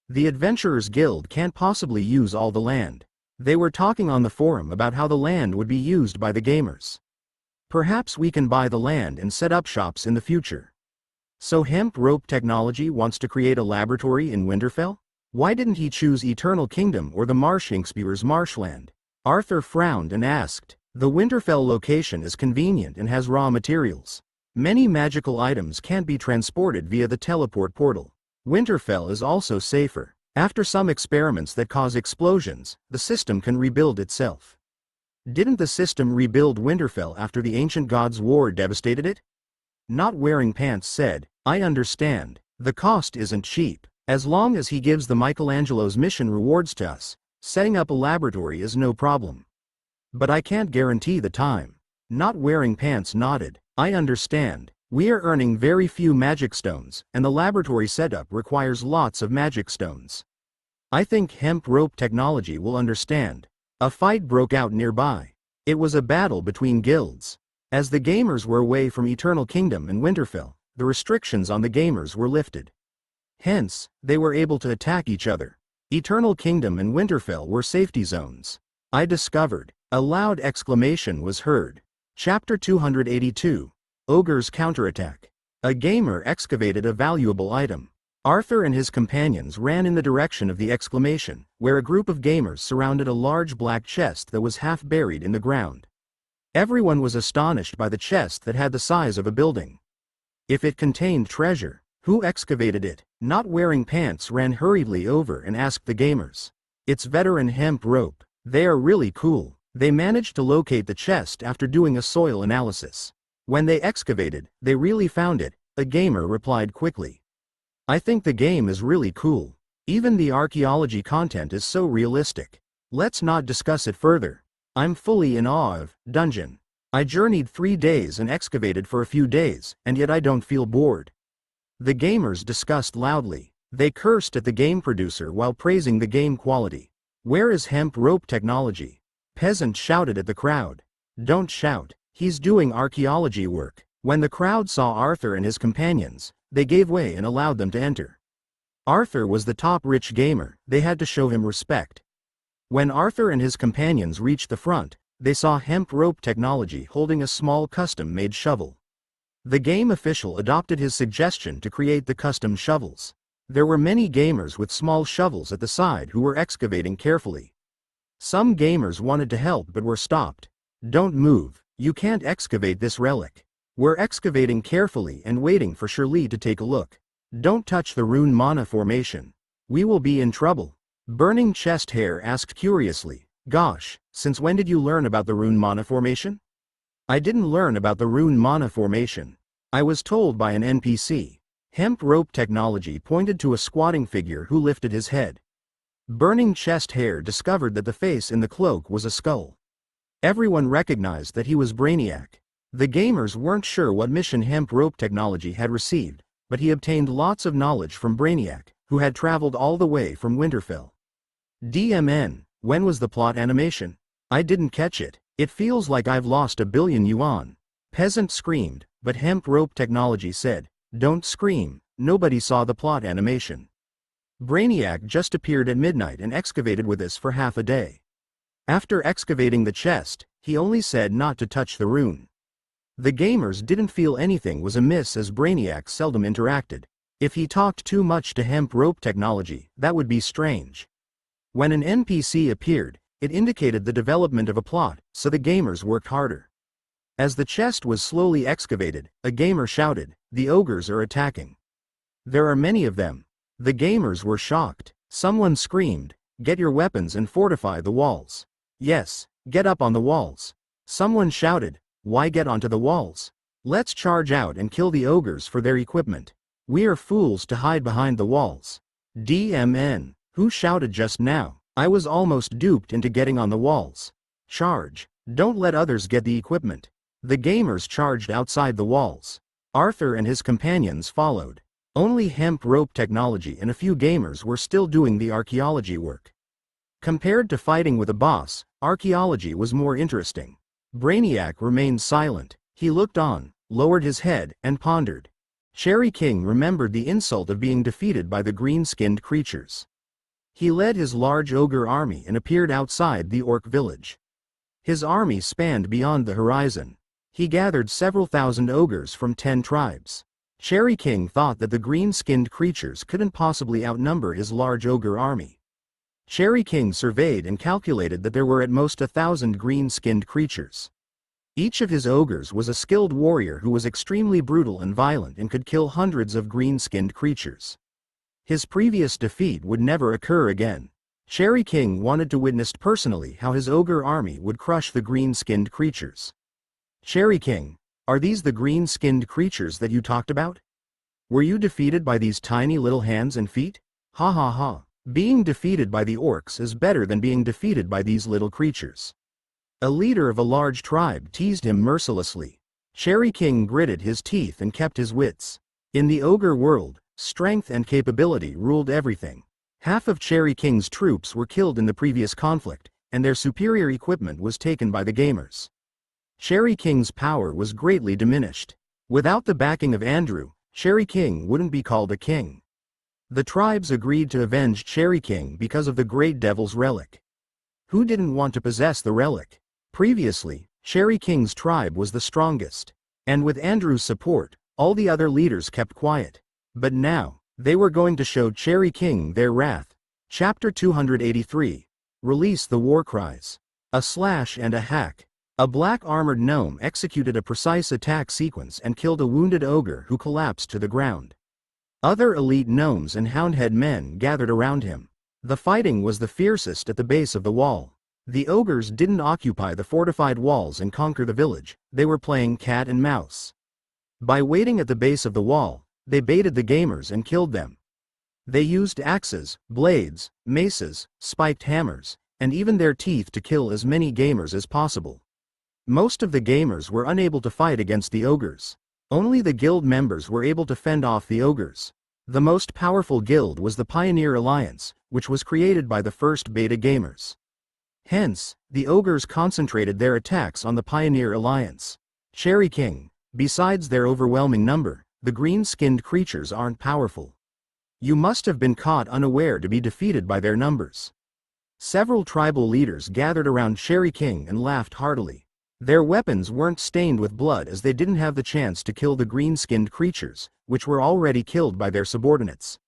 The Adventurers Guild can't possibly use all the land. They were talking on the forum about how the land would be used by the gamers. Perhaps we can buy the land and set up shops in the future. So hemp rope technology wants to create a laboratory in Winterfell? Why didn't he choose Eternal Kingdom or the Marshingspewers marshland? Arthur frowned and asked. The Winterfell location is convenient and has raw materials. Many magical items can't be transported via the teleport portal. Winterfell is also safer. After some experiments that cause explosions, the system can rebuild itself. Didn't the system rebuild Winterfell after the Ancient Gods' War devastated it? Not Wearing Pants said, I understand. The cost isn't cheap. As long as he gives the Michelangelo's mission rewards to us, setting up a laboratory is no problem. But I can't guarantee the time. Not Wearing Pants nodded. I understand. We are earning very few magic stones, and the laboratory setup requires lots of magic stones. I think hemp rope technology will understand. A fight broke out nearby. It was a battle between guilds. As the gamers were away from Eternal Kingdom and Winterfell, the restrictions on the gamers were lifted. Hence, they were able to attack each other. Eternal Kingdom and Winterfell were safety zones. I discovered. A loud exclamation was heard. Chapter 282. Ogre's Counterattack. A gamer excavated a valuable item. Arthur and his companions ran in the direction of the exclamation, where a group of gamers surrounded a large black chest that was half buried in the ground. Everyone was astonished by the chest that had the size of a building. If it contained treasure, who excavated it? Not Wearing Pants ran hurriedly over and asked the gamers. It's veteran hemp rope. They are really cool. They managed to locate the chest after doing a soil analysis. When they excavated, they really found it, a gamer replied quickly. I think the game is really cool. Even the archaeology content is so realistic. Let's not discuss it further. I'm fully in awe of dungeon. I journeyed 3 days and excavated for a few days, and yet I don't feel bored. The gamers discussed loudly. They cursed at the game producer while praising the game quality. Where is hemp rope technology? Peasant shouted at the crowd. Don't shout. He's doing archaeology work. When the crowd saw Arthur and his companions, they gave way and allowed them to enter. Arthur was the top rich gamer, they had to show him respect. When Arthur and his companions reached the front, they saw hemp rope technology holding a small custom-made shovel. The game official adopted his suggestion to create the custom shovels. There were many gamers with small shovels at the side who were excavating carefully. Some gamers wanted to help but were stopped. Don't move, you can't excavate this relic. We're excavating carefully and waiting for Shirley to take a look. Don't touch the rune mana formation. We will be in trouble. Burning Chest Hair asked curiously, Gosh, since when did you learn about the rune mana formation? I didn't learn about the rune mana formation. I was told by an NPC. Hemp rope technology pointed to a squatting figure who lifted his head. Burning Chest Hair discovered that the face in the cloak was a skull. Everyone recognized that he was Brainiac. The gamers weren't sure what mission hemp rope technology had received, but he obtained lots of knowledge from Brainiac, who had traveled all the way from Winterfell. DMN, when was the plot animation? I didn't catch it. It feels like I've lost 1 billion yuan. Peasant screamed, but hemp rope technology said, Don't scream, nobody saw the plot animation. Brainiac just appeared at midnight and excavated with us for half a day. After excavating the chest, he only said not to touch the rune. The gamers didn't feel anything was amiss as Brainiac seldom interacted. If he talked too much to hemp rope technology, that would be strange. When an NPC appeared, it indicated the development of a plot, so the gamers worked harder. As the chest was slowly excavated, a gamer shouted, The ogres are attacking. There are many of them. The gamers were shocked. Someone screamed, Get your weapons and fortify the walls. Yes, get up on the walls. Someone shouted, Why get onto the walls? Let's charge out and kill the ogres for their equipment. We are fools to hide behind the walls. DMN, who shouted just now? I was almost duped into getting on the walls. Charge. Don't let others get the equipment. The gamers charged outside the walls. Arthur and his companions followed. Only hemp rope technology and a few gamers were still doing the archaeology work. Compared to fighting with a boss, archaeology was more interesting. Brainiac remained silent. He looked on, lowered his head, and pondered. Cherry King remembered the insult of being defeated by the green-skinned creatures. He led his large ogre army and appeared outside the orc village. His army spanned beyond the horizon. He gathered several thousand ogres from 10 tribes. Cherry King thought that the green-skinned creatures couldn't possibly outnumber his large ogre army. Cherry King surveyed and calculated that there were at most 1,000 green-skinned creatures. Each of his ogres was a skilled warrior who was extremely brutal and violent and could kill hundreds of green-skinned creatures. His previous defeat would never occur again. Cherry King wanted to witness personally how his ogre army would crush the green-skinned creatures. Cherry King, are these the green-skinned creatures that you talked about? Were you defeated by these tiny little hands and feet? Ha ha ha. Being defeated by the orcs is better than being defeated by these little creatures. A leader of a large tribe teased him mercilessly. Cherry King gritted his teeth and kept his wits. In the ogre world, strength and capability ruled everything. Half of Cherry King's troops were killed in the previous conflict, and their superior equipment was taken by the gamers. Cherry King's power was greatly diminished. Without the backing of Andrew, Cherry King wouldn't be called a king. The tribes agreed to avenge Cherry King because of the Great Devil's relic. Who didn't want to possess the relic? Previously, Cherry King's tribe was the strongest, and with Andrew's support, all the other leaders kept quiet. But now, they were going to show Cherry King their wrath. Chapter 283. Release the war cries. A slash and a hack. A black armored gnome executed a precise attack sequence and killed a wounded ogre who collapsed to the ground. Other elite gnomes and houndhead men gathered around him. The fighting was the fiercest at the base of the wall. The ogres didn't occupy the fortified walls and conquer the village, they were playing cat and mouse. By waiting at the base of the wall, they baited the gamers and killed them. They used axes, blades, maces, spiked hammers, and even their teeth to kill as many gamers as possible. Most of the gamers were unable to fight against the ogres. Only the guild members were able to fend off the ogres. The most powerful guild was the Pioneer Alliance, which was created by the first beta gamers. Hence, the ogres concentrated their attacks on the Pioneer Alliance. Cherry King, besides their overwhelming number, the green-skinned creatures aren't powerful. You must have been caught unaware to be defeated by their numbers. Several tribal leaders gathered around Cherry King and laughed heartily. Their weapons weren't stained with blood as they didn't have the chance to kill the green-skinned creatures, which were already killed by their subordinates.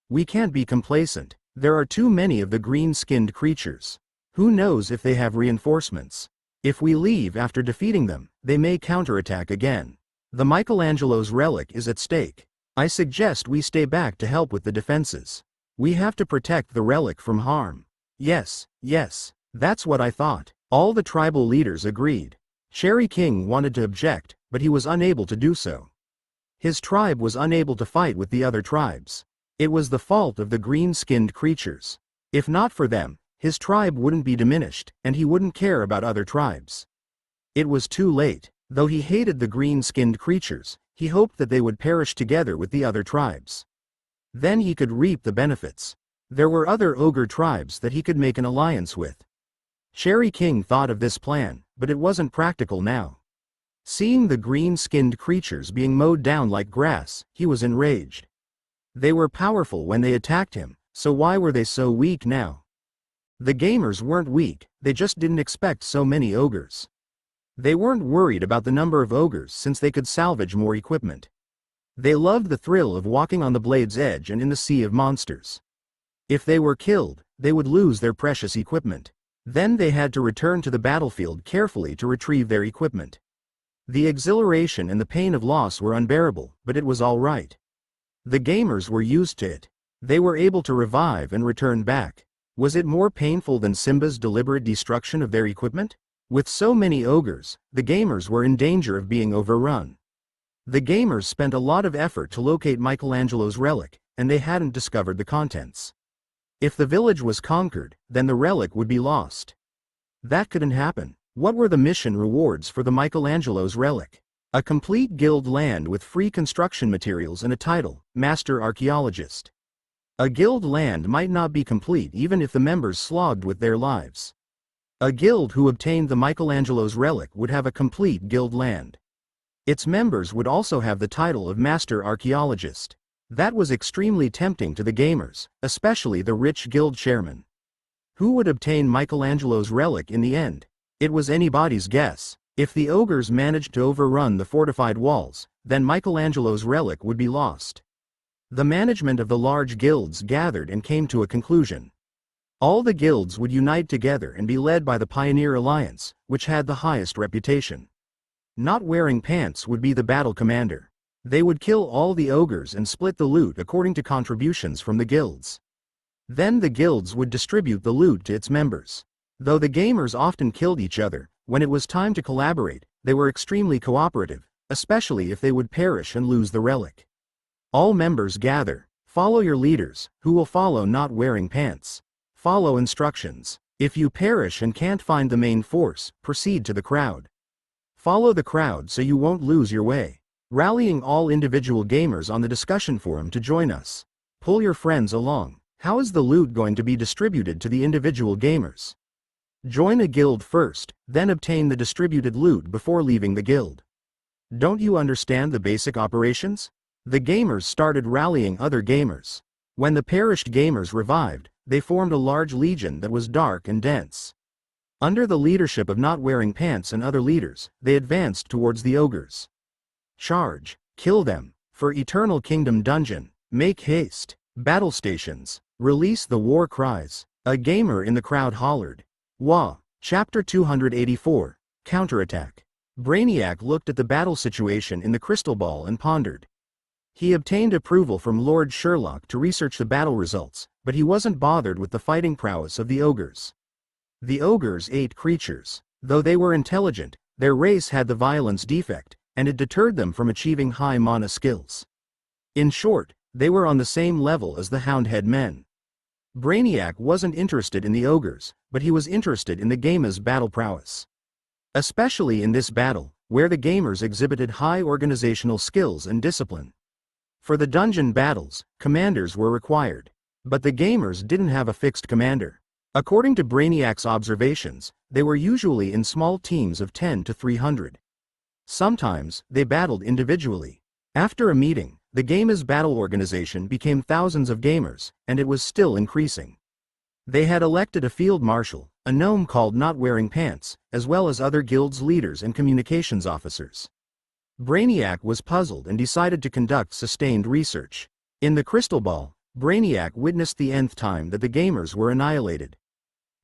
We can't be complacent. There are too many of the green-skinned creatures. Who knows if they have reinforcements? If we leave after defeating them, they may counterattack again. The Michelangelo's relic is at stake. I suggest we stay back to help with the defenses. We have to protect the relic from harm. Yes, that's what I thought. All the tribal leaders agreed. Cherry King wanted to object, but he was unable to do so. His tribe was unable to fight with the other tribes. It was the fault of the green-skinned creatures. If not for them, his tribe wouldn't be diminished, and he wouldn't care about other tribes. It was too late. Though he hated the green-skinned creatures, he hoped that they would perish together with the other tribes. Then he could reap the benefits. There were other ogre tribes that he could make an alliance with. Cherry King thought of this plan, but it wasn't practical now. Seeing the green-skinned creatures being mowed down like grass, he was enraged. They were powerful when they attacked him, so why were they so weak now? The gamers weren't weak, they just didn't expect so many ogres. They weren't worried about the number of ogres since they could salvage more equipment. They loved the thrill of walking on the blade's edge and in the sea of monsters. If they were killed, they would lose their precious equipment. Then they had to return to the battlefield carefully to retrieve their equipment. The exhilaration and the pain of loss were unbearable, but it was all right. The gamers were used to it. They were able to revive and return back. Was it more painful than Simba's deliberate destruction of their equipment? With so many ogres, the gamers were in danger of being overrun. The gamers spent a lot of effort to locate Michelangelo's relic, and they hadn't discovered the contents. If the village was conquered, then the relic would be lost. That couldn't happen. What were the mission rewards for the Michelangelo's relic? A complete guild land with free construction materials and a title, Master Archaeologist. A guild land might not be complete even if the members slogged with their lives. A guild who obtained the Michelangelo's relic would have a complete guild land. Its members would also have the title of Master Archaeologist. That was extremely tempting to the gamers, especially the rich guild chairman. Who would obtain Michelangelo's relic in the end? It was anybody's guess. If the ogres managed to overrun the fortified walls, then Michelangelo's relic would be lost. The management of the large guilds gathered and came to a conclusion. All the guilds would unite together and be led by the Pioneer Alliance, which had the highest reputation. Not Wearing Pants would be the battle commander. They would kill all the ogres and split the loot according to contributions from the guilds. Then the guilds would distribute the loot to its members. Though the gamers often killed each other, when it was time to collaborate, they were extremely cooperative, especially if they would perish and lose the relic. All members gather. Follow your leaders, who will follow not wearing pants. Follow instructions. If you perish and can't find the main force, proceed to the crowd. Follow the crowd so you won't lose your way. Rallying all individual gamers on the discussion forum to join us. Pull your friends along. How is the loot going to be distributed to the individual gamers? Join a guild first, then obtain the distributed loot before leaving the guild. Don't you understand the basic operations? The gamers started rallying other gamers. When the perished gamers revived, they formed a large legion that was dark and dense. Under the leadership of Not Wearing Pants and other leaders, they advanced towards the ogres. Charge! Kill them! For Eternal Kingdom Dungeon, make haste! Battle stations, release the war cries! A gamer in the crowd hollered. Wah! Chapter 284, Counterattack. Brainiac looked at the battle situation in the crystal ball and pondered. He obtained approval from Lord Sherlock to research the battle results, but he wasn't bothered with the fighting prowess of the ogres. The ogres ate creatures. Though they were intelligent, their race had the violence defect, and it deterred them from achieving high mana skills. In short, they were on the same level as the Houndhead men. Brainiac wasn't interested in the ogres, but he was interested in the gamer's battle prowess. Especially in this battle, where the gamers exhibited high organizational skills and discipline. For the dungeon battles, commanders were required. But the gamers didn't have a fixed commander. According to Brainiac's observations, they were usually in small teams of 10 to 300. Sometimes, they battled individually. After a meeting, the gamer's battle organization became thousands of gamers, and it was still increasing. They had elected a field marshal, a gnome called Not Wearing Pants, as well as other guilds leaders and communications officers. Brainiac was puzzled and decided to conduct sustained research. In the crystal ball, Brainiac witnessed the nth time that the gamers were annihilated.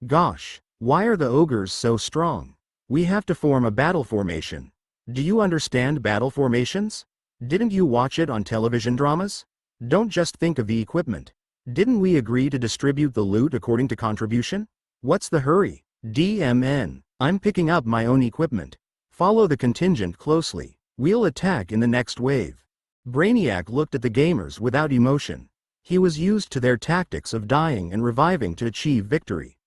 Gosh, why are the ogres so strong? We have to form a battle formation. Do you understand battle formations? Didn't you watch it on television dramas? Don't just think of the equipment. Didn't we agree to distribute the loot according to contribution? What's the hurry? DMN, I'm picking up my own equipment. Follow the contingent closely. We'll attack in the next wave. Brainiac looked at the gamers without emotion. He was used to their tactics of dying and reviving to achieve victory.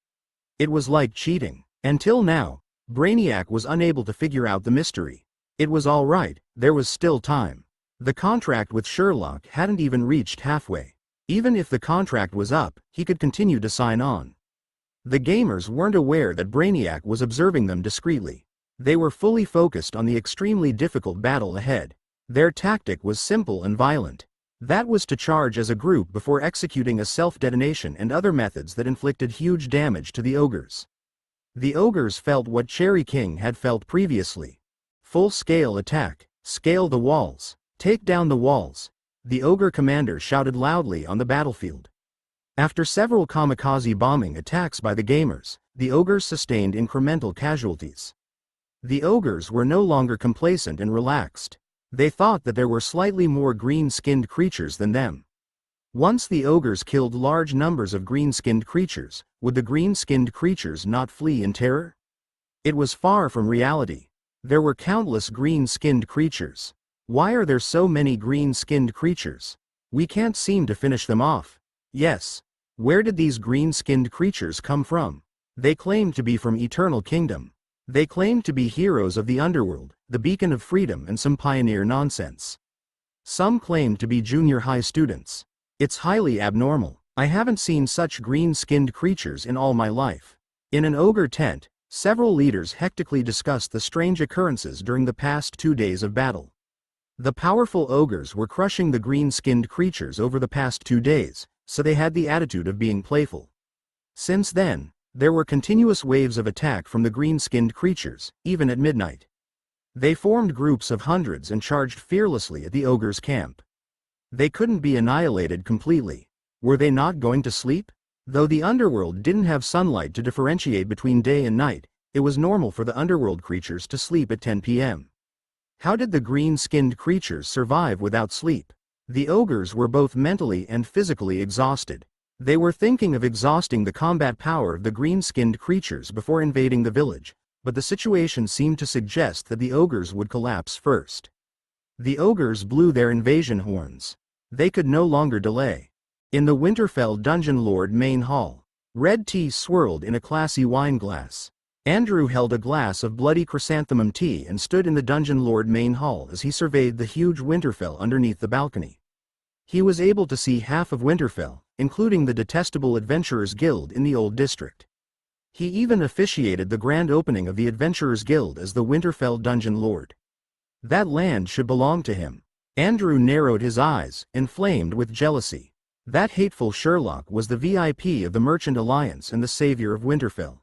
It was like cheating. Until now, Brainiac was unable to figure out the mystery. It was all right, there was still time. The contract with Sherlock hadn't even reached halfway. Even if the contract was up, he could continue to sign on. The gamers weren't aware that Brainiac was observing them discreetly. They were fully focused on the extremely difficult battle ahead. Their tactic was simple and violent. That was to charge as a group before executing a self-detonation and other methods that inflicted huge damage to the ogres. The ogres felt what Cherry King had felt previously. Full-scale attack. Scale the walls. Take down the walls. The ogre commander shouted loudly on the battlefield. After several kamikaze bombing attacks by the gamers, the ogres sustained incremental casualties. The ogres were no longer complacent and relaxed. They thought that there were slightly more green-skinned creatures than them. Once the ogres killed large numbers of green-skinned creatures, would the green-skinned creatures not flee in terror? It was far from reality. There were countless green-skinned creatures. Why are there so many green-skinned creatures? We can't seem to finish them off. Yes. Where did these green-skinned creatures come from? They claimed to be from Eternal Kingdom. They claimed to be heroes of the Underworld, the beacon of freedom and some pioneer nonsense. Some claimed to be junior high students. It's highly abnormal. I haven't seen such green-skinned creatures in all my life. In an ogre tent, several leaders hectically discussed the strange occurrences during the past 2 days of battle. The powerful ogres were crushing the green-skinned creatures over the past 2 days, so they had the attitude of being playful. Since then, there were continuous waves of attack from the green-skinned creatures, even at midnight. They formed groups of hundreds and charged fearlessly at the ogres' camp. They couldn't be annihilated completely. Were they not going to sleep? Though the Underworld didn't have sunlight to differentiate between day and night, it was normal for the Underworld creatures to sleep at 10 p.m. How did the green-skinned creatures survive without sleep? The ogres were both mentally and physically exhausted. They were thinking of exhausting the combat power of the green-skinned creatures before invading the village, but the situation seemed to suggest that the ogres would collapse first. The ogres blew their invasion horns. They could no longer delay. In the Winterfell Dungeon Lord main hall, red tea swirled in a classy wine glass. Andrew held a glass of bloody chrysanthemum tea and stood in the Dungeon Lord main hall as he surveyed the huge Winterfell underneath the balcony. He was able to see half of Winterfell, including the detestable Adventurers Guild in the Old District. He even officiated the grand opening of the Adventurers Guild as the Winterfell Dungeon Lord. That land should belong to him. Andrew narrowed his eyes, inflamed with jealousy. That hateful Sherlock was the VIP of the Merchant Alliance and the savior of Winterfell.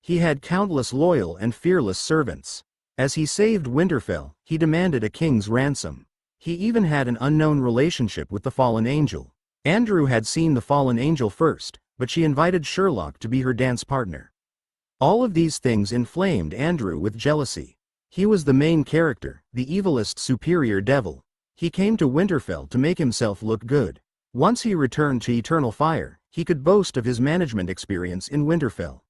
He had countless loyal and fearless servants. As he saved Winterfell, he demanded a king's ransom. He even had an unknown relationship with the fallen angel. Andrew had seen the fallen angel first, but she invited Sherlock to be her dance partner. All of these things inflamed Andrew with jealousy. He was the main character, the evilest superior devil. He came to Winterfell to make himself look good. Once he returned to Eternal Fire, he could boast of his management experience in Winterfell.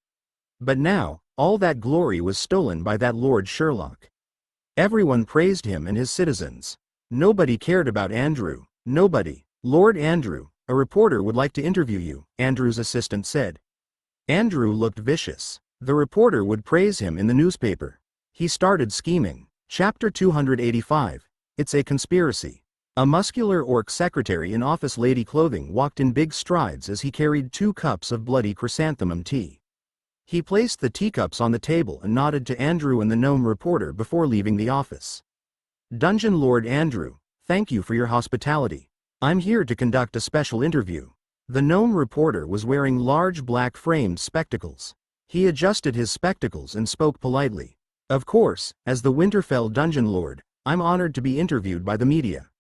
But now, all that glory was stolen by that Lord Sherlock. Everyone praised him and his citizens. Nobody cared about Andrew. Nobody. Lord Andrew, a reporter would like to interview you, Andrew's assistant said. Andrew looked vicious. The reporter would praise him in the newspaper. He started scheming. Chapter 285. It's a conspiracy. A muscular orc secretary in office lady clothing walked in big strides as he carried 2 cups of bloody chrysanthemum tea. He placed the teacups on the table and nodded to Andrew and the gnome reporter before leaving the office. Dungeon Lord Andrew, thank you for your hospitality. I'm here to conduct a special interview. The gnome reporter was wearing large black framed spectacles. He adjusted his spectacles and spoke politely. Of course, as the Winterfell Dungeon Lord, I'm honored to be interviewed by the media.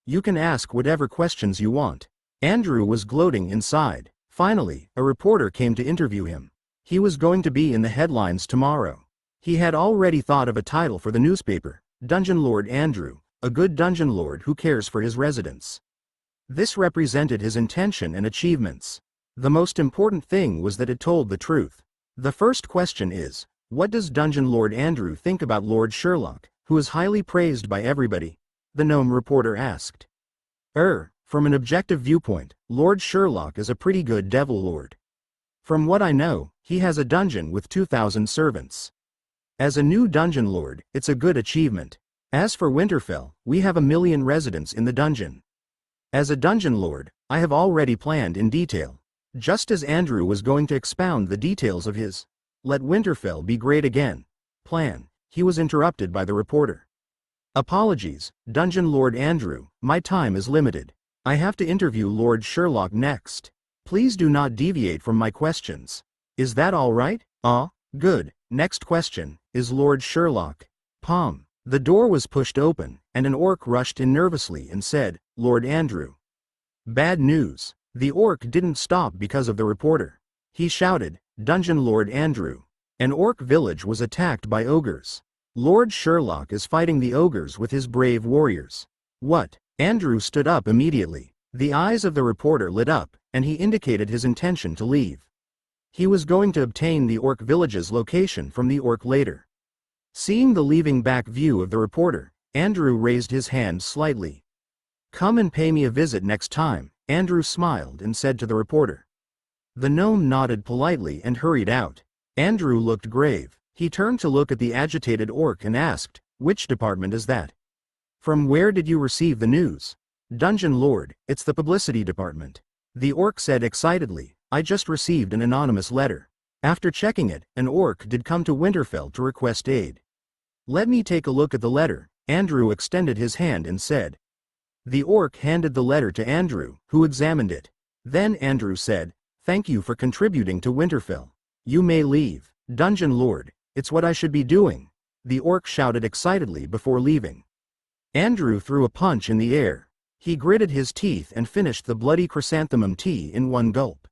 You can ask whatever questions you want. Andrew was gloating inside. Finally, a reporter came to interview him. He was going to be in the headlines tomorrow. He had already thought of a title for the newspaper, Dungeon Lord Andrew, a good dungeon lord who cares for his residents. This represented his intention and achievements. The most important thing was that it told the truth. The first question is, what does Dungeon Lord Andrew think about Lord Sherlock, who is highly praised by everybody? The gnome reporter asked. From an objective viewpoint, Lord Sherlock is a pretty good devil lord. From what I know, he has a dungeon with 2,000 servants. As a new dungeon lord, it's a good achievement. As for Winterfell, we have 1 million residents in the dungeon. As a dungeon lord, I have already planned in detail. Just as Andrew was going to expound the details of his "Let Winterfell be great again" plan, he was interrupted by the reporter. Apologies, Dungeon Lord Andrew, my time is limited. I have to interview Lord Sherlock next. Please do not deviate from my questions. Is that all right? Good. Next question, is Lord Sherlock? Palm. The door was pushed open, and an orc rushed in nervously and said, Lord Andrew. Bad news. The orc didn't stop because of the reporter. He shouted, Dungeon Lord Andrew. An orc village was attacked by ogres. Lord Sherlock is fighting the ogres with his brave warriors. What? Andrew stood up immediately. The eyes of the reporter lit up, and he indicated his intention to leave. He was going to obtain the orc village's location from the orc later. Seeing the leaving back view of the reporter, Andrew raised his hand slightly. Come and pay me a visit next time, Andrew smiled and said to the reporter. The gnome nodded politely and hurried out. Andrew looked grave. He turned to look at the agitated orc and asked, which department is that? From where did you receive the news? Dungeon Lord, it's the publicity department. The orc said excitedly, I just received an anonymous letter. After checking it, an orc did come to Winterfell to request aid. Let me take a look at the letter, Andrew extended his hand and said. The orc handed the letter to Andrew, who examined it. Then Andrew said, Thank you for contributing to Winterfell. You may leave, Dungeon Lord, it's what I should be doing. The orc shouted excitedly before leaving. Andrew threw a punch in the air. He gritted his teeth and finished the bloody chrysanthemum tea in one gulp.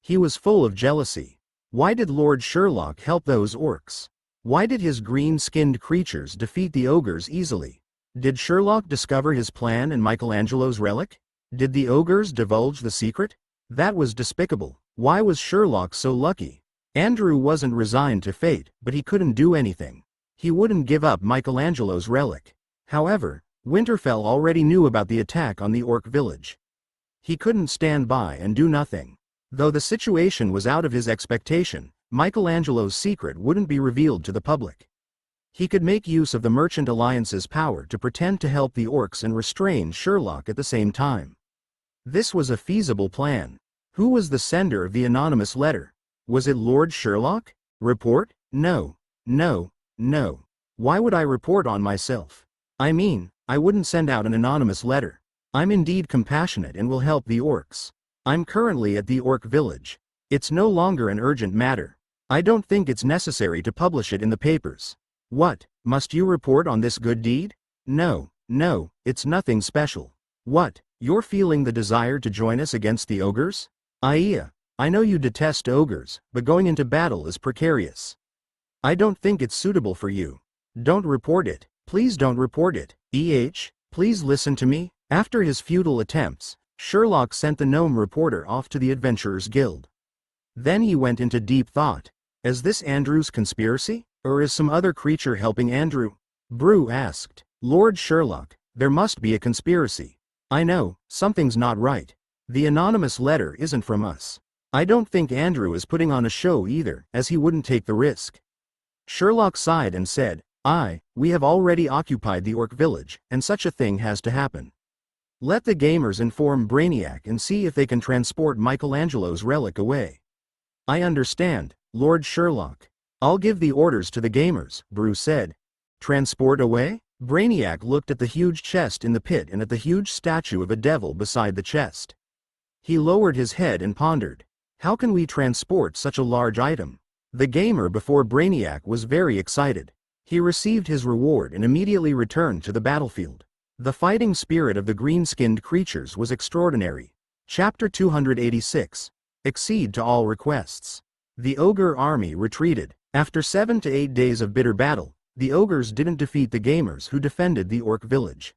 He was full of jealousy. Why did Lord Sherlock help those orcs? Why did his green-skinned creatures defeat the ogres easily? Did Sherlock discover his plan in Michelangelo's relic? Did the ogres divulge the secret? That was despicable. Why was Sherlock so lucky? Andrew wasn't resigned to fate, but he couldn't do anything. He wouldn't give up Michelangelo's relic. However, Winterfell already knew about the attack on the orc village. He couldn't stand by and do nothing. Though the situation was out of his expectation, Michelangelo's secret wouldn't be revealed to the public. He could make use of the Merchant Alliance's power to pretend to help the orcs and restrain Sherlock at the same time. This was a feasible plan. Who was the sender of the anonymous letter? Was it Lord Sherlock? Report? No. No. No. Why would I report on myself? I mean, I wouldn't send out an anonymous letter. I'm indeed compassionate and will help the orcs. I'm currently at the orc village. It's no longer an urgent matter. I don't think it's necessary to publish it in the papers. What, must you report on this good deed? No, it's nothing special. What, you're feeling the desire to join us against the ogres? Aia, I know you detest ogres, but going into battle is precarious. I don't think it's suitable for you. Don't report it. Please don't report it. Please listen to me. After his futile attempts, Sherlock sent the gnome reporter off to the Adventurers Guild. Then he went into deep thought. Is this Andrew's conspiracy? Or is some other creature helping Andrew? Brew asked. Lord Sherlock, there must be a conspiracy. I know, something's not right. The anonymous letter isn't from us. I don't think Andrew is putting on a show either, as he wouldn't take the risk. Sherlock sighed and said, we have already occupied the orc village, and such a thing has to happen. Let the gamers inform Brainiac and see if they can transport Michelangelo's relic away. I understand, Lord Sherlock. I'll give the orders to the gamers, Brew said. Transport away? Brainiac looked at the huge chest in the pit and at the huge statue of a devil beside the chest. He lowered his head and pondered. How can we transport such a large item? The gamer before Brainiac was very excited. He received his reward and immediately returned to the battlefield. The fighting spirit of the green-skinned creatures was extraordinary. Chapter 286. Accede to all requests. The ogre army retreated. After 7 to 8 days of bitter battle, the ogres didn't defeat the gamers who defended the orc village.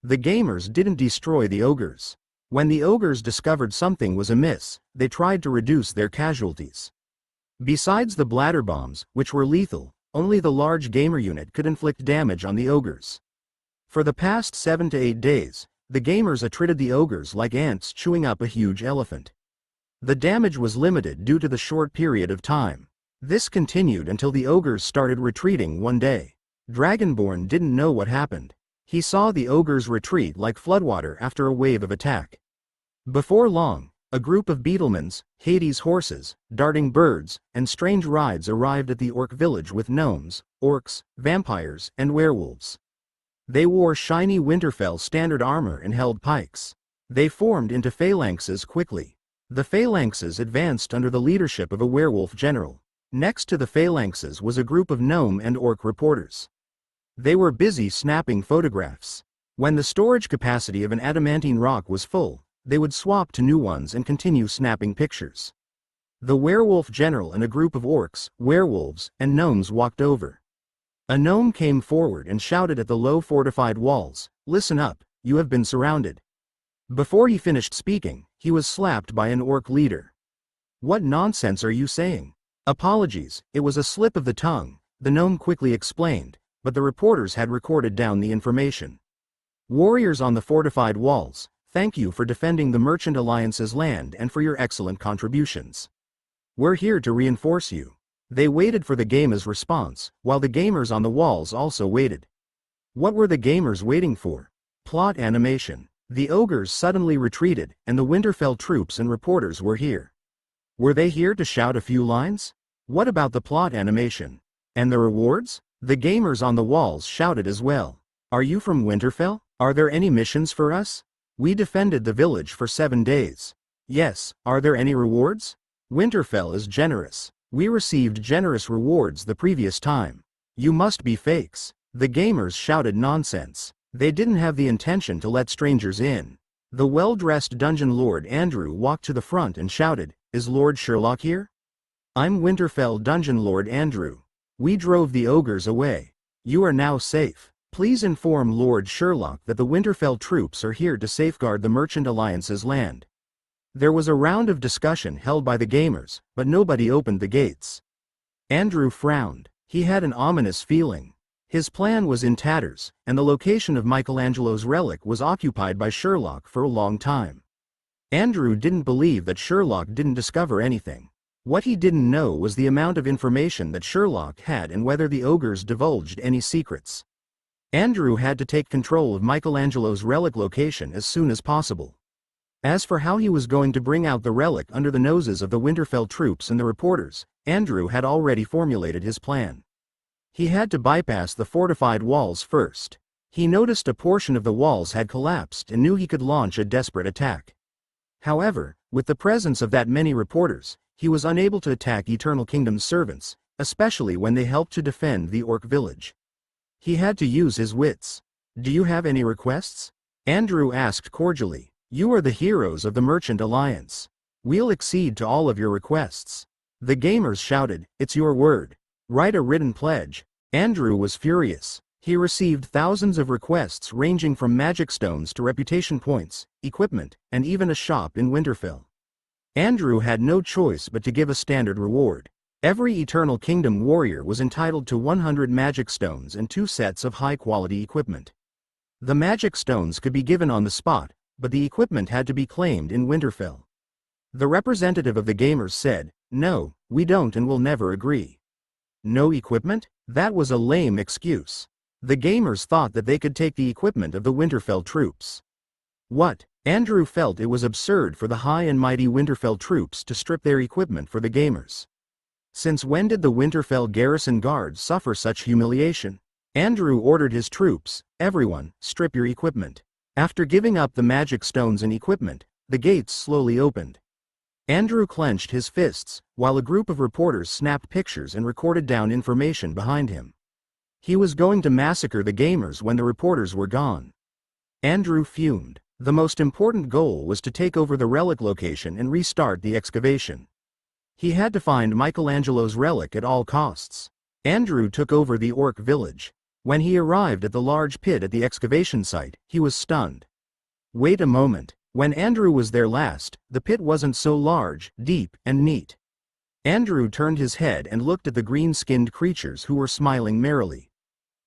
The gamers didn't destroy the ogres. When the ogres discovered something was amiss, they tried to reduce their casualties. Besides the bladder bombs, which were lethal, only the large gamer unit could inflict damage on the ogres. For the past 7 to 8 days, the gamers treated the ogres like ants chewing up a huge elephant. The damage was limited due to the short period of time. This continued until the ogres started retreating one day. Dragonborn didn't know what happened. He saw the ogres retreat like floodwater after a wave of attack. Before long, a group of beetlemans, Hades horses, darting birds, and strange rides arrived at the orc village with gnomes, orcs, vampires, and werewolves. They wore shiny Winterfell standard armor and held pikes. They formed into phalanxes quickly. The phalanxes advanced under the leadership of a werewolf general. Next to the phalanxes was a group of gnome and orc reporters. They were busy snapping photographs. When the storage capacity of an adamantine rock was full, they would swap to new ones and continue snapping pictures. The werewolf general and a group of orcs, werewolves, and gnomes walked over. A gnome came forward and shouted at the low fortified walls, "Listen up, you have been surrounded." Before he finished speaking, he was slapped by an orc leader. "What nonsense are you saying?" "Apologies, it was a slip of the tongue," the gnome quickly explained, but the reporters had recorded down the information. "Warriors on the fortified walls, thank you for defending the Merchant Alliance's land and for your excellent contributions. We're here to reinforce you." They waited for the gamer's response, while the gamers on the walls also waited. What were the gamers waiting for? Plot animation. The ogres suddenly retreated, and the Winterfell troops and reporters were here. Were they here to shout a few lines? What about the plot animation? And the rewards? The gamers on the walls shouted as well. "Are you from Winterfell? Are there any missions for us? We defended the village for 7 days. Yes, are there any rewards? Winterfell is generous. We received generous rewards the previous time. You must be fakes." The gamers shouted nonsense. They didn't have the intention to let strangers in. The well-dressed dungeon lord Andrew walked to the front and shouted, "Is Lord Sherlock here?" "I'm Winterfell dungeon lord Andrew. We drove the ogres away. You are now safe. Please inform Lord Sherlock that the Winterfell troops are here to safeguard the Merchant Alliance's land. There was a round of discussion held by the gamers, but nobody opened the gates. Andrew frowned. He had an ominous feeling. His plan was in tatters, and the location of Michelangelo's relic was occupied by Sherlock for a long time. Andrew didn't believe that Sherlock didn't discover anything. What he didn't know was the amount of information that Sherlock had and whether the ogres divulged any secrets. Andrew had to take control of Michelangelo's relic location as soon as possible. As for how he was going to bring out the relic under the noses of the Winterfell troops and the reporters, Andrew had already formulated his plan. He had to bypass the fortified walls first. He noticed a portion of the walls had collapsed and knew he could launch a desperate attack. However, with the presence of that many reporters, he was unable to attack Eternal Kingdom's servants, especially when they helped to defend the orc village. He had to use his wits. Do you have any requests? Andrew asked cordially. You are the heroes of the Merchant Alliance. We'll accede to all of your requests. The gamers shouted, it's your word. Write a written pledge. Andrew was furious. He received thousands of requests ranging from magic stones to reputation points, equipment, and even a shop in Winterfell. Andrew had no choice but to give a standard reward. Every Eternal Kingdom warrior was entitled to 100 magic stones and 2 sets of high-quality equipment. The magic stones could be given on the spot, but the equipment had to be claimed in Winterfell. The representative of the gamers said, no, we don't and will never agree. No equipment? That was a lame excuse. The gamers thought that they could take the equipment of the Winterfell troops. What? Andrew felt it was absurd for the high and mighty Winterfell troops to strip their equipment for the gamers. Since when did the Winterfell garrison guards suffer such humiliation? Andrew ordered his troops, everyone, strip your equipment. After giving up the magic stones and equipment, the gates slowly opened. Andrew clenched his fists, while a group of reporters snapped pictures and recorded down information behind him. He was going to massacre the gamers when the reporters were gone. Andrew fumed. The most important goal was to take over the relic location and restart the excavation. He had to find Michelangelo's relic at all costs. Andrew took over the orc village. When he arrived at the large pit at the excavation site, he was stunned. Wait a moment. When Andrew was there last, the pit wasn't so large, deep, and neat. Andrew turned his head and looked at the green-skinned creatures who were smiling merrily.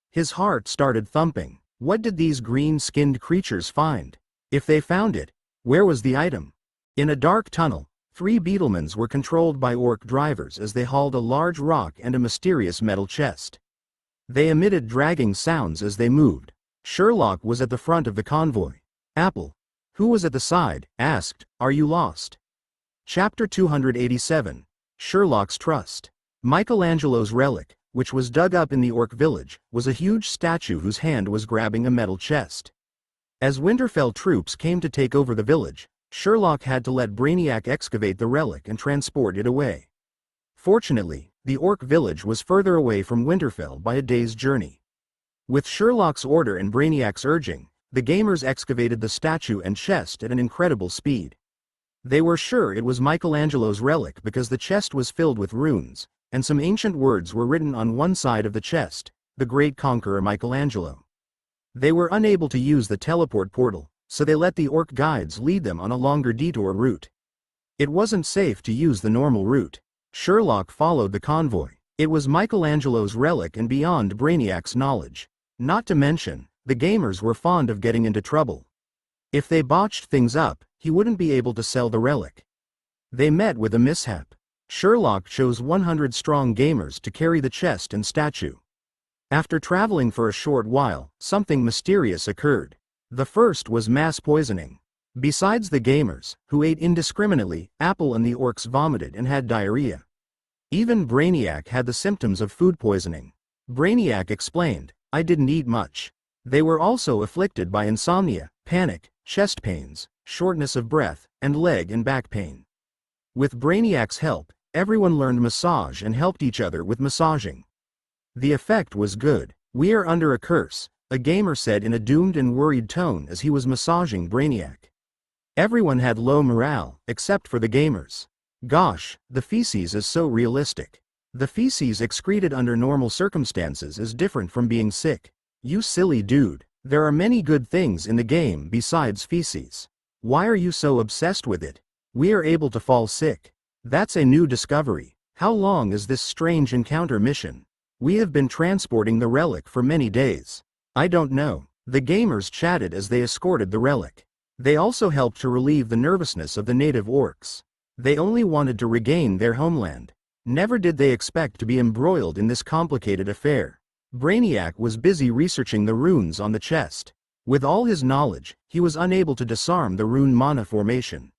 His heart started thumping. What did these green-skinned creatures find? If they found it, where was the item? In a dark tunnel, 3 beetlemans were controlled by orc drivers as they hauled a large rock and a mysterious metal chest. They emitted dragging sounds as they moved. Sherlock was at the front of the convoy. Apple, who was at the side, asked, "Are you lost?" Chapter 287. Sherlock's Trust. Michelangelo's relic, which was dug up in the orc village, was a huge statue whose hand was grabbing a metal chest. As Winterfell troops came to take over the village, Sherlock had to let Brainiac excavate the relic and transport it away. Fortunately, the orc village was further away from Winterfell by a day's journey. With Sherlock's order and Brainiac's urging, the gamers excavated the statue and chest at an incredible speed. They were sure it was Michelangelo's relic because the chest was filled with runes, and some ancient words were written on one side of the chest, "The Great Conqueror Michelangelo." They were unable to use the teleport portal, so they let the orc guides lead them on a longer detour route. It wasn't safe to use the normal route. Sherlock followed the convoy. It was Michelangelo's relic and beyond Brainiac's knowledge. Not to mention, the gamers were fond of getting into trouble. If they botched things up, he wouldn't be able to sell the relic. They met with a mishap. Sherlock chose 100 strong gamers to carry the chest and statue. After traveling for a short while, something mysterious occurred. The first was mass poisoning. Besides the gamers, who ate indiscriminately, Apple and the orcs vomited and had diarrhea. Even Brainiac had the symptoms of food poisoning. Brainiac explained, "I didn't eat much." They were also afflicted by insomnia, panic, chest pains, shortness of breath, and leg and back pain. With Brainiac's help, everyone learned massage and helped each other with massaging. The effect was good. "We are under a curse," a gamer said in a doomed and worried tone as he was massaging Brainiac. Everyone had low morale, except for the gamers. "Gosh, the feces is so realistic." The feces excreted under normal circumstances is different from being sick. You silly dude. There are many good things in the game besides feces. Why are you so obsessed with it? We are able to fall sick. That's a new discovery. How long is this strange encounter mission? We have been transporting the relic for many days. I don't know. The gamers chatted as they escorted the relic. They also helped to relieve the nervousness of the native orcs. They only wanted to regain their homeland. Never did they expect to be embroiled in this complicated affair. Brainiac was busy researching the runes on the chest. With all his knowledge, he was unable to disarm the rune mana formation.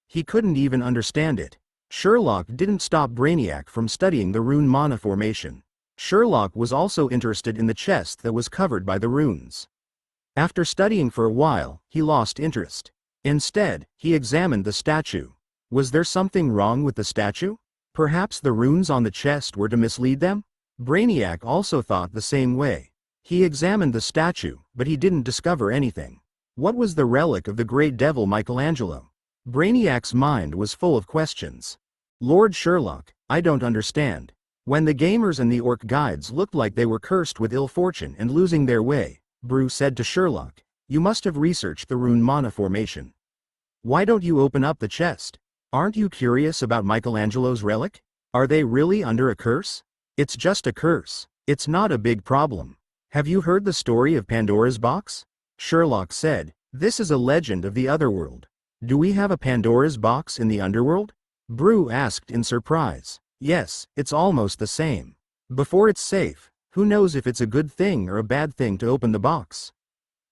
He couldn't even understand it. Sherlock didn't stop Brainiac from studying the rune mana formation. Sherlock was also interested in the chest that was covered by the runes. After studying for a while, he lost interest. Instead, he examined the statue. Was there something wrong with the statue? Perhaps the runes on the chest were to mislead them? Brainiac also thought the same way. He examined the statue, but he didn't discover anything. What was the relic of the great devil Michelangelo? Brainiac's mind was full of questions. Lord Sherlock, I don't understand. When the gamers and the orc guides looked like they were cursed with ill fortune and losing their way, Brew said to Sherlock, you must have researched the rune mana formation. Why don't you open up the chest? Aren't you curious about Michelangelo's relic? Are they really under a curse? It's just a curse. It's not a big problem. Have you heard the story of Pandora's box? Sherlock said, this is a legend of the Underworld. Do we have a Pandora's box in the Underworld? Brew asked in surprise. Yes, it's almost the same. Before it's safe, who knows if it's a good thing or a bad thing to open the box?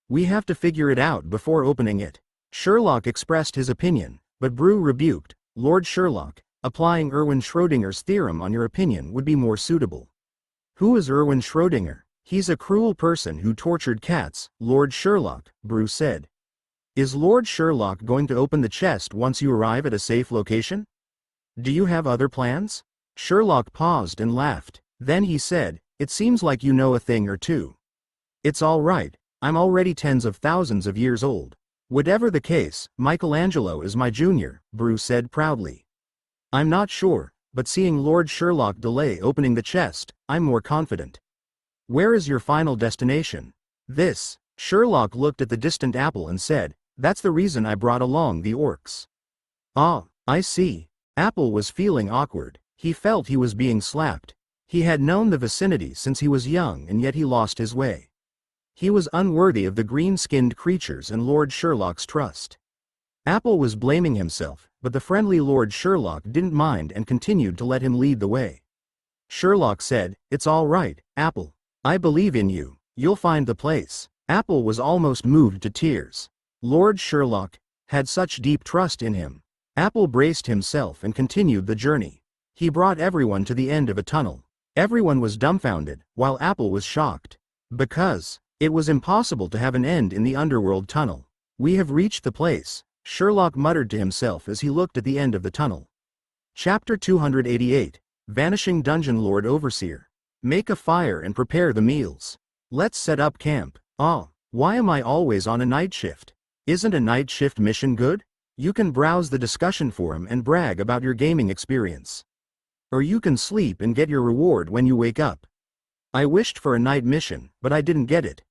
We have to figure it out before opening it. Sherlock expressed his opinion, but Brew rebuked, Lord Sherlock, applying Erwin Schrödinger's theorem on your opinion would be more suitable. Who is Erwin Schrödinger? He's a cruel person who tortured cats, Lord Sherlock, Brew said. Is Lord Sherlock going to open the chest once you arrive at a safe location? Do you have other plans? Sherlock paused and laughed. Then he said, it seems like you know a thing or two. It's all right, I'm already tens of thousands of years old. Whatever the case, Michelangelo is my junior, Brew said proudly. I'm not sure, but seeing Lord Sherlock delay opening the chest, I'm more confident. Where is your final destination? This. Sherlock looked at the distant apple and said, that's the reason I brought along the orcs. Ah, I see. Apple was feeling awkward. He felt he was being slapped. He had known the vicinity since he was young and yet he lost his way. He was unworthy of the green-skinned creatures and Lord Sherlock's trust. Apple was blaming himself, but the friendly Lord Sherlock didn't mind and continued to let him lead the way. Sherlock said, it's all right, Apple. I believe in you. You'll find the place. Apple was almost moved to tears. Lord Sherlock had such deep trust in him. Apple braced himself and continued the journey. He brought everyone to the end of a tunnel. Everyone was dumbfounded, while Apple was shocked. Because it was impossible to have an end in the Underworld tunnel. We have reached the place, Sherlock muttered to himself as he looked at the end of the tunnel. Chapter 288, Vanishing Dungeon Lord Overseer. Make a fire and prepare the meals. Let's set up camp. Ah, why am I always on a night shift? Isn't a night shift mission good? You can browse the discussion forum and brag about your gaming experience. Or you can sleep and get your reward when you wake up. I wished for a night mission, but I didn't get it.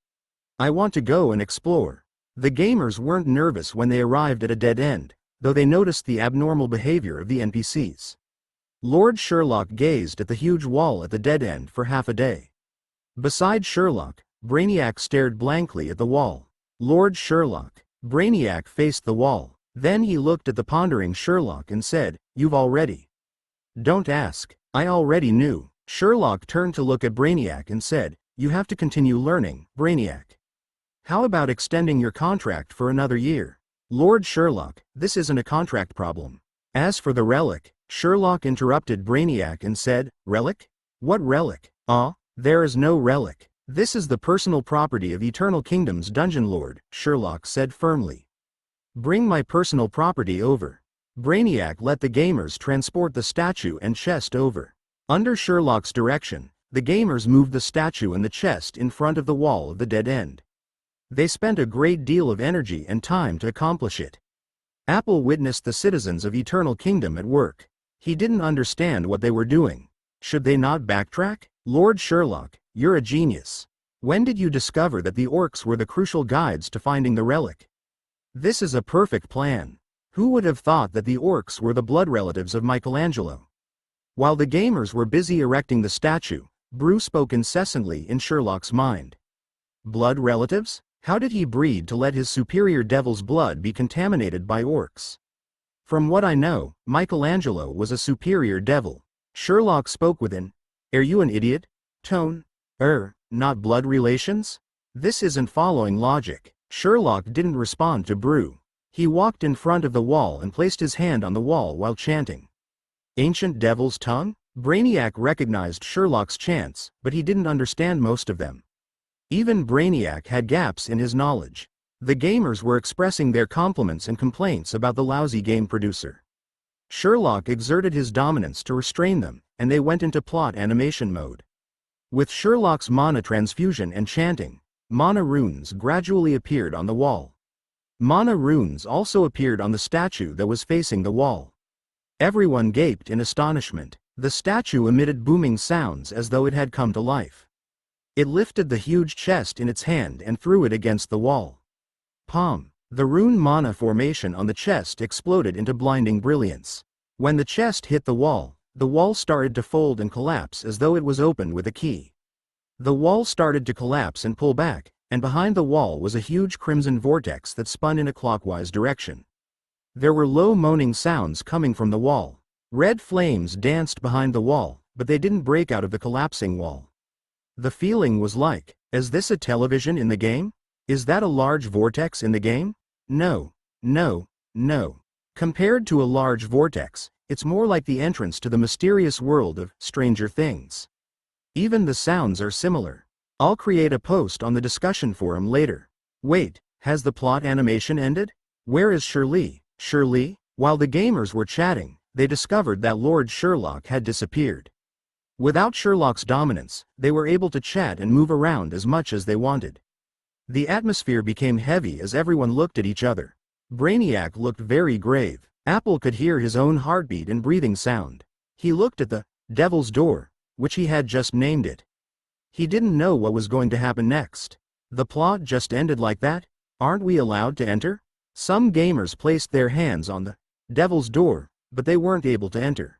I want to go and explore. The gamers weren't nervous when they arrived at a dead end, though they noticed the abnormal behavior of the NPCs. Lord Sherlock gazed at the huge wall at the dead end for half a day. Beside Sherlock, Brainiac stared blankly at the wall. Lord Sherlock. Brainiac faced the wall. Then he looked at the pondering Sherlock and said, you've already. Don't ask. I already knew. Sherlock turned to look at Brainiac and said, you have to continue learning, Brainiac. How about extending your contract for another year? Lord Sherlock, this isn't a contract problem. As for the relic, Sherlock interrupted Brainiac and said, relic? What relic? There is no relic. This is the personal property of Eternal Kingdom's Dungeon Lord, Sherlock said firmly. Bring my personal property over. Brainiac let the gamers transport the statue and chest over. Under Sherlock's direction, the gamers moved the statue and the chest in front of the wall of the dead end. They spent a great deal of energy and time to accomplish it. Apple witnessed the citizens of Eternal Kingdom at work. He didn't understand what they were doing. Should they not backtrack? Lord Sherlock, you're a genius. When did you discover that the orcs were the crucial guides to finding the relic? This is a perfect plan. Who would have thought that the orcs were the blood relatives of Michelangelo? While the gamers were busy erecting the statue, Brew spoke incessantly in Sherlock's mind. Blood relatives? How did he breed to let his superior devil's blood be contaminated by orcs? From what I know, Michelangelo was a superior devil. Sherlock spoke with an, "Are you an idiot?" tone. Not blood relations? This isn't following logic. Sherlock didn't respond to Brew. He walked in front of the wall and placed his hand on the wall while chanting. Ancient devil's tongue? Brainiac recognized Sherlock's chants, but he didn't understand most of them. Even Brainiac had gaps in his knowledge. The gamers were expressing their compliments and complaints about the lousy game producer. Sherlock exerted his dominance to restrain them, and they went into plot animation mode. With Sherlock's mana transfusion and chanting, mana runes gradually appeared on the wall. Mana runes also appeared on the statue that was facing the wall. Everyone gaped in astonishment. The statue emitted booming sounds as though it had come to life. It lifted the huge chest in its hand and threw it against the wall. Pom! The rune mana formation on the chest exploded into blinding brilliance. When the chest hit the wall started to fold and collapse as though it was opened with a key. The wall started to collapse and pull back, and behind the wall was a huge crimson vortex that spun in a clockwise direction. There were low moaning sounds coming from the wall. Red flames danced behind the wall, but they didn't break out of the collapsing wall. The feeling was like, is this a television in the game? Is that a large vortex in the game? No. Compared to a large vortex, it's more like the entrance to the mysterious world of Stranger Things. Even the sounds are similar. I'll create a post on the discussion forum later. Wait, has the plot animation ended? Where is Shirley? While the gamers were chatting, they discovered that Lord Sherlock had disappeared. Without Sherlock's dominance, they were able to chat and move around as much as they wanted. The atmosphere became heavy as everyone looked at each other. Brainiac looked very grave. Apple could hear his own heartbeat and breathing sound. He looked at the Devil's Door, which he had just named it. He didn't know what was going to happen next. The plot just ended like that? Aren't we allowed to enter? Some gamers placed their hands on the Devil's Door, but they weren't able to enter.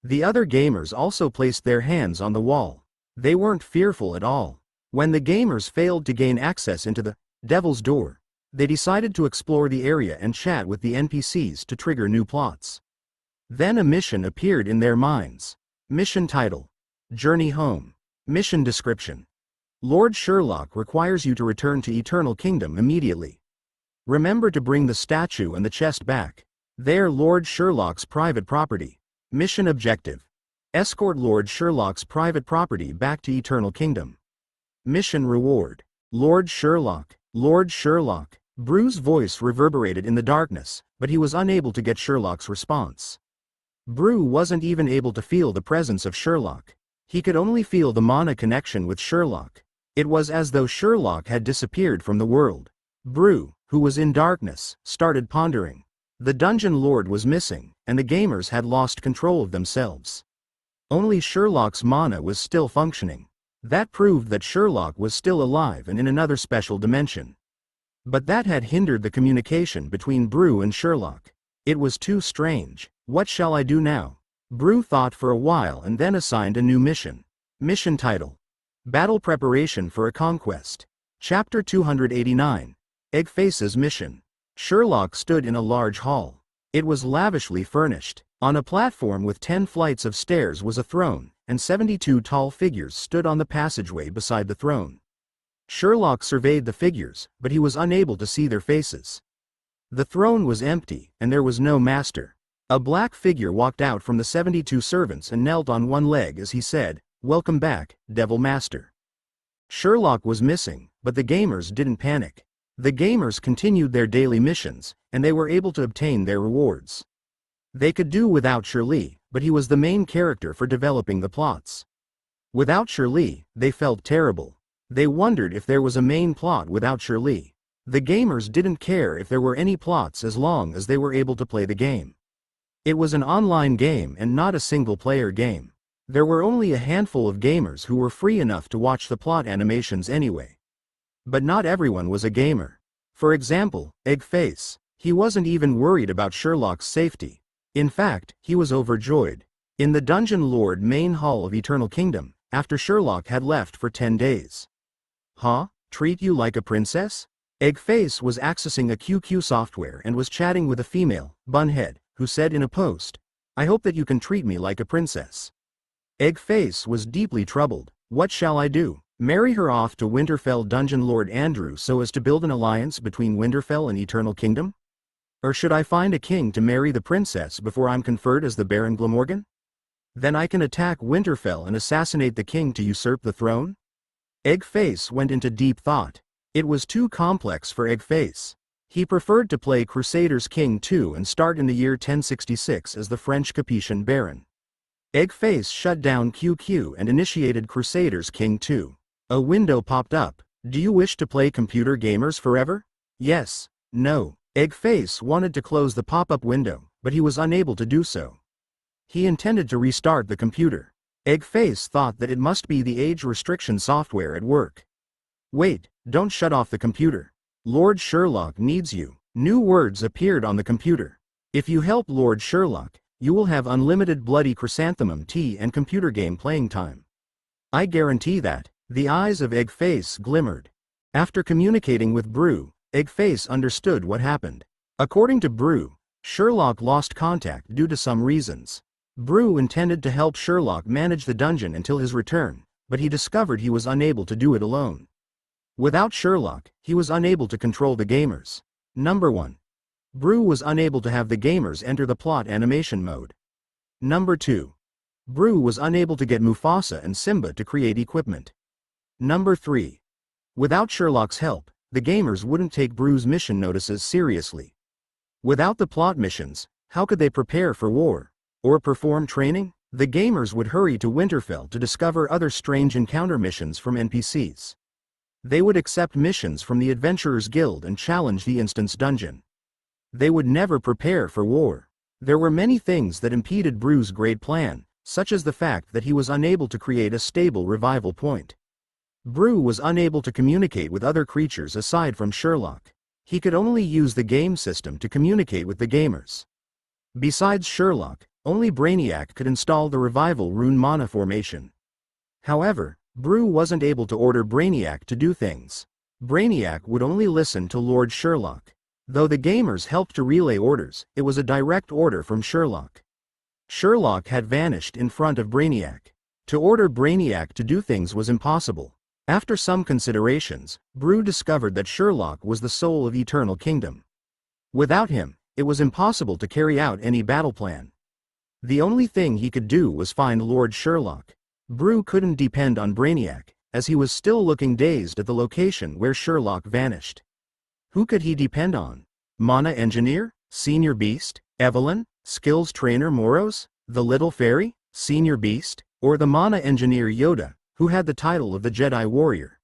The other gamers also placed their hands on the wall. They weren't fearful at all. When the gamers failed to gain access into the Devil's Door, they decided to explore the area and chat with the NPCs to trigger new plots. Then a mission appeared in their minds. Mission title: Journey Home. Mission description: Lord Sherlock requires you to return to Eternal Kingdom immediately. Remember to bring the statue and the chest back. They're Lord Sherlock's private property. Mission objective: escort Lord Sherlock's private property back to Eternal Kingdom. Mission reward: Lord Sherlock. Brew's voice reverberated in the darkness, but he was unable to get Sherlock's response. Brew wasn't even able to feel the presence of Sherlock. He could only feel the mana connection with Sherlock. It was as though Sherlock had disappeared from the world. Brew, who was in darkness, started pondering. The Dungeon Lord was missing, and the gamers had lost control of themselves. Only Sherlock's mana was still functioning. That proved that Sherlock was still alive and in another special dimension. But that had hindered the communication between Brew and Sherlock. It was too strange. What shall I do now? Brew thought for a while and then assigned a new mission. Mission title: Battle Preparation for a Conquest. Chapter 289. Eggface's Mission. Sherlock stood in a large hall. It was lavishly furnished. On a platform with 10 flights of stairs was a throne, and 72 tall figures stood on the passageway beside the throne. Sherlock surveyed the figures, but he was unable to see their faces. The throne was empty, and there was no master. A black figure walked out from the 72 servants and knelt on one leg as he said, "Welcome back, Devil Master." Sherlock was missing, but the gamers didn't panic. The gamers continued their daily missions, and they were able to obtain their rewards. They could do without Shirley, but he was the main character for developing the plots. Without Shirley, they felt terrible. They wondered if there was a main plot without Shirley. The gamers didn't care if there were any plots as long as they were able to play the game. It was an online game and not a single-player game. There were only a handful of gamers who were free enough to watch the plot animations anyway. But not everyone was a gamer. For example, Eggface. He wasn't even worried about Sherlock's safety. In fact, he was overjoyed. In the Dungeon Lord main hall of Eternal Kingdom, after Sherlock had left for 10 days. Huh? Treat you like a princess? Eggface was accessing a QQ software and was chatting with a female, Bunhead, who said in a post, "I hope that you can treat me like a princess." Eggface was deeply troubled. What shall I do? Marry her off to Winterfell Dungeon Lord Andrew so as to build an alliance between Winterfell and Eternal Kingdom? Or should I find a king to marry the princess before I'm conferred as the Baron Glamorgan? Then I can attack Winterfell and assassinate the king to usurp the throne? Eggface went into deep thought. It was too complex for Eggface. He preferred to play Crusaders King 2 and start in the year 1066 as the French Capetian Baron. Eggface shut down QQ and initiated Crusaders King 2. A window popped up. Do you wish to play computer gamers forever? Yes. No. Eggface wanted to close the pop-up window, but he was unable to do so. He intended to restart the computer. Eggface thought that it must be the age restriction software at work. Wait, don't shut off the computer. Lord Sherlock needs you. New words appeared on the computer. If you help Lord Sherlock, you will have unlimited bloody chrysanthemum tea and computer game playing time. I guarantee that. The eyes of Eggface glimmered. After communicating with Brew, Eggface understood what happened. According to Brew, Sherlock lost contact due to some reasons. Brew intended to help Sherlock manage the dungeon until his return, but he discovered he was unable to do it alone. Without Sherlock, he was unable to control the gamers. Number 1. Brew was unable to have the gamers enter the plot animation mode. Number 2. Brew was unable to get Mufasa and Simba to create equipment. Number 3. Without Sherlock's help, the gamers wouldn't take Brew's mission notices seriously. Without the plot missions, how could they prepare for war? Or perform training? The gamers would hurry to Winterfell to discover other strange encounter missions from NPCs. They would accept missions from the Adventurers Guild and challenge the Instance Dungeon. They would never prepare for war. There were many things that impeded Brew's great plan, such as the fact that he was unable to create a stable revival point. Brew was unable to communicate with other creatures aside from Sherlock. He could only use the game system to communicate with the gamers. Besides Sherlock, only Brainiac could install the revival rune mana formation. However, Brew wasn't able to order Brainiac to do things. Brainiac would only listen to Lord Sherlock. Though the gamers helped to relay orders, it was a direct order from Sherlock. Sherlock had vanished in front of Brainiac. To order Brainiac to do things was impossible. After some considerations, Brew discovered that Sherlock was the soul of Eternal Kingdom. Without him, it was impossible to carry out any battle plan. The only thing he could do was find Lord Sherlock. Brew couldn't depend on Brainiac, as he was still looking dazed at the location where Sherlock vanished. Who could he depend on? Mana Engineer? Senior Beast? Evelyn? Skills Trainer Moros? The Little Fairy? Senior Beast? Or the Mana Engineer Yoda, who had the title of the Jedi Warrior?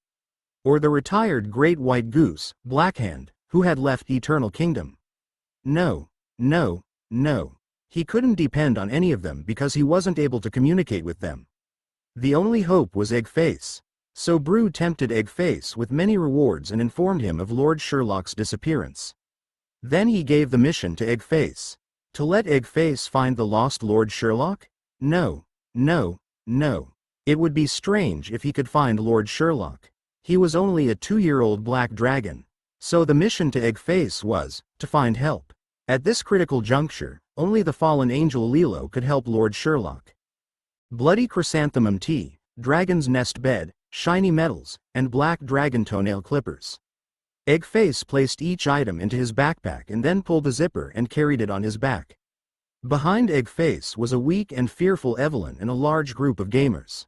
Or the retired Great White Goose, Blackhand, who had left Eternal Kingdom? No. He couldn't depend on any of them because he wasn't able to communicate with them. The only hope was Eggface. So Brew tempted Eggface with many rewards and informed him of Lord Sherlock's disappearance. Then he gave the mission to Eggface. To let Eggface find the lost Lord Sherlock? No. It would be strange if he could find Lord Sherlock. He was only a 2-year-old black dragon. So the mission to Eggface was to find help. At this critical juncture, only the fallen angel Lilo could help Lord Sherlock. Bloody chrysanthemum tea, dragon's nest bed, shiny metals, and black dragon toenail clippers. Eggface placed each item into his backpack and then pulled the zipper and carried it on his back. Behind Eggface was a weak and fearful Evelyn and a large group of gamers.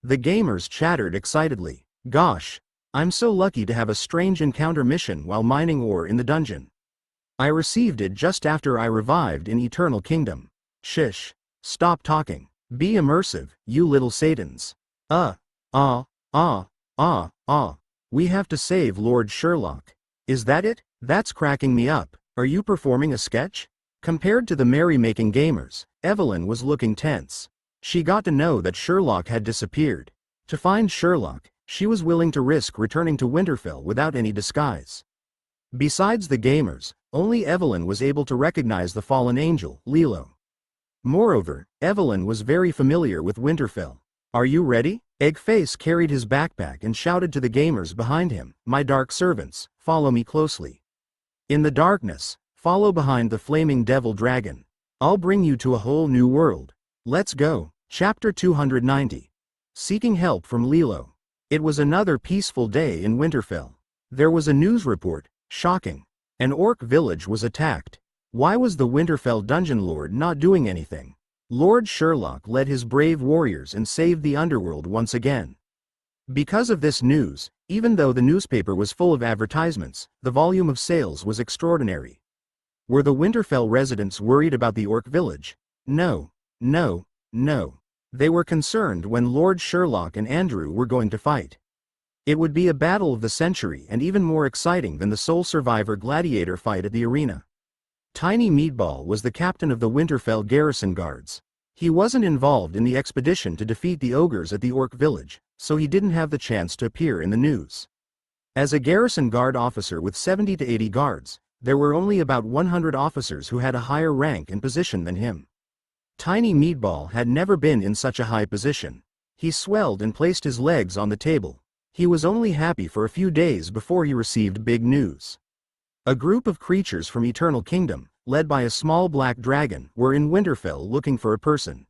The gamers chattered excitedly. Gosh, I'm so lucky to have a strange encounter mission while mining ore in the dungeon. I received it just after I revived in Eternal Kingdom. Shish. Stop talking. Be immersive, you little satans. We have to save Lord Sherlock. Is that it? That's cracking me up. Are you performing a sketch? Compared to the merrymaking gamers, Evelyn was looking tense. She got to know that Sherlock had disappeared. To find Sherlock, she was willing to risk returning to Winterfell without any disguise. Besides the gamers, only Evelyn was able to recognize the fallen angel, Lilo. Moreover, Evelyn was very familiar with Winterfell. "Are you ready?" Eggface carried his backpack and shouted to the gamers behind him, "My dark servants, follow me closely. In the darkness, follow behind the flaming devil dragon. I'll bring you to a whole new world. Let's go." Chapter 290. Seeking help from Lilo. It was another peaceful day in Winterfell. There was a news report. Shocking. An orc village was attacked. Why was the Winterfell dungeon lord not doing anything? Lord Sherlock led his brave warriors and saved the Underworld once again. Because of this news, even though the newspaper was full of advertisements, the volume of sales was extraordinary. Were the Winterfell residents worried about the orc village? No. No. No. They were concerned when Lord Sherlock and Andrew were going to fight. It would be a battle of the century and even more exciting than the sole survivor gladiator fight at the arena. Tiny Meatball was the captain of the Winterfell garrison guards. He wasn't involved in the expedition to defeat the ogres at the orc village, so he didn't have the chance to appear in the news. As a garrison guard officer with 70 to 80 guards, there were only about 100 officers who had a higher rank and position than him. Tiny Meatball had never been in such a high position. He swelled and placed his legs on the table. He was only happy for a few days before he received big news. A group of creatures from Eternal Kingdom, led by a small black dragon, were in Winterfell looking for a person.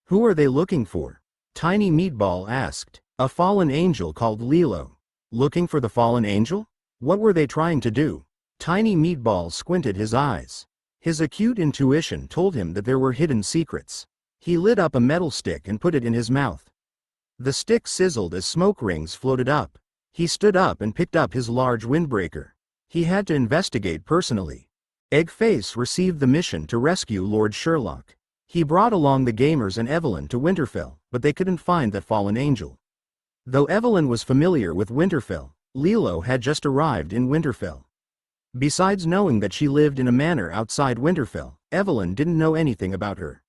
"Who are they looking for?" Tiny Meatball asked. "A fallen angel called Lilo." "Looking for the fallen angel? What were they trying to do?" Tiny Meatball squinted his eyes. His acute intuition told him that there were hidden secrets. He lit up a metal stick and put it in his mouth. The stick sizzled as smoke rings floated up. He stood up and picked up his large windbreaker. He had to investigate personally. Eggface received the mission to rescue Lord Sherlock. He brought along the gamers and Evelyn to Winterfell, but they couldn't find that fallen angel. Though Evelyn was familiar with Winterfell, Lilo had just arrived in Winterfell. Besides knowing that she lived in a manor outside Winterfell, Evelyn didn't know anything about her.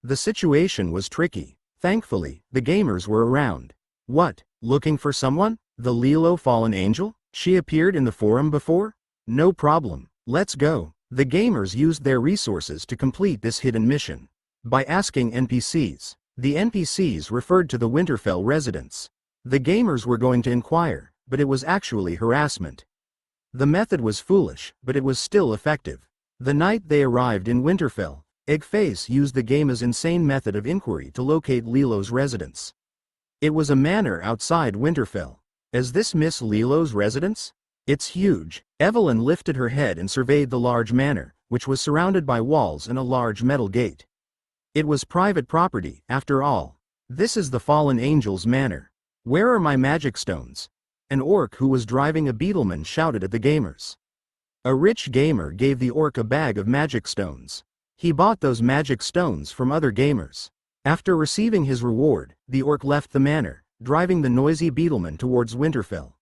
The situation was tricky. Thankfully, the gamers were around. "What, looking for someone? The Lilo fallen angel? She appeared in the forum before? No problem, let's go." The gamers used their resources to complete this hidden mission. By asking NPCs. The NPCs referred to the Winterfell residents. The gamers were going to inquire, but it was actually harassment. The method was foolish, but it was still effective. The night they arrived in Winterfell, Eggface used the gamer's insane method of inquiry to locate Lilo's residence. It was a manor outside Winterfell. "Is this Miss Lilo's residence?" "It's huge." Evelyn lifted her head and surveyed the large manor, which was surrounded by walls and a large metal gate. It was private property, after all. "This is the fallen angel's manor. Where are my magic stones?" An orc who was driving a beetleman shouted at the gamers. A rich gamer gave the orc a bag of magic stones. He bought those magic stones from other gamers. After receiving his reward, the orc left the manor, driving the noisy beetleman towards Winterfell.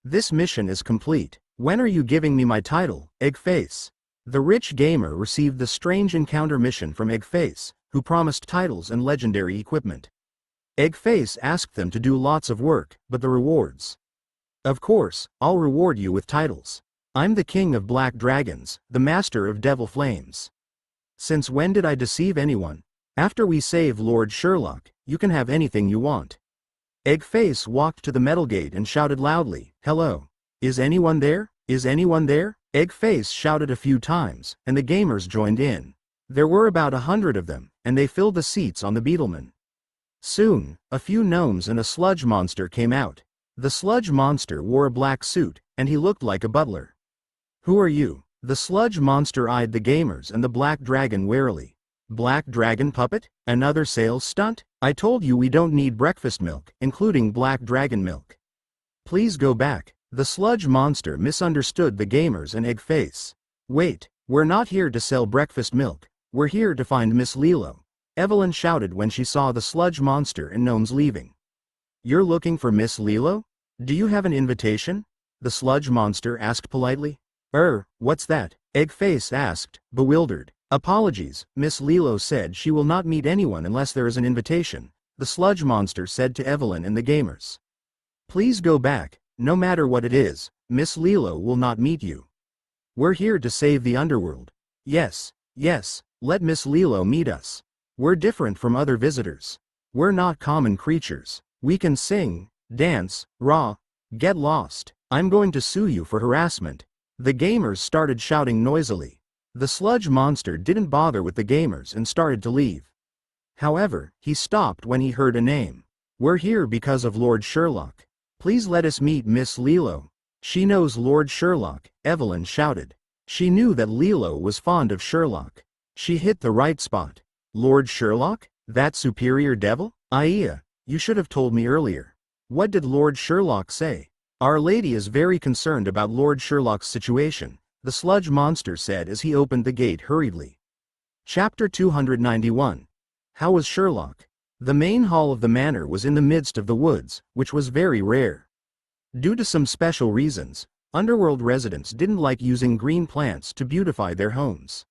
"This mission is complete. When are you giving me my title, Eggface?" The rich gamer received the strange encounter mission from Eggface, who promised titles and legendary equipment. Eggface asked them to do lots of work, but the rewards. "Of course, I'll reward you with titles. I'm the king of black dragons, the master of devil flames. Since when did I deceive anyone? After we save Lord Sherlock, you can have anything you want." Eggface walked to the metal gate and shouted loudly, "Hello. Is anyone there? Is anyone there?" Eggface shouted a few times, and the gamers joined in. There were about 100 of them, and they filled the seats on the beetleman. Soon, a few gnomes and a sludge monster came out. The sludge monster wore a black suit, and he looked like a butler. "Who are you?" The sludge monster eyed the gamers and the black dragon warily. "Black dragon puppet? Another sales stunt? I told you we don't need breakfast milk, including black dragon milk. Please go back." The sludge monster misunderstood the gamers and Eggface. "Wait, we're not here to sell breakfast milk, we're here to find Miss Lilo," Evelyn shouted when she saw the sludge monster and gnomes leaving. "You're looking for Miss Lilo? Do you have an invitation?" the sludge monster asked politely. What's that?" Eggface asked, bewildered. Apologies, Miss Lilo said she will not meet anyone unless there is an invitation, the sludge monster said to Evelyn and the gamers. Please go back, no matter what it is, Miss Lilo will not meet you. We're here to save the underworld. Yes, yes, let Miss Lilo meet us. We're different from other visitors. We're not common creatures. We can sing, dance, get lost. I'm going to sue you for harassment. The gamers started shouting noisily. The sludge monster didn't bother with the gamers and started to leave. However, he stopped when he heard a name. We're here because of Lord Sherlock. Please let us meet Miss Lilo. She knows Lord Sherlock, Evelyn shouted. She knew that Lilo was fond of Sherlock. She hit the right spot. Lord Sherlock? That superior devil? Aya, you should have told me earlier. What did Lord Sherlock say? Our Lady is very concerned about Lord Sherlock's situation, the sludge monster said as he opened the gate hurriedly. Chapter 291. How was Sherlock? The main hall of the manor was in the midst of the woods, which was very rare. Due to some special reasons, Underworld residents didn't like using green plants to beautify their homes.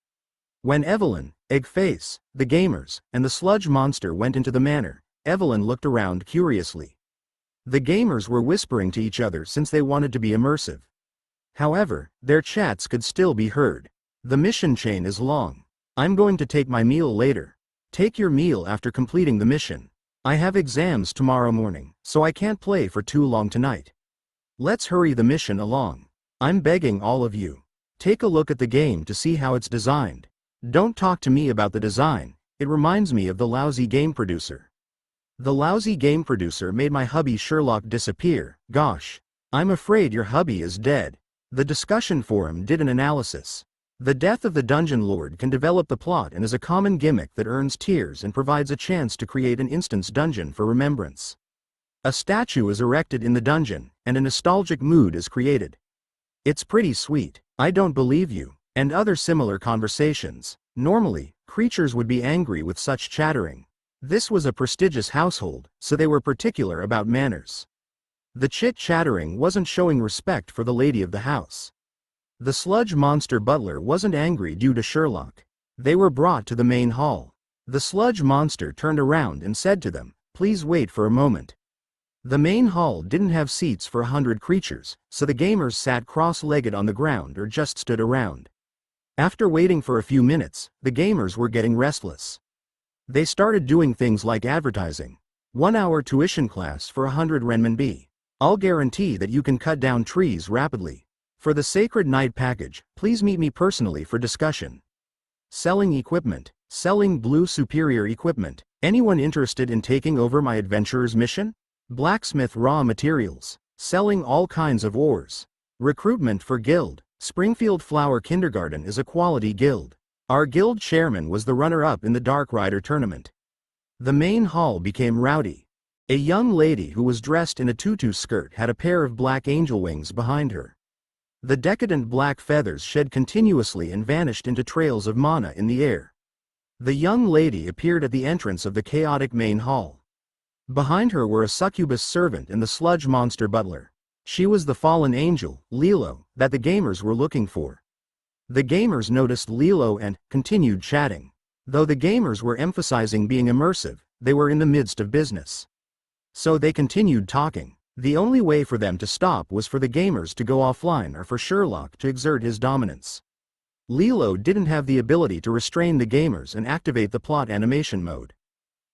When Evelyn, Eggface, the gamers, and the sludge monster went into the manor, Evelyn looked around curiously. The gamers were whispering to each other since they wanted to be immersive. However, their chats could still be heard. The mission chain is long. I'm going to take my meal later. Take your meal after completing the mission. I have exams tomorrow morning, so I can't play for too long tonight. Let's hurry the mission along. I'm begging all of you. Take a look at the game to see how it's designed. Don't talk to me about the design, it reminds me of the lousy game producer. The lousy game producer made my hubby Sherlock disappear. Gosh. I'm afraid your hubby is dead. The discussion forum did an analysis. The death of the dungeon lord can develop the plot and is a common gimmick that earns tiers and provides a chance to create an instance dungeon for remembrance. A statue is erected in the dungeon, and a nostalgic mood is created. It's pretty sweet. I don't believe you. And other similar conversations. Normally, creatures would be angry with such chattering. This was a prestigious household, so they were particular about manners. The chit-chattering wasn't showing respect for the lady of the house. The sludge monster butler wasn't angry due to Sherlock. They were brought to the main hall. The sludge monster turned around and said to them, "Please wait for a moment." The main hall didn't have seats for 100 creatures, so the gamers sat cross-legged on the ground or just stood around. After waiting for a few minutes, the gamers were getting restless. They started doing things like advertising. 1-hour tuition class for 100 renminbi. I'll guarantee that you can cut down trees rapidly. For the Sacred Night package, please meet me personally for discussion. Selling equipment. Selling blue superior equipment. Anyone interested in taking over my adventurer's mission? Blacksmith raw materials. Selling all kinds of ores. Recruitment for guild. Springfield Flower Kindergarten is a quality guild. Our guild chairman was the runner-up in the Dark Rider tournament. The main hall became rowdy. A young lady who was dressed in a tutu skirt had a pair of black angel wings behind her. The decadent black feathers shed continuously and vanished into trails of mana in the air. The young lady appeared at the entrance of the chaotic main hall. Behind her were a succubus servant and the sludge monster butler. She was the fallen angel, Lilo, that the gamers were looking for. The gamers noticed Lilo and continued chatting. Though the gamers were emphasizing being immersive, they were in the midst of business. So they continued talking. The only way for them to stop was for the gamers to go offline or for Sherlock to exert his dominance. Lilo didn't have the ability to restrain the gamers and activate the plot animation mode.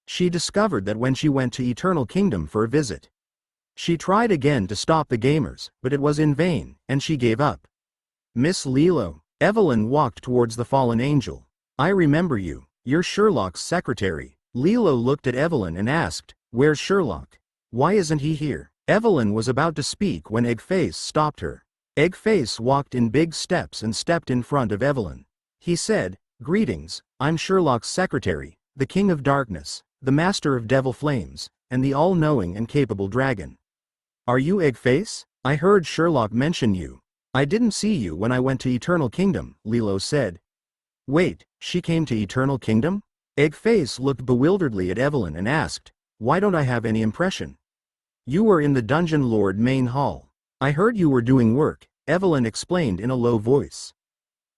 She discovered that when she went to Eternal Kingdom for a visit. She tried again to stop the gamers, but it was in vain, and she gave up. Miss Lilo. Evelyn walked towards the fallen angel. I remember you. You're Sherlock's secretary. Lilo looked at Evelyn and asked, "Where's Sherlock? Why isn't he here?" Evelyn was about to speak when Eggface stopped her. Eggface walked in big steps and stepped in front of Evelyn. He said, "Greetings, I'm Sherlock's secretary, the King of Darkness, the Master of Devil Flames, and the all-knowing and capable dragon." "Are you Eggface? I heard Sherlock mention you. I didn't see you when I went to Eternal Kingdom," Lilo said. "Wait, she came to Eternal Kingdom?" Eggface looked bewilderedly at Evelyn and asked, "Why don't I have any impression?" "You were in the Dungeon Lord main hall. I heard you were doing work," Evelyn explained in a low voice.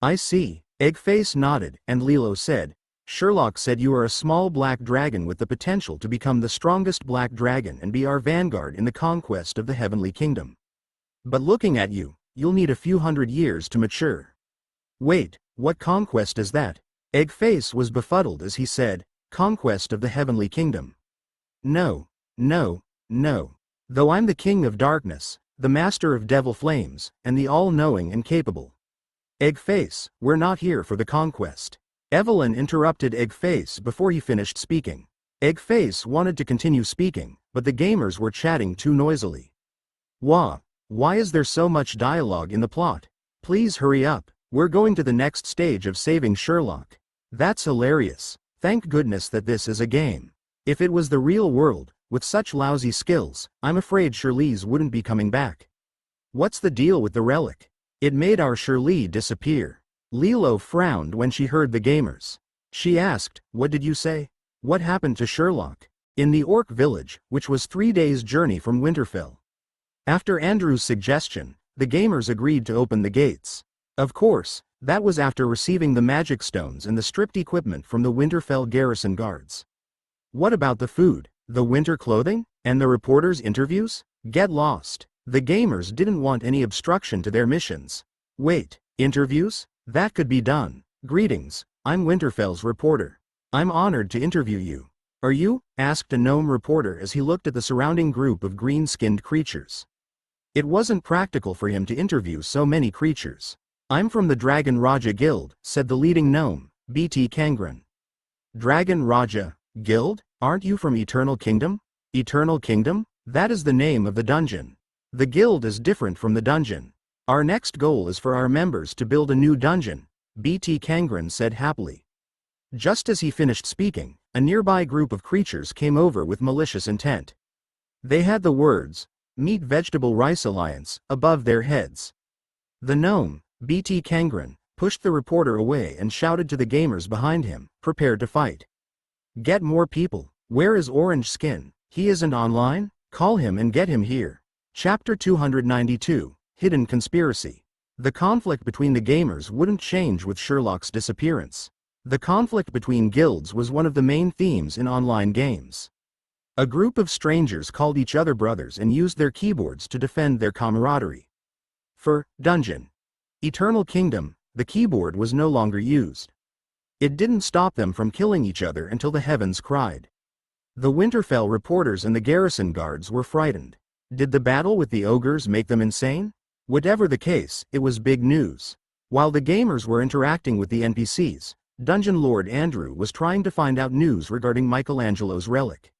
"I see, Eggface nodded, and Lilo said, Sherlock said you are a small black dragon with the potential to become the strongest black dragon and be our vanguard in the conquest of the Heavenly Kingdom. But looking at you, you'll need a few hundred years to mature. Wait, what conquest is that? Eggface was befuddled as he said, Conquest of the Heavenly Kingdom. No, no, no. Though I'm the King of Darkness, the Master of Devil Flames, and the all-knowing and capable. Eggface, we're not here for the conquest. Evelyn interrupted Eggface before he finished speaking. Eggface wanted to continue speaking, but the gamers were chatting too noisily. Why is there so much dialogue in the plot? Please hurry up, we're going to the next stage of saving Sherlock. That's hilarious. Thank goodness that this is a game. If it was the real world, with such lousy skills, I'm afraid Shirley's wouldn't be coming back. What's the deal with the relic? It made our Shirley disappear. Lilo frowned when she heard the gamers. She asked, what did you say? What happened to Sherlock? In the Orc village, which was 3 days' journey from Winterfell. After Andrew's suggestion, the gamers agreed to open the gates. Of course, that was after receiving the magic stones and the stripped equipment from the Winterfell garrison guards. What about the food, the winter clothing, and the reporters' interviews? Get lost. The gamers didn't want any obstruction to their missions. Wait, interviews? That could be done. Greetings, I'm Winterfell's reporter. I'm honored to interview you. Are you? Asked a gnome reporter as he looked at the surrounding group of green-skinned creatures. It wasn't practical for him to interview so many creatures. I'm from the Dragon Raja Guild, said the leading gnome, BT Kangren. Dragon Raja Guild? Aren't you from Eternal Kingdom? Eternal Kingdom? That is the name of the dungeon. The guild is different from the dungeon. Our next goal is for our members to build a new dungeon, BT Kangren said happily. Just as he finished speaking, a nearby group of creatures came over with malicious intent. They had the words, Meat Vegetable Rice Alliance, above their heads. The gnome, BT Kangren, pushed the reporter away and shouted to the gamers behind him, prepare to fight. Get more people. Where is Orange Skin? He isn't online? Call him and get him here. Chapter 292, Hidden Conspiracy. The conflict between the gamers wouldn't change with Sherlock's disappearance. The conflict between guilds was one of the main themes in online games. A group of strangers called each other brothers and used their keyboards to defend their camaraderie. For Dungeon Eternal Kingdom, the keyboard was no longer used. It didn't stop them from killing each other until the heavens cried. The Winterfell reporters and the garrison guards were frightened. Did the battle with the ogres make them insane? Whatever the case, it was big news. While the gamers were interacting with the NPCs, Dungeon Lord Andrew was trying to find out news regarding Michelangelo's relic.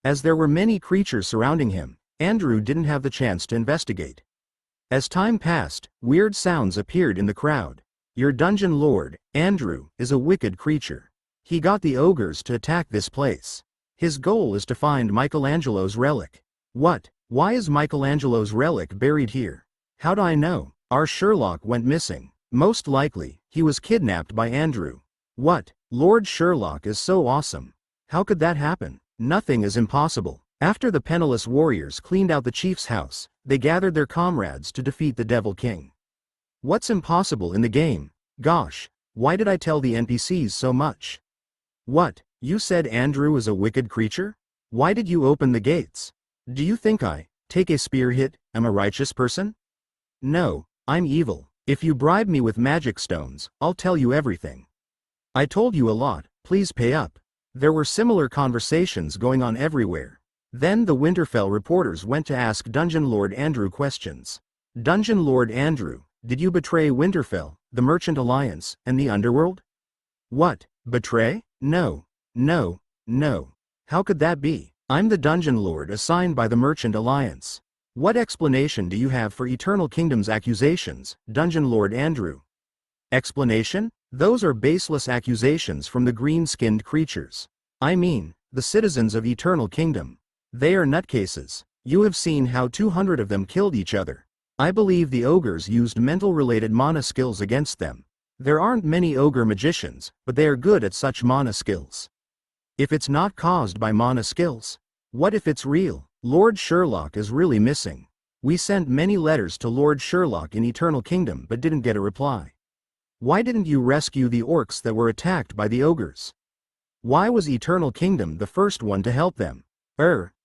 As there were many creatures surrounding him, Andrew didn't have the chance to investigate. As time passed, weird sounds appeared in the crowd. Your Dungeon Lord, Andrew, is a wicked creature. He got the ogres to attack this place. His goal is to find Michelangelo's relic. What? Why is Michelangelo's relic buried here? How do I know? Our Sherlock went missing. Most likely, he was kidnapped by Andrew. What? Lord Sherlock is so awesome. How could that happen? Nothing is impossible. After the penniless warriors cleaned out the chief's house, they gathered their comrades to defeat the Devil King. What's impossible in the game? Gosh, why did I tell the NPCs so much? What? You said Andrew is a wicked creature? Why did you open the gates? Do you think I, take a spear hit, am a righteous person? No, I'm evil. If you bribe me with magic stones, I'll tell you everything. I told you a lot, please pay up. There were similar conversations going on everywhere. Then the Winterfell reporters went to ask Dungeon Lord Andrew questions. Dungeon Lord Andrew, did you betray Winterfell, the Merchant Alliance, and the Underworld? What? Betray? No. No. No. How could that be? I'm the Dungeon Lord assigned by the Merchant Alliance. What explanation do you have for Eternal Kingdom's accusations, Dungeon Lord Andrew? Explanation? Those are baseless accusations from the green-skinned creatures. I mean, the citizens of Eternal Kingdom. They are nutcases. You have seen how 200 of them killed each other. I believe the ogres used mental-related mana skills against them. There aren't many ogre magicians, but they are good at such mana skills. If it's not caused by mana skills, what if it's real? Lord Sherlock is really missing. We sent many letters to Lord Sherlock in Eternal Kingdom but didn't get a reply. Why didn't you rescue the orcs that were attacked by the ogres? Why was Eternal Kingdom the first one to help them?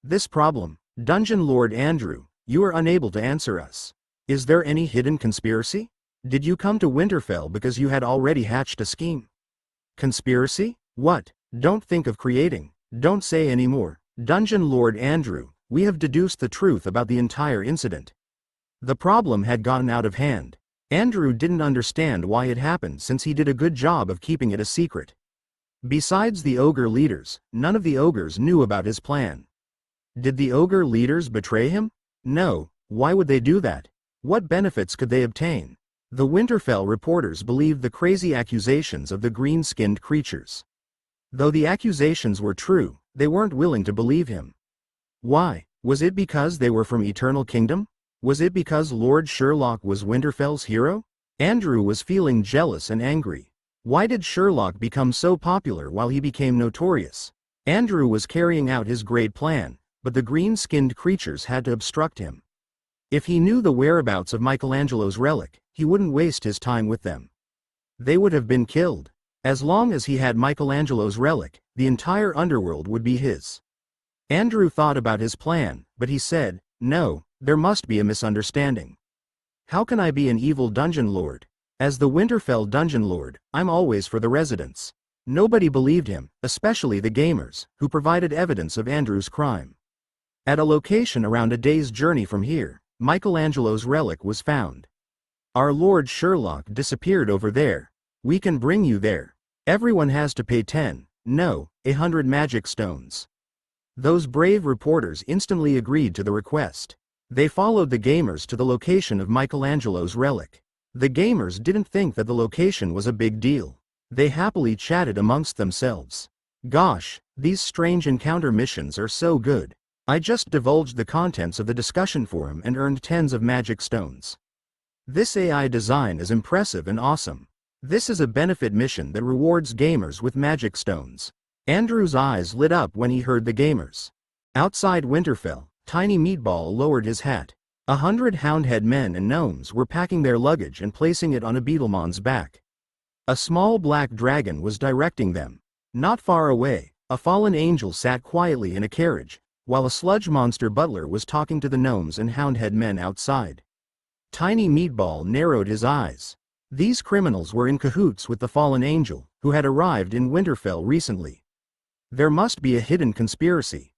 This problem, Dungeon Lord Andrew, you are unable to answer us. Is there any hidden conspiracy? Did you come to Winterfell because you had already hatched a scheme? Conspiracy? What? Don't think of creating. Don't say any more. Dungeon Lord Andrew, we have deduced the truth about the entire incident. The problem had gotten out of hand. Andrew didn't understand why it happened since he did a good job of keeping it a secret. Besides the ogre leaders, none of the ogres knew about his plan. Did the ogre leaders betray him? No. Why would they do that? What benefits could they obtain? The Winterfell reporters believed the crazy accusations of the green-skinned creatures. Though the accusations were true, they weren't willing to believe him. Why? Was it because they were from Eternal Kingdom? Was it because Lord Sherlock was Winterfell's hero? Andrew was feeling jealous and angry. Why did Sherlock become so popular while he became notorious? Andrew was carrying out his great plan, but the green-skinned creatures had to obstruct him. If he knew the whereabouts of Michelangelo's relic, he wouldn't waste his time with them. They would have been killed. As long as he had Michelangelo's relic, the entire underworld would be his. Andrew thought about his plan, but he said, "No, there must be a misunderstanding. How can I be an evil dungeon lord? As the Winterfell dungeon lord, I'm always for the residents." Nobody believed him, especially the gamers, who provided evidence of Andrew's crime. At a location around a day's journey from here, Michelangelo's relic was found. "Our Lord Sherlock disappeared over there. We can bring you there. Everyone has to pay 100 magic stones." Those brave reporters instantly agreed to the request. They followed the gamers to the location of Michelangelo's relic. The gamers didn't think that the location was a big deal. They happily chatted amongst themselves. "Gosh, these strange encounter missions are so good. I just divulged the contents of the discussion forum and earned tens of magic stones. This AI design is impressive and awesome. This is a benefit mission that rewards gamers with magic stones." Andrew's eyes lit up when he heard the gamers. Outside Winterfell, Tiny Meatball lowered his hat. 100 Houndhead men and gnomes were packing their luggage and placing it on a beetlemon's back. A small black dragon was directing them. Not far away, a fallen angel sat quietly in a carriage, while a sludge monster butler was talking to the gnomes and Houndhead men outside. Tiny Meatball narrowed his eyes. These criminals were in cahoots with the fallen angel, who had arrived in Winterfell recently. There must be a hidden conspiracy.